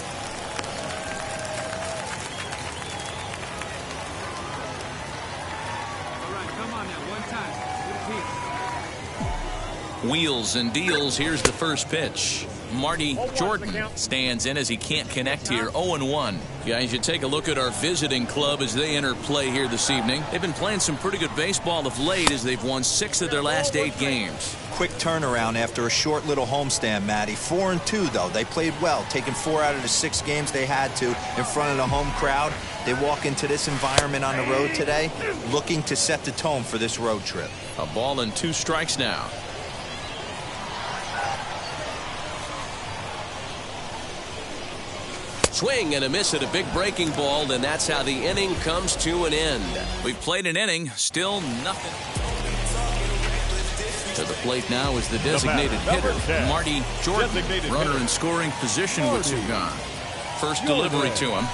Wheels and deals. Here's the first pitch. Marty Jordan stands in as he can't connect here. 0-1. Guys, you take a look at our visiting club as they enter play here this evening. They've been playing some pretty good baseball of late as they've won 6 of their last 8 games. Quick turnaround after a short little homestand, Matty. 4-2, though. They played well, taking 4 out of the 6 games they had to in front of the home crowd. They walk into this environment on the road today looking to set the tone for this road trip. A ball and 2 strikes now. Swing and a miss at a big breaking ball, and that's how the inning comes to an end. We've played an inning, still nothing. To the plate now is the designated hitter, Marty Jordan. Runner in scoring position with 2 gone. First delivery to him.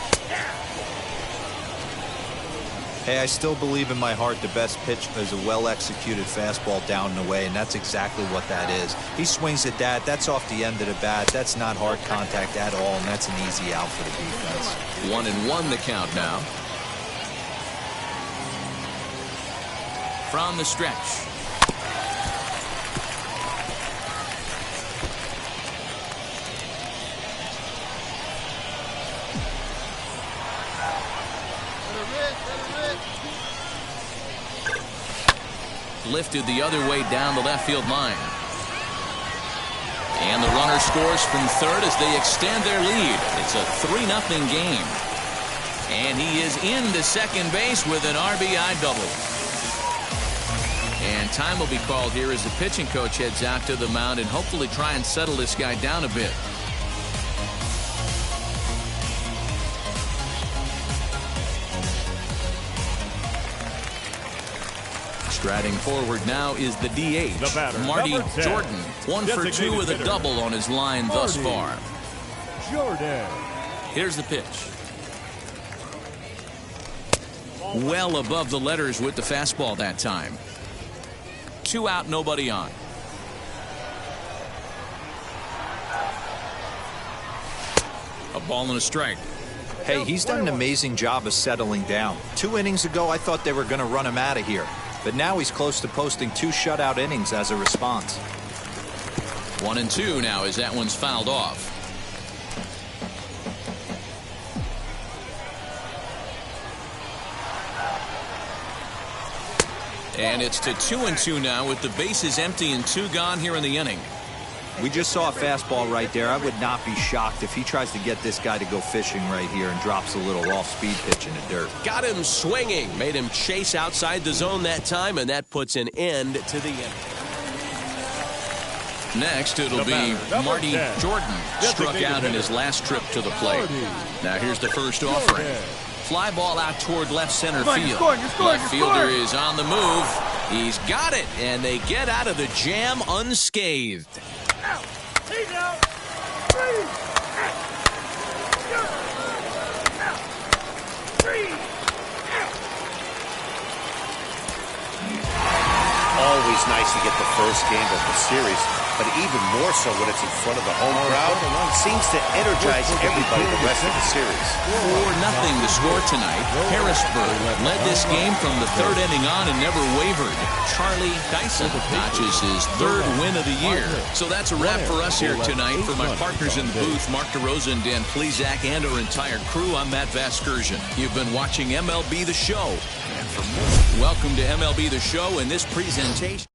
Hey, I still believe in my heart the best pitch is a well-executed fastball down and away, and that's exactly what that is. He swings at that. That's off the end of the bat. That's not hard contact at all, and that's an easy out for the defense. 1-1 the count now. From the stretch. Lifted the other way down the left field line. And the runner scores from third as they extend their lead. It's a 3-0 game. And he is into second base with an RBI double. And time will be called here as the pitching coach heads out to the mound and hopefully try and settle this guy down a bit. Striding forward now is the DH, Marty Jordan. 1 for 2 with a double on his line thus far. Jordan. Here's the pitch. Well above the letters with the fastball that time. 2 out, nobody on. A ball and a strike. Hey, he's done an amazing job of settling down. 2 innings ago, I thought they were going to run him out of here. But now he's close to posting 2 shutout innings as a response. 1-2 now as that one's fouled off. And it's to 2-2 now with the bases empty and 2 gone here in the inning. We just saw a fastball right there. I would not be shocked if he tries to get this guy to go fishing right here and drops a little off-speed pitch in the dirt. Got him swinging. Made him chase outside the zone that time, and that puts an end to the inning. Next, it'll be Marty Jordan. Struck out in his last trip to the plate. Now here's the first offering. Fly ball out toward left center field. Left fielder is on the move. He's got it, and they get out of the jam unscathed. He's out. 3. Always nice to get the first game of the series, but even more so when it's in front of the home crowd. Seems to energize everybody the rest of the series. 4-0 to score tonight. Harrisburg led this game from the 3rd inning on and never wavered. Charlie Dyson notches his 3rd win of the year. So that's a wrap for us here tonight. For my partners in the booth, Mark DeRosa and Dan Plesac, and our entire crew, I'm Matt Vasgersian. You've been watching MLB The Show. And for more, welcome to MLB The Show in this presentation.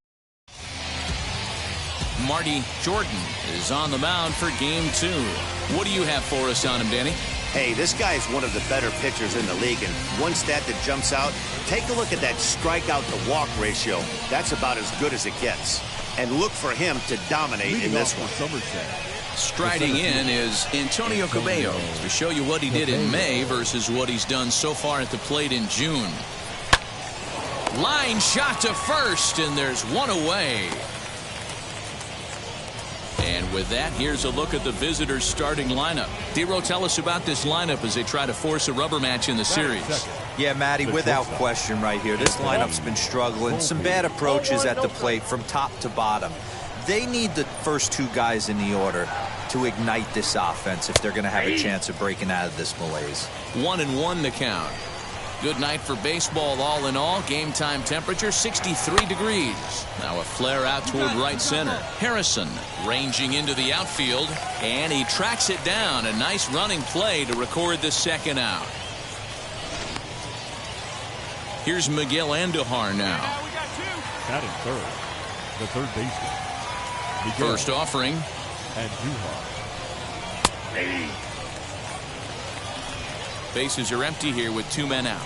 Marty Jordan is on the mound for game 2. What do you have for us on him, Danny? Hey, this guy is one of the better pitchers in the league, and one stat that jumps out, take a look at that strikeout to walk ratio. That's about as good as it gets. And look for him to dominate in this one. Striding in is Antonio Cabello to show you what he did in May versus what he's done so far at the plate in June. Line shot to first, and there's one away. And with that, here's a look at the visitors' starting lineup. Dero, tell us about this lineup as they try to force a rubber match in the series. Yeah, Matty, without question right here. This lineup's been struggling. Some bad approaches at the plate from top to bottom. They need the first 2 guys in the order to ignite this offense if they're going to have a chance of breaking out of this malaise. 1-1 to count. Good night for baseball all in all. Game time temperature 63 degrees. Now a flare out toward right center. Harrison ranging into the outfield, and he tracks it down. A nice running play to record the second out. Here's Miguel Andujar now. Batting third, the third baseman. Miguel First offering. Andujar. Bases are empty here with 2 men out.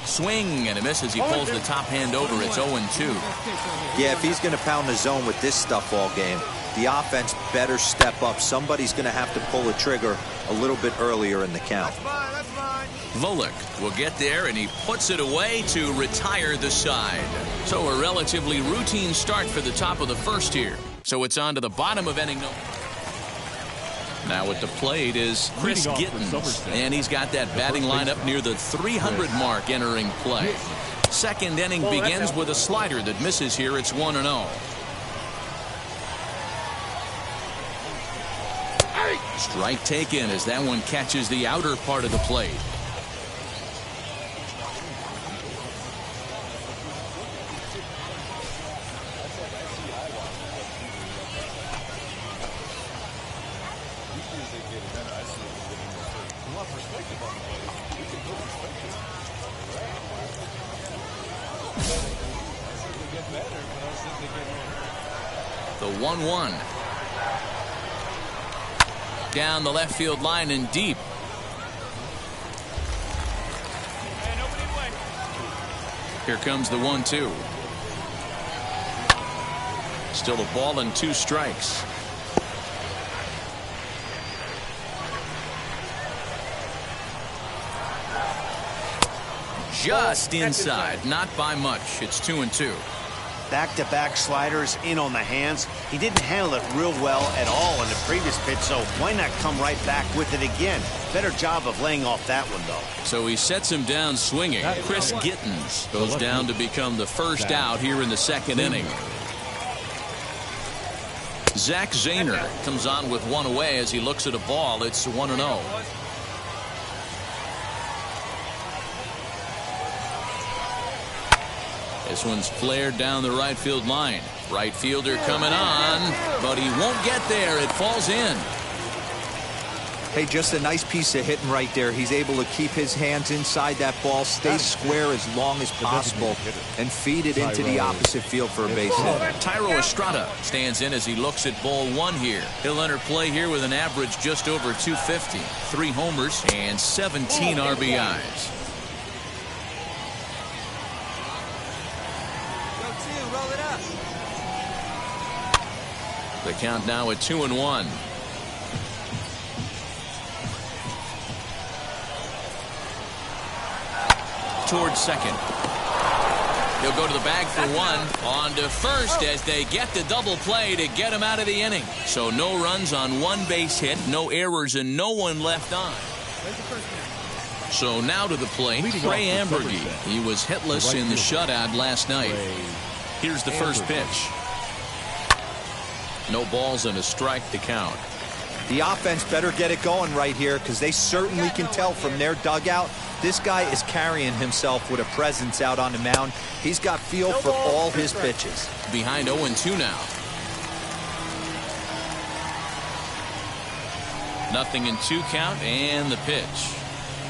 Swing and a miss as he pulls the top hand over. It's 0-2. Yeah, if he's going to pound the zone with this stuff all game, the offense better step up. Somebody's going to have to pull the trigger a little bit earlier in the count. Volek will get there, and he puts it away to retire the side. So a relatively routine start for the top of the first here. So it's on to the bottom of inning number. Now at the plate is Chris Gittins, and he's got that batting lineup near the 300 mark entering play. Second inning begins with a slider that misses here. It's 1-0. Strike taken as that one catches the outer part of the plate. The 1-1. Down the left field line and deep. Here comes the 1-2. Still a ball and 2 strikes. Just inside, not by much. It's 2-2. Back-to-back sliders in on the hands. He didn't handle it real well at all in the previous pitch, so why not come right back with it again? Better job of laying off that one, though. So he sets him down swinging. Chris Gittens goes down to become the first out here in the 2nd inning. Zach Zahner comes on with 1 away as he looks at a ball. It's 1-0. This one's flared down the right field line. Right fielder coming on, but he won't get there. It falls in. Hey, just a nice piece of hitting right there. He's able to keep his hands inside that ball, stay square as long as possible, and feed it into the opposite field for a base hit. Thairo Estrada stands in as he looks at ball 1 here. He'll enter play here with an average just over 250. 3 homers and 17 RBIs. The count now at 2-1. Towards second. He'll go to the bag for 1. On to first as they get the double play to get him out of the inning. So no runs on 1 base hit, no errors, and no one left on. So now to the plate, Trey Amburgey. He was hitless in the shutout last night. Here's the first pitch. No balls and a strike to count. The offense better get it going right here because they certainly can tell from their dugout this guy is carrying himself with a presence out on the mound. He's got feel for all his pitches. Behind 0-2 now. Nothing in 2 count and the pitch.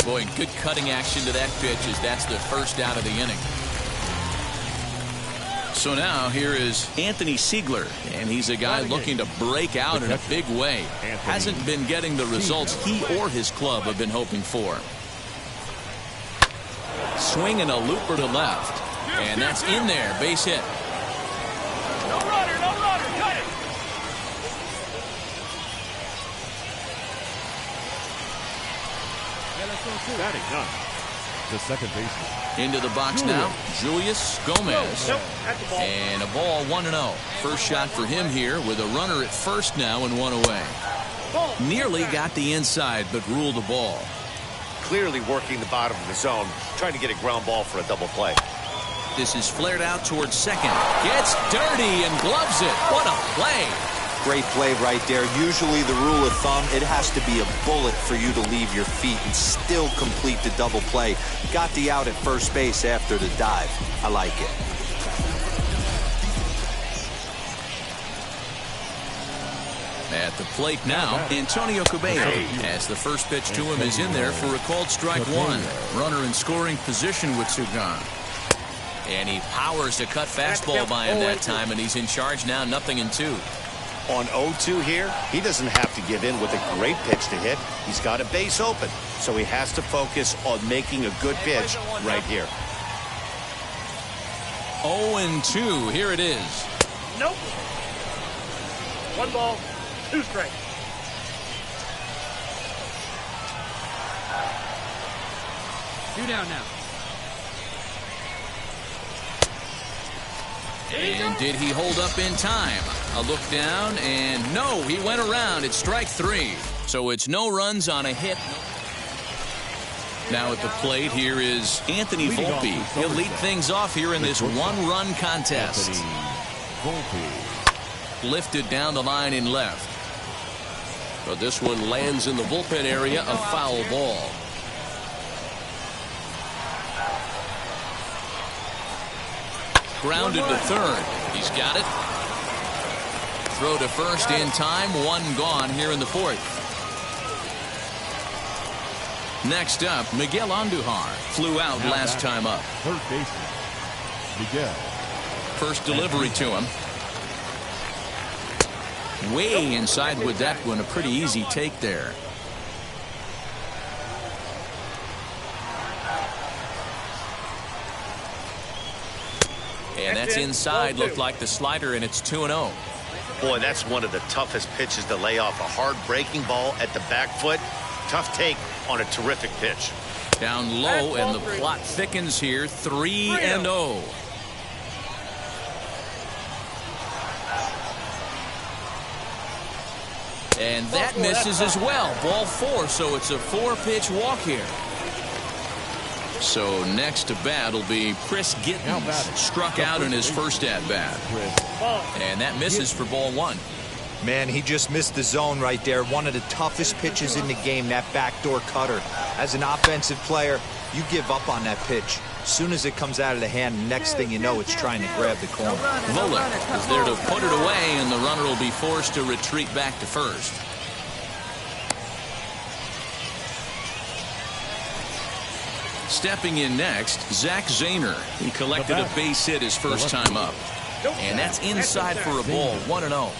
Boy, good cutting action to that pitch as that's the first out of the inning. So now here is Anthony Siegler, and he's a guy looking to break out in a big way. Hasn't been getting the results he or his club have been hoping for. Swing and a looper to left, and that's in there, base hit. No runner, cut it. Batting ninth, the second baseman. Into the box now, Julius Gomez. And a ball 1-0. First shot for him here with a runner at first now and 1 away. Nearly got the inside, but ruled the ball. Clearly working the bottom of the zone, trying to get a ground ball for a double play. This is flared out towards second. Gets dirty and gloves it. What a play. Great play right there. Usually the rule of thumb, it has to be a bullet for you to leave your feet and still complete the double play. Got the out at first base after the dive. I like it. At the plate now, Antonio Cabello, as the first pitch to him is in there for a called strike 1. Runner in scoring position with Sugan. And he powers the cut fastball by him that time, and he's in charge now, 0-2. On 0-2 here, he doesn't have to give in with a great pitch to hit. He's got a base open, so he has to focus on making a good pitch right here. 0-2, here it is. Nope. 1 ball, 2 strikes. Two down now. And did he hold up in time? A look down, and no, he went around. It's strike 3. So it's no runs on a hit. Now at the plate, here is Anthony Volpe. He'll lead things off here in this 1-run contest. Lifted down the line in left. But this one lands in the bullpen area, a foul ball. Grounded to third. He's got it. Throw to first in time. 1 gone here in the 4th. Next up, Miguel Andujar flew out last time up. Third baseman, Miguel First delivery to him. Way inside with that one. A pretty easy take there. And that's inside. Looked like the slider, and it's 2-0. Boy, that's one of the toughest pitches to lay off. A hard breaking ball at the back foot. Tough take on a terrific pitch. Down low, and the plot thickens here. 3-0. And that misses as well. Ball 4, so it's a 4-pitch walk here. So next to bat will be Chris Gittens. Struck out in his first at-bat. And that misses for ball 1. Man, he just missed the zone right there. One of the toughest pitches in the game, that backdoor cutter. As an offensive player, you give up on that pitch. As soon as it comes out of the hand, next thing you know, it's trying to grab the corner. Volek is there to put it away, and the runner will be forced to retreat back to first. Stepping in next, Zach Zaner. He collected a base hit his first time up. And that's inside for a ball, 1-0.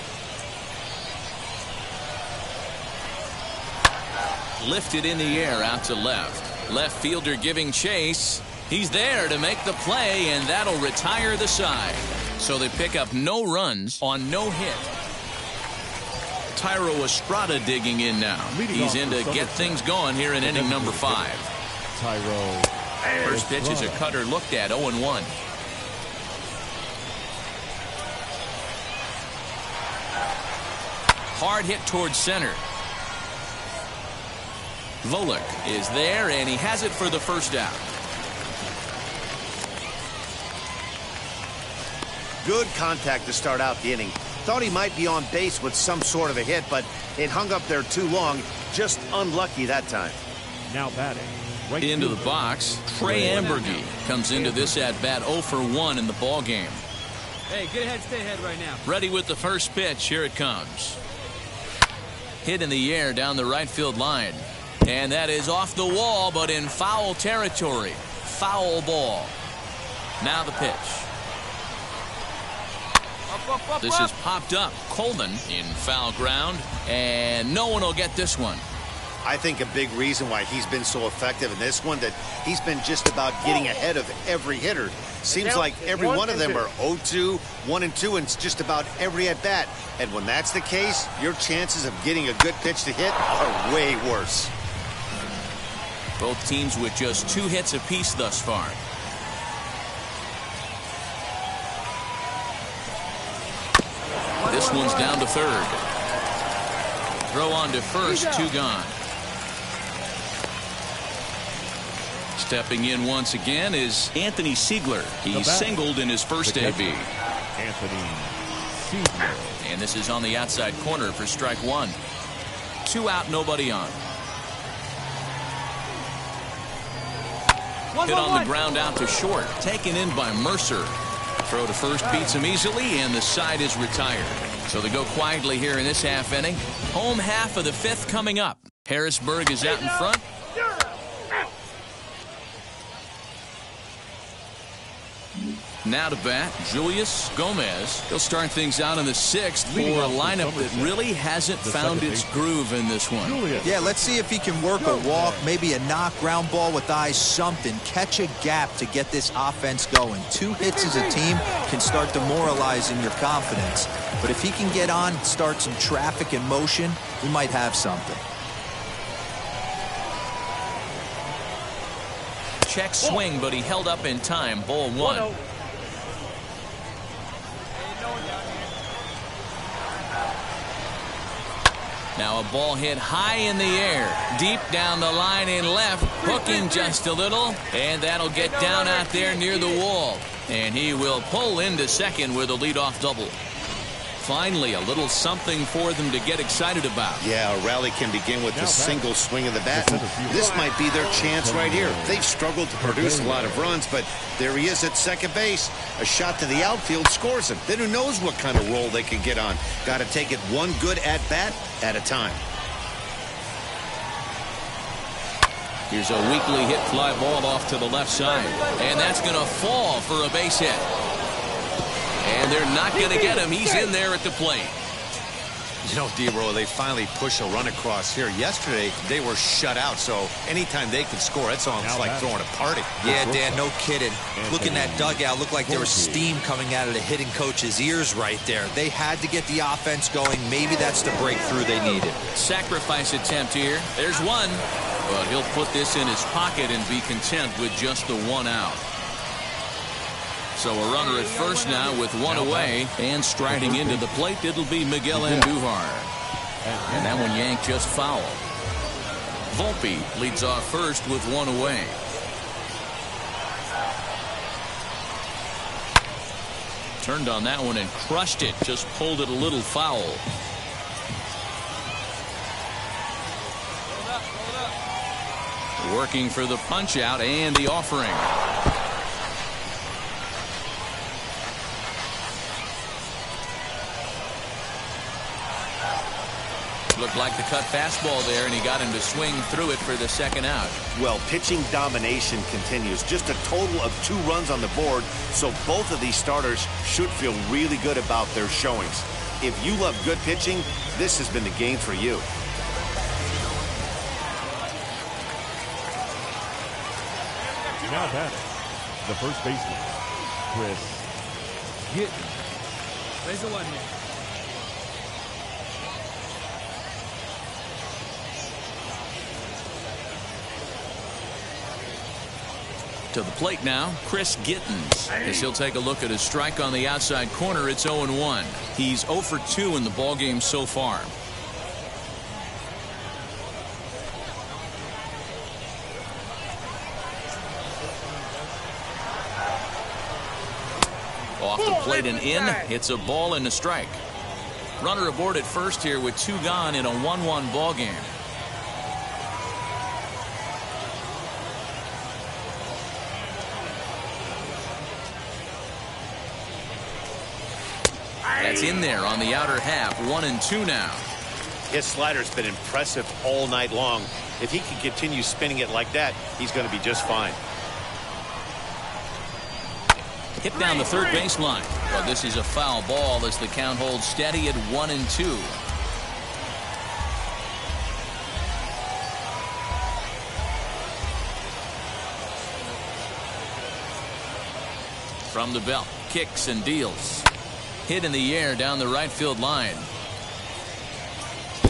Lifted in the air out to left. Left fielder giving chase. He's there to make the play, and that'll retire the side. So they pick up no runs on no hit. Thairo Estrada digging in now. He's in to get things going here in inning number 5. Thairo. First pitch is a cutter looked at, 0-1. Hard hit towards center. Volek is there, and he has it for the first out. Good contact to start out the inning. Thought he might be on base with some sort of a hit, but it hung up there too long. Just unlucky that time. Now batting. Right into the box, Trey Ambergy comes into this at-bat 0 for 1 in the ball game. Hey, get ahead, stay ahead right now. Ready with the first pitch. Here it comes. Hit in the air down the right field line. And that is off the wall, but in foul territory. Foul ball. Now the pitch. This is popped up. Coleman in foul ground, and no one will get this one. I think a big reason why he's been so effective in this one that he's been just about getting ahead of every hitter. Seems like every one of them are 0-2, 1-2, and just about every at bat. And when that's the case, your chances of getting a good pitch to hit are way worse. Both teams with just 2 hits apiece thus far. This one's down to third. Throw on to first, 2 gone. Stepping in once again is Anthony Siegler. He singled in his first AB. Anthony Siegler. And this is on the outside corner for strike 1. 2 out, nobody on. Hit on the ground out to short. Taken in by Mercer. Throw to first beats him easily, and the side is retired. So they go quietly here in this half inning. Home half of the 5th coming up. Harrisburg is out in front. Now to bat, Julius Gomez. He'll start things out in the 6th for a lineup that really hasn't found its groove in this one. Yeah, let's see if he can work a walk, maybe a knock, ground ball with eyes, something. Catch a gap to get this offense going. 2 hits as a team can start demoralizing your confidence. But if he can get on, start some traffic in motion, we might have something. Check swing, but he held up in time. Ball 1. Now a ball hit high in the air, deep down the line in left, hooking just a little, and that'll get down out there near the wall. And he will pull into second with a leadoff double. Finally, a little something for them to get excited about. Yeah, a rally can begin with a single swing of the bat. This might be their chance right here. They've struggled to produce a lot of runs, but there he is at second base. A shot to the outfield scores him. Then who knows what kind of roll they can get on. Got to take it one good at-bat at a time. Here's a weakly hit fly ball off to the left side. And that's going to fall for a base hit. And they're not going to get him. He's in there at the plate. You know, D-Roll, they finally push a run across here. Yesterday, they were shut out, so anytime they can score, it's almost like throwing a party. Yeah, Dan, no kidding. Look in that dugout. Looked like there was steam coming out of the hitting coach's ears right there. They had to get the offense going. Maybe that's the breakthrough they needed. Sacrifice attempt here. There's one. But he'll put this in his pocket and be content with just the one out. So a runner at first now with one away, and striding into the plate, it'll be Miguel Andujar. And that one yanked just foul. Volpe leads off first with one away. Turned on that one and crushed it, just pulled it a little foul. Working for the punch out and the offering. Looked like the cut fastball there, and he got him to swing through it for the second out. Well, pitching domination continues. Just a total of 2 runs on the board, so both of these starters should feel really good about their showings. If you love good pitching, this has been the game for you. Now batting, the first baseman, Chris Gittin. Raise the one here. To the plate now, Chris Gittins. As he'll take a look at his strike on the outside corner, it's 0-1. He's 0 for 2 in the ballgame so far. Off the plate and in. It's a ball and a strike. Runner aboard at first here with 2 gone in a 1-1 ball game. That's in there on the outer half. 1-2 now. His slider's been impressive all night long. If he can continue spinning it like that, he's going to be just fine. Hit down the third baseline. But this is a foul ball as the count holds steady at 1-2. From the belt, kicks and deals. Hit in the air down the right field line.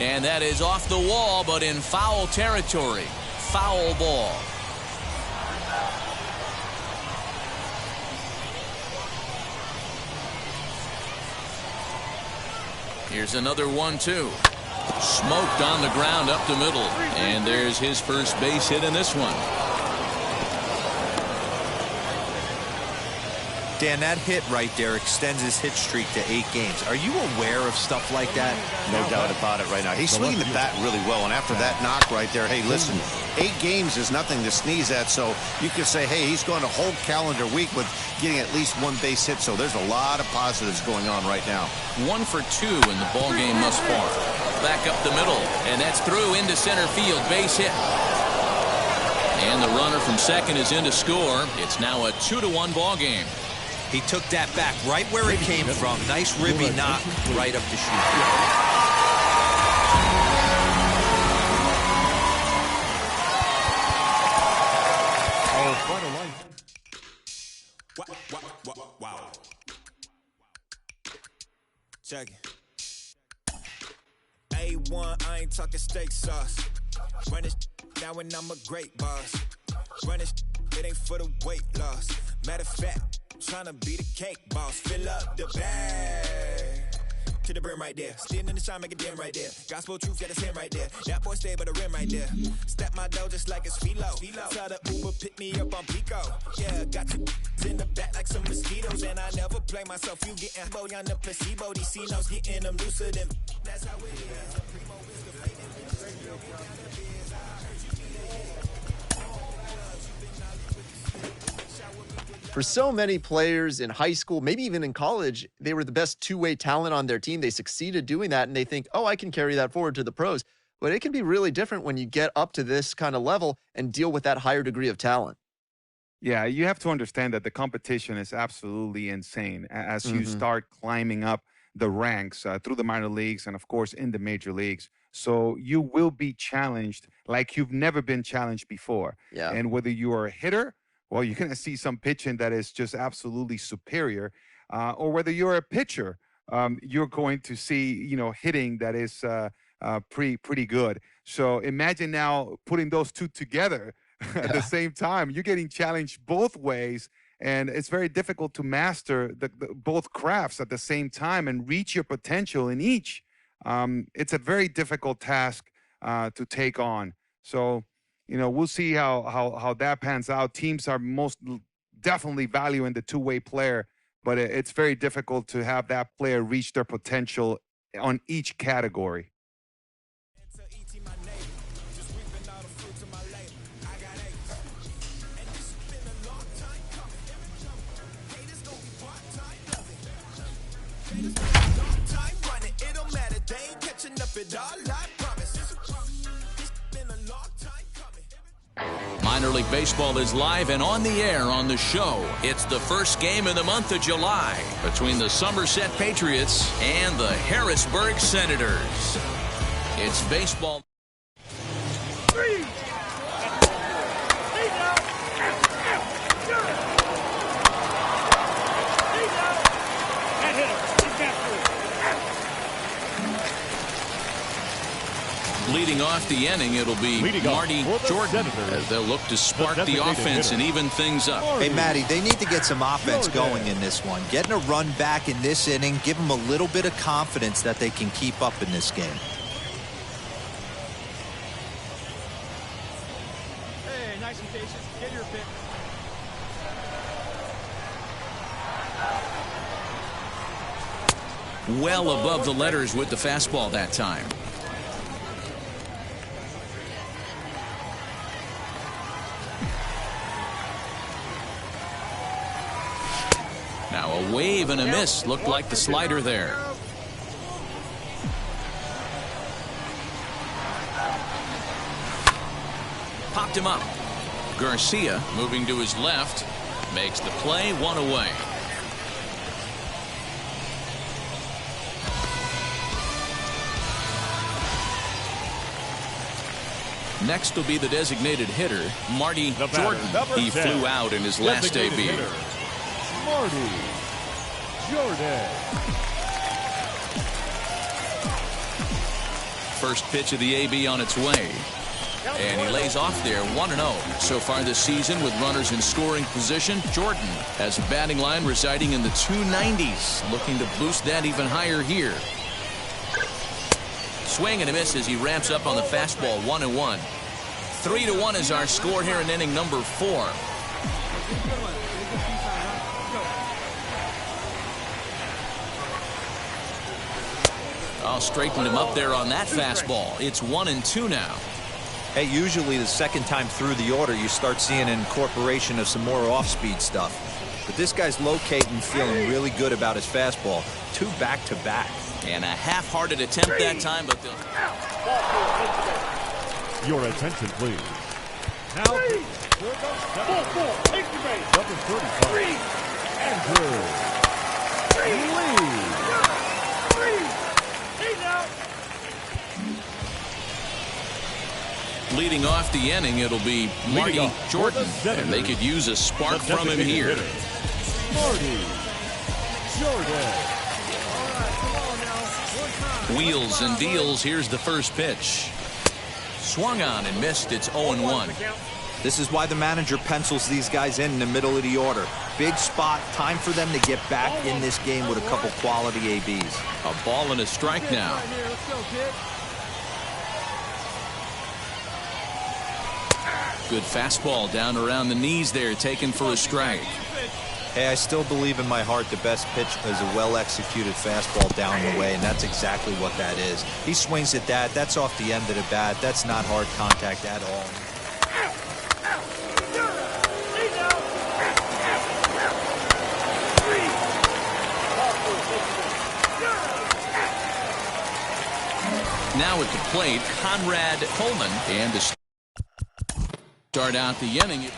And that is off the wall, but in foul territory. Foul ball. Here's another 1-2. Smoked on the ground up the middle. And there's his first base hit in this one. Dan, that hit right there extends his hit streak to 8 games. Are you aware of stuff like that? No doubt about it right now. He's swinging the bat really well, and after that knock right there, hey, listen, 8 games is nothing to sneeze at, so you could say, hey, he's going a whole calendar week with getting at least 1 base hit, so there's a lot of positives going on right now. 1 for 2 in the ball game thus far. Back up the middle, and that's through into center field. Base hit. And the runner from second is in to score. It's now a 2-1 ball game. He took that back right where it came from. Nice ribby knock right up the chute. Our final line. Wow. Check it. A1, I ain't talking steak sauce. Run this now and I'm a great boss. Run this, it ain't for the weight loss. Matter of fact, tryna be the cake boss. Fill up the bag to the brim right there. Standing in the shine, make it dim right there. Gospel truth, got his hand right there. That boy stay by the rim right there. Step my dough just like it's philo. Tell the Uber pick me up on Pico. Yeah, got you in the back like some mosquitoes, and I never play myself. You getting boy on the placebo. These C-notes getting them looser than. That's how it is. Primo is the fate. For so many players in high school, maybe even in college, they were the best two-way talent on their team. They succeeded doing that, and they think, oh, I can carry that forward to the pros. But it can be really different when you get up to this kind of level and deal with that higher degree of talent. Yeah, you have to understand that the competition is absolutely insane as you start climbing up the ranks through the minor leagues and, of course, in the major leagues. So you will be challenged like you've never been challenged before. Yeah. And whether you are a hitter, well, you're going to see some pitching that is just absolutely superior, or whether you're a pitcher, you're going to see, hitting that is pretty good. So imagine now putting those two together at the same time. You're getting challenged both ways, and it's very difficult to master both crafts at the same time and reach your potential in each. It's a very difficult task to take on. So, we'll see how that pans out. Teams are most definitely valuing the two-way player, but it's very difficult to have that player reach their potential on each category. Minor League Baseball is live and on the air on the show. It's the first game in the month of July between the Somerset Patriots and the Harrisburg Senators. It's baseball. Leading off the inning, it'll be Marty Jordan as they'll look to spark the offense and even things up. Hey, Matty, they need to get some offense going in this one. Getting a run back in this inning, give them a little bit of confidence that they can keep up in this game. Hey, nice and patient. Get your pick. Well above the letters with the fastball that time. Now a wave and a miss. Looked like the slider there. Popped him up. Garcia moving to his left. Makes the play, one away. Next will be the designated hitter, Marty Jordan. He flew out in his last AB. Marty Jordan. First pitch of the AB on its way. And he lays off there 1-0. So far this season with runners in scoring position, Jordan has a batting line residing in the 290s. Looking to boost that even higher here. Swing and a miss as he ramps up on the fastball, 1-1. 3-1 is our score here in inning number 4. Oh, straightened him up there on that fastball. It's 1-2 now. Hey, usually the second time through the order, you start seeing an incorporation of some more off-speed stuff. But this guy's locating, feeling really good about his fastball. 2 back-to-back. And a half-hearted attempt that time, but Your attention, please. Now, number 35, Andrew Lee. leading off the inning, it'll be Marty Jordan, and they could use a spark from him here. Marty Jordan. Wheels and deals. Here's the first pitch. Swung on and missed. It's 0-1. This is why the manager pencils these guys in the middle of the order. Big spot. Time for them to get back in this game with a couple quality ABs. A ball and a strike now. Good fastball down around the knees there, taken for a strike. Hey, I still believe in my heart the best pitch is a well-executed fastball down the way, and that's exactly what that is. He swings at that. That's off the end of the bat. That's not hard contact at all. Now at the plate, Conrad Coleman, and to start out the inning.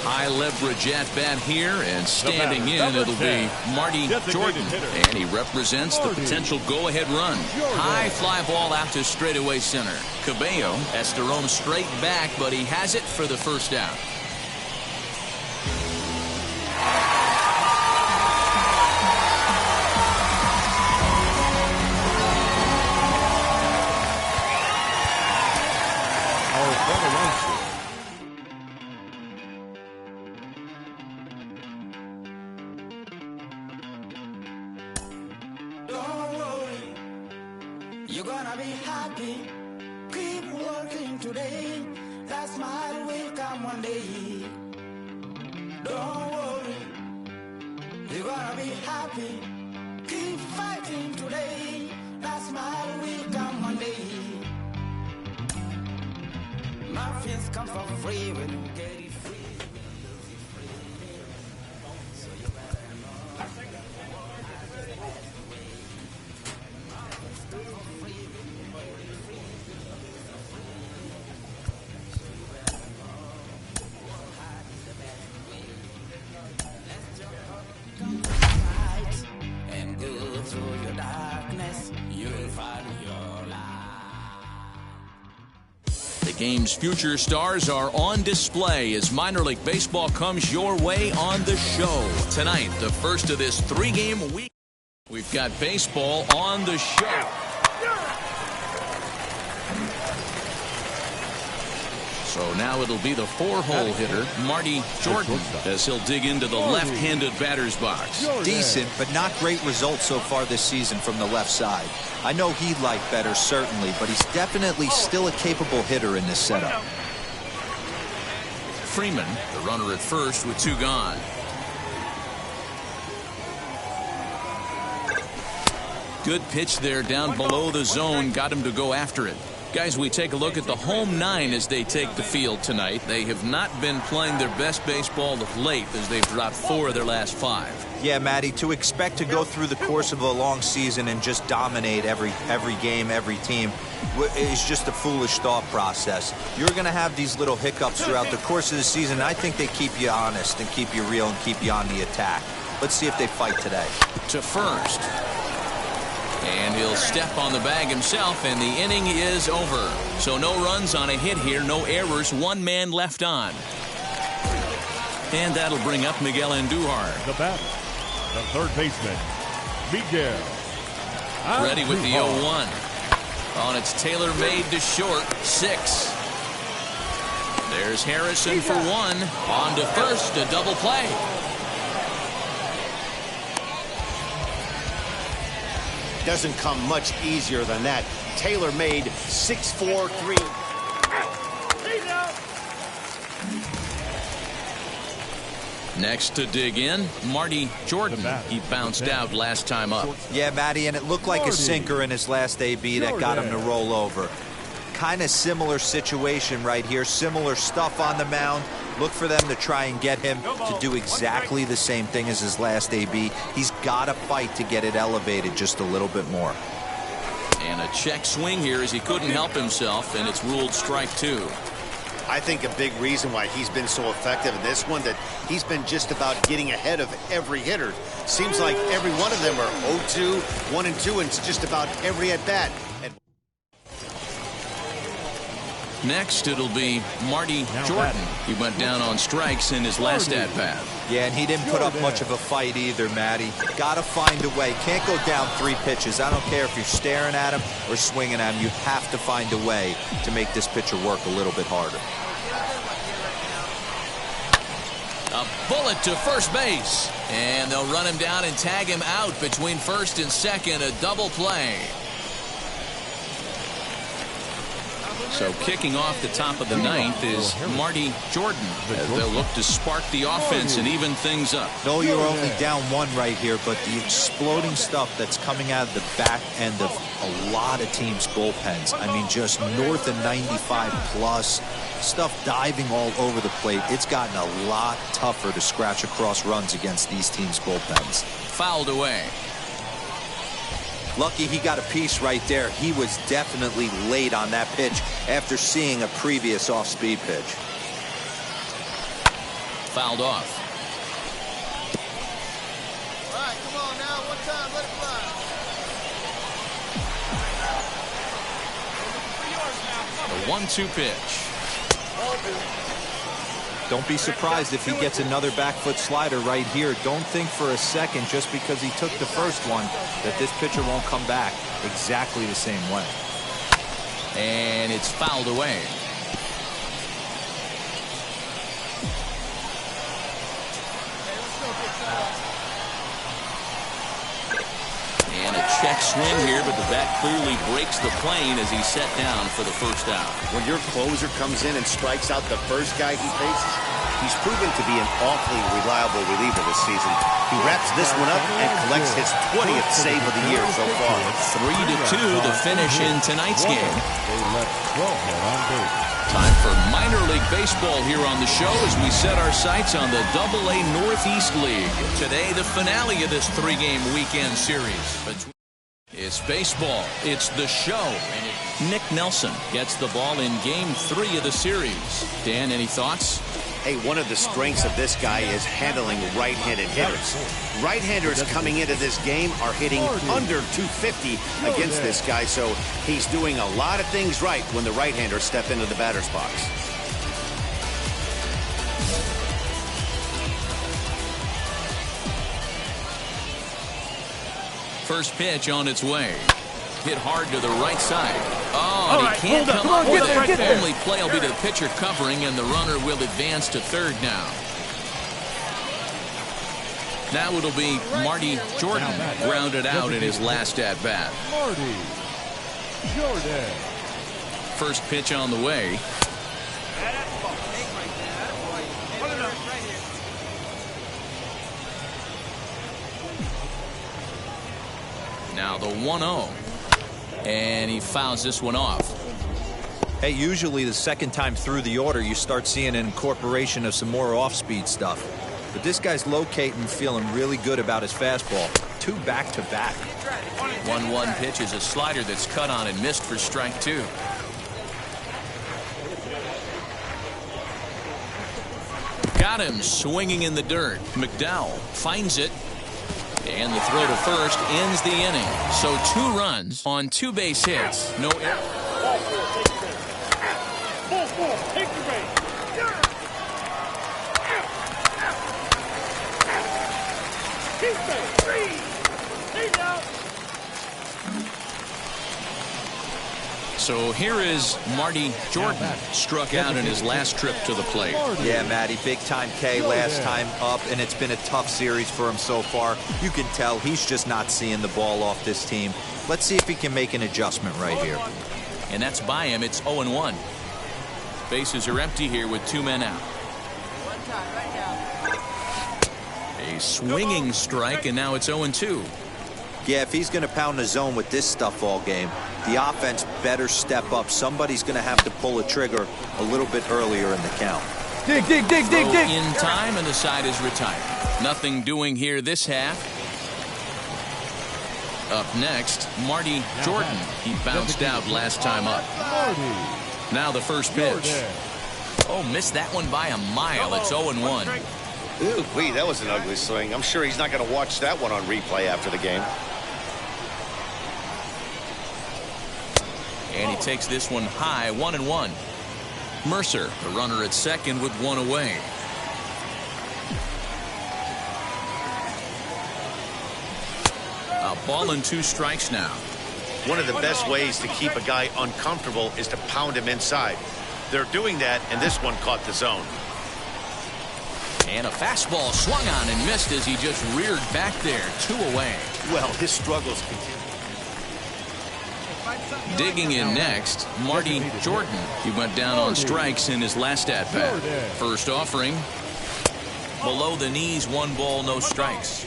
High leverage at bat here, and standing in, it'll be Marty Jordan. And he represents the potential go-ahead run. High fly ball out to straightaway center. Cabello has to roam straight back, but he has it for the first out. You're gonna be happy. Keep working today. That smile will come one day. Don't worry. You're gonna be happy. Keep fighting today. That smile will come one day. Muffins come for free when you get it free. So you better know. And go through your darkness, you'll find your light. The game's future stars are on display as minor league baseball comes your way on the show. Tonight, the first of this 3-game week. We've got baseball on the show. So now it'll be the 4-hole hitter, Marty Jordan, as he'll dig into the left-handed batter's box. Decent, but not great results so far this season from the left side. I know he'd like better, certainly, but he's definitely still a capable hitter in this setup. Freeman, the runner at first with 2 gone. Good pitch there down below the zone, got him to go after it. Guys, we take a look at the home 9 as they take the field tonight. They have not been playing their best baseball of late as they've dropped 4 of their last 5. Yeah, Matty, to expect to go through the course of a long season and just dominate every game, every team is just a foolish thought process. You're going to have these little hiccups throughout the course of the season. I think they keep you honest and keep you real and keep you on the attack. Let's see if they fight today. To first. And he'll step on the bag himself, and the inning is over. So no runs on a hit here, no errors, 1 man left on. And that'll bring up Miguel Andujar. The batter, the third baseman, Miguel. Ready with the 0-1. On it's Taylor made to short, 6. There's Harrison for 1. On to first, a double play. Doesn't come much easier than that. Taylor made 6-4-3. Next to dig in, Marty Jordan. He bounced out last time up. Yeah, Matty, and it looked like a sinker in his last AB that got him to roll over. Kind of similar situation right here. Similar stuff on the mound. Look for them to try and get him to do exactly the same thing as his last AB. He's got to fight to get it elevated just a little bit more. And a check swing here as he couldn't help himself, and it's ruled strike 2. I think a big reason why he's been so effective in this one, that he's been just about getting ahead of every hitter. Seems like every one of them are 0-2, 1-2, and it's just about every at-bat. Next, it'll be Marty Jordan. He went down on strikes in his last at-bat. Yeah, and he didn't put up much of a fight either, Matty. Got to find a way. Can't go down 3 pitches. I don't care if you're staring at him or swinging at him. You have to find a way to make this pitcher work a little bit harder. A bullet to first base. And they'll run him down and tag him out between first and second. A double play. So kicking off the top of the 9th is Marty Jordan as they'll look to spark the offense and even things up. No, you're only down 1 right here, but the exploding stuff that's coming out of the back end of a lot of teams' bullpens. I mean, just north of 95 plus. Stuff diving all over the plate. It's gotten a lot tougher to scratch across runs against these teams' bullpens. Fouled away. Lucky he got a piece right there. He was definitely late on that pitch after seeing a previous off-speed pitch. fouled off. All right, come on now. One time, let it fly. The 1-2 pitch. Don't be surprised if he gets another back foot slider right here. Don't think for a second, just because he took the first one, that this pitcher won't come back exactly the same way. And it's fouled away. And a check swing here, but the bat clearly breaks the plane as he's set down for the first out. When your closer comes in and strikes out the first guy he faces, he's proven to be an awfully reliable reliever this season. He wraps this one up and collects his 20th save of the year so far. 3-2 the finish in tonight's game. Time for minor league baseball here on the show as we set our sights on the AA Northeast League. Today, the finale of this 3-game weekend series. It's baseball. It's the show. And Nick Nelson gets the ball in Game 3 of the series. Dan, any thoughts? Hey, one of the strengths of this guy is handling right-handed hitters. Right-handers coming into this game are hitting under 250 against this guy, so he's doing a lot of things right when the right-handers step into the batter's box. First pitch on its way. Hit hard to the right side. Oh, and he can't come up with it. The only play will be to the pitcher covering, and the runner will advance to third now. Now it'll be Marty Jordan grounded out in his last at-bat. Marty Jordan. First pitch on the way. Now the 1-0. And he fouls this one off. Hey, usually the second time through the order, you start seeing an incorporation of some more off-speed stuff. But this guy's locating, feeling really good about his fastball. 2 back-to-back. 1-1 pitch is a slider that's cut on and missed for strike 2. Got him swinging in the dirt. McDowell finds it. And the throw to first ends the inning. So 2 runs on 2 base hits. No error. Take the base. Keep base. 3. He's out. So here is Marty Jordan, struck out in his last trip to the plate. Yeah, Matty, big-time K last time up, and it's been a tough series for him so far. You can tell he's just not seeing the ball off this team. Let's see if he can make an adjustment right here. And that's by him. It's 0-1. Bases are empty here with 2 men out. A swinging strike, and now it's 0-2. Yeah, if he's going to pound the zone with this stuff all game, the offense better step up. Somebody's going to have to pull a trigger a little bit earlier in the count. Dig, dig, dig, dig, dig. In time, and the side is retired. Nothing doing here this half. Up next, Marty Jordan. He bounced out last time up. Now the first pitch. Oh, missed that one by a mile. It's 0-1. Ooh, that was an ugly swing. I'm sure he's not going to watch that one on replay after the game. And he takes this one high, 1-1. Mercer, the runner at second with 1 away. A ball and 2 strikes now. One of the best ways to keep a guy uncomfortable is to pound him inside. They're doing that, and this one caught the zone. And a fastball swung on and missed as he just reared back there, 2 away. Well, his struggles continue. Digging in next, Marty Jordan. He went down on strikes in his last at-bat. First offering. Below the knees, 1 ball, no strikes.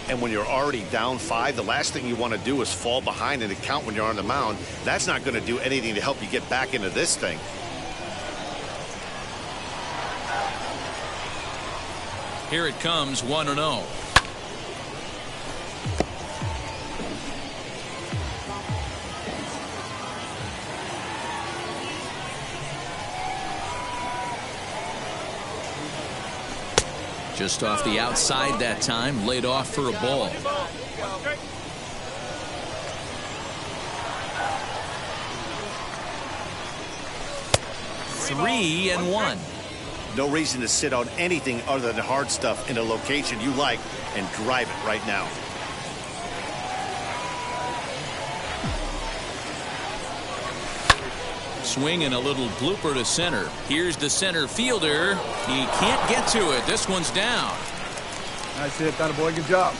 And when you're already down 5, the last thing you want to do is fall behind in the count when you're on the mound. That's not going to do anything to help you get back into this thing. Here it comes, 1-0. Just off the outside that time, laid off for a ball. 3-1. No reason to sit on anything other than hard stuff in a location you like and drive it right now. Swing and a little blooper to center. Here's the center fielder. He can't get to it. This one's down. That's it. That a boy. Good job.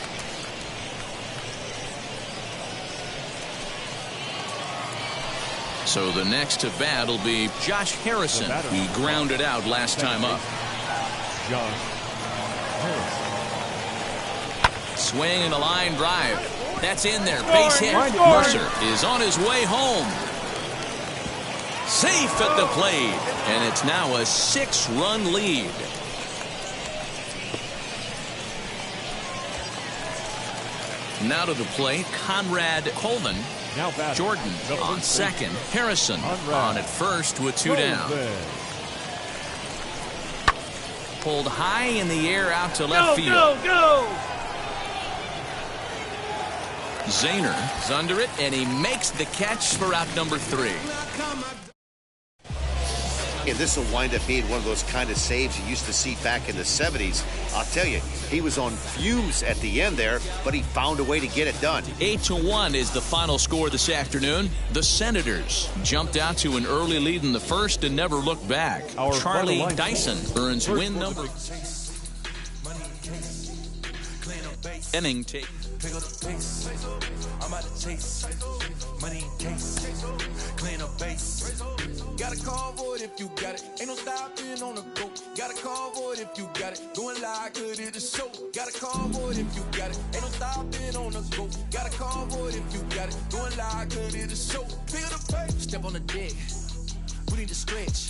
So the next to bat will be Josh Harrison. He grounded out last time up. Josh Harrison. Swing and a line drive. That's in there. Base hit. Mercer is on his way home. Safe at the plate. And it's now a 6-run lead. Now to the plate, Conrad Colvin. Now Jordan on second. Harrison on at first with 2 down. Pulled high in the air out to left field. Go! Zahner is under it, and he makes the catch for out number 3. And this will wind up being one of those kind of saves you used to see back in the 70s. I'll tell you, he was on fumes at the end there, but he found a way to get it done. 8-1 is the final score this afternoon. The Senators jumped out to an early lead in the first and never looked back. Charlie Dyson earns win number. Inning take. I'm out of chase. Money in case. Clean up base. Got a call for it if you got it. Ain't no stopping on the go. Got a call for it if you got it. Going live, good at the show. Got a call for it if you got it. Ain't no stopping on the go. Got a call for it if you got it. Going live, good at the show. Feel the pain. Step on the deck. We need to stretch.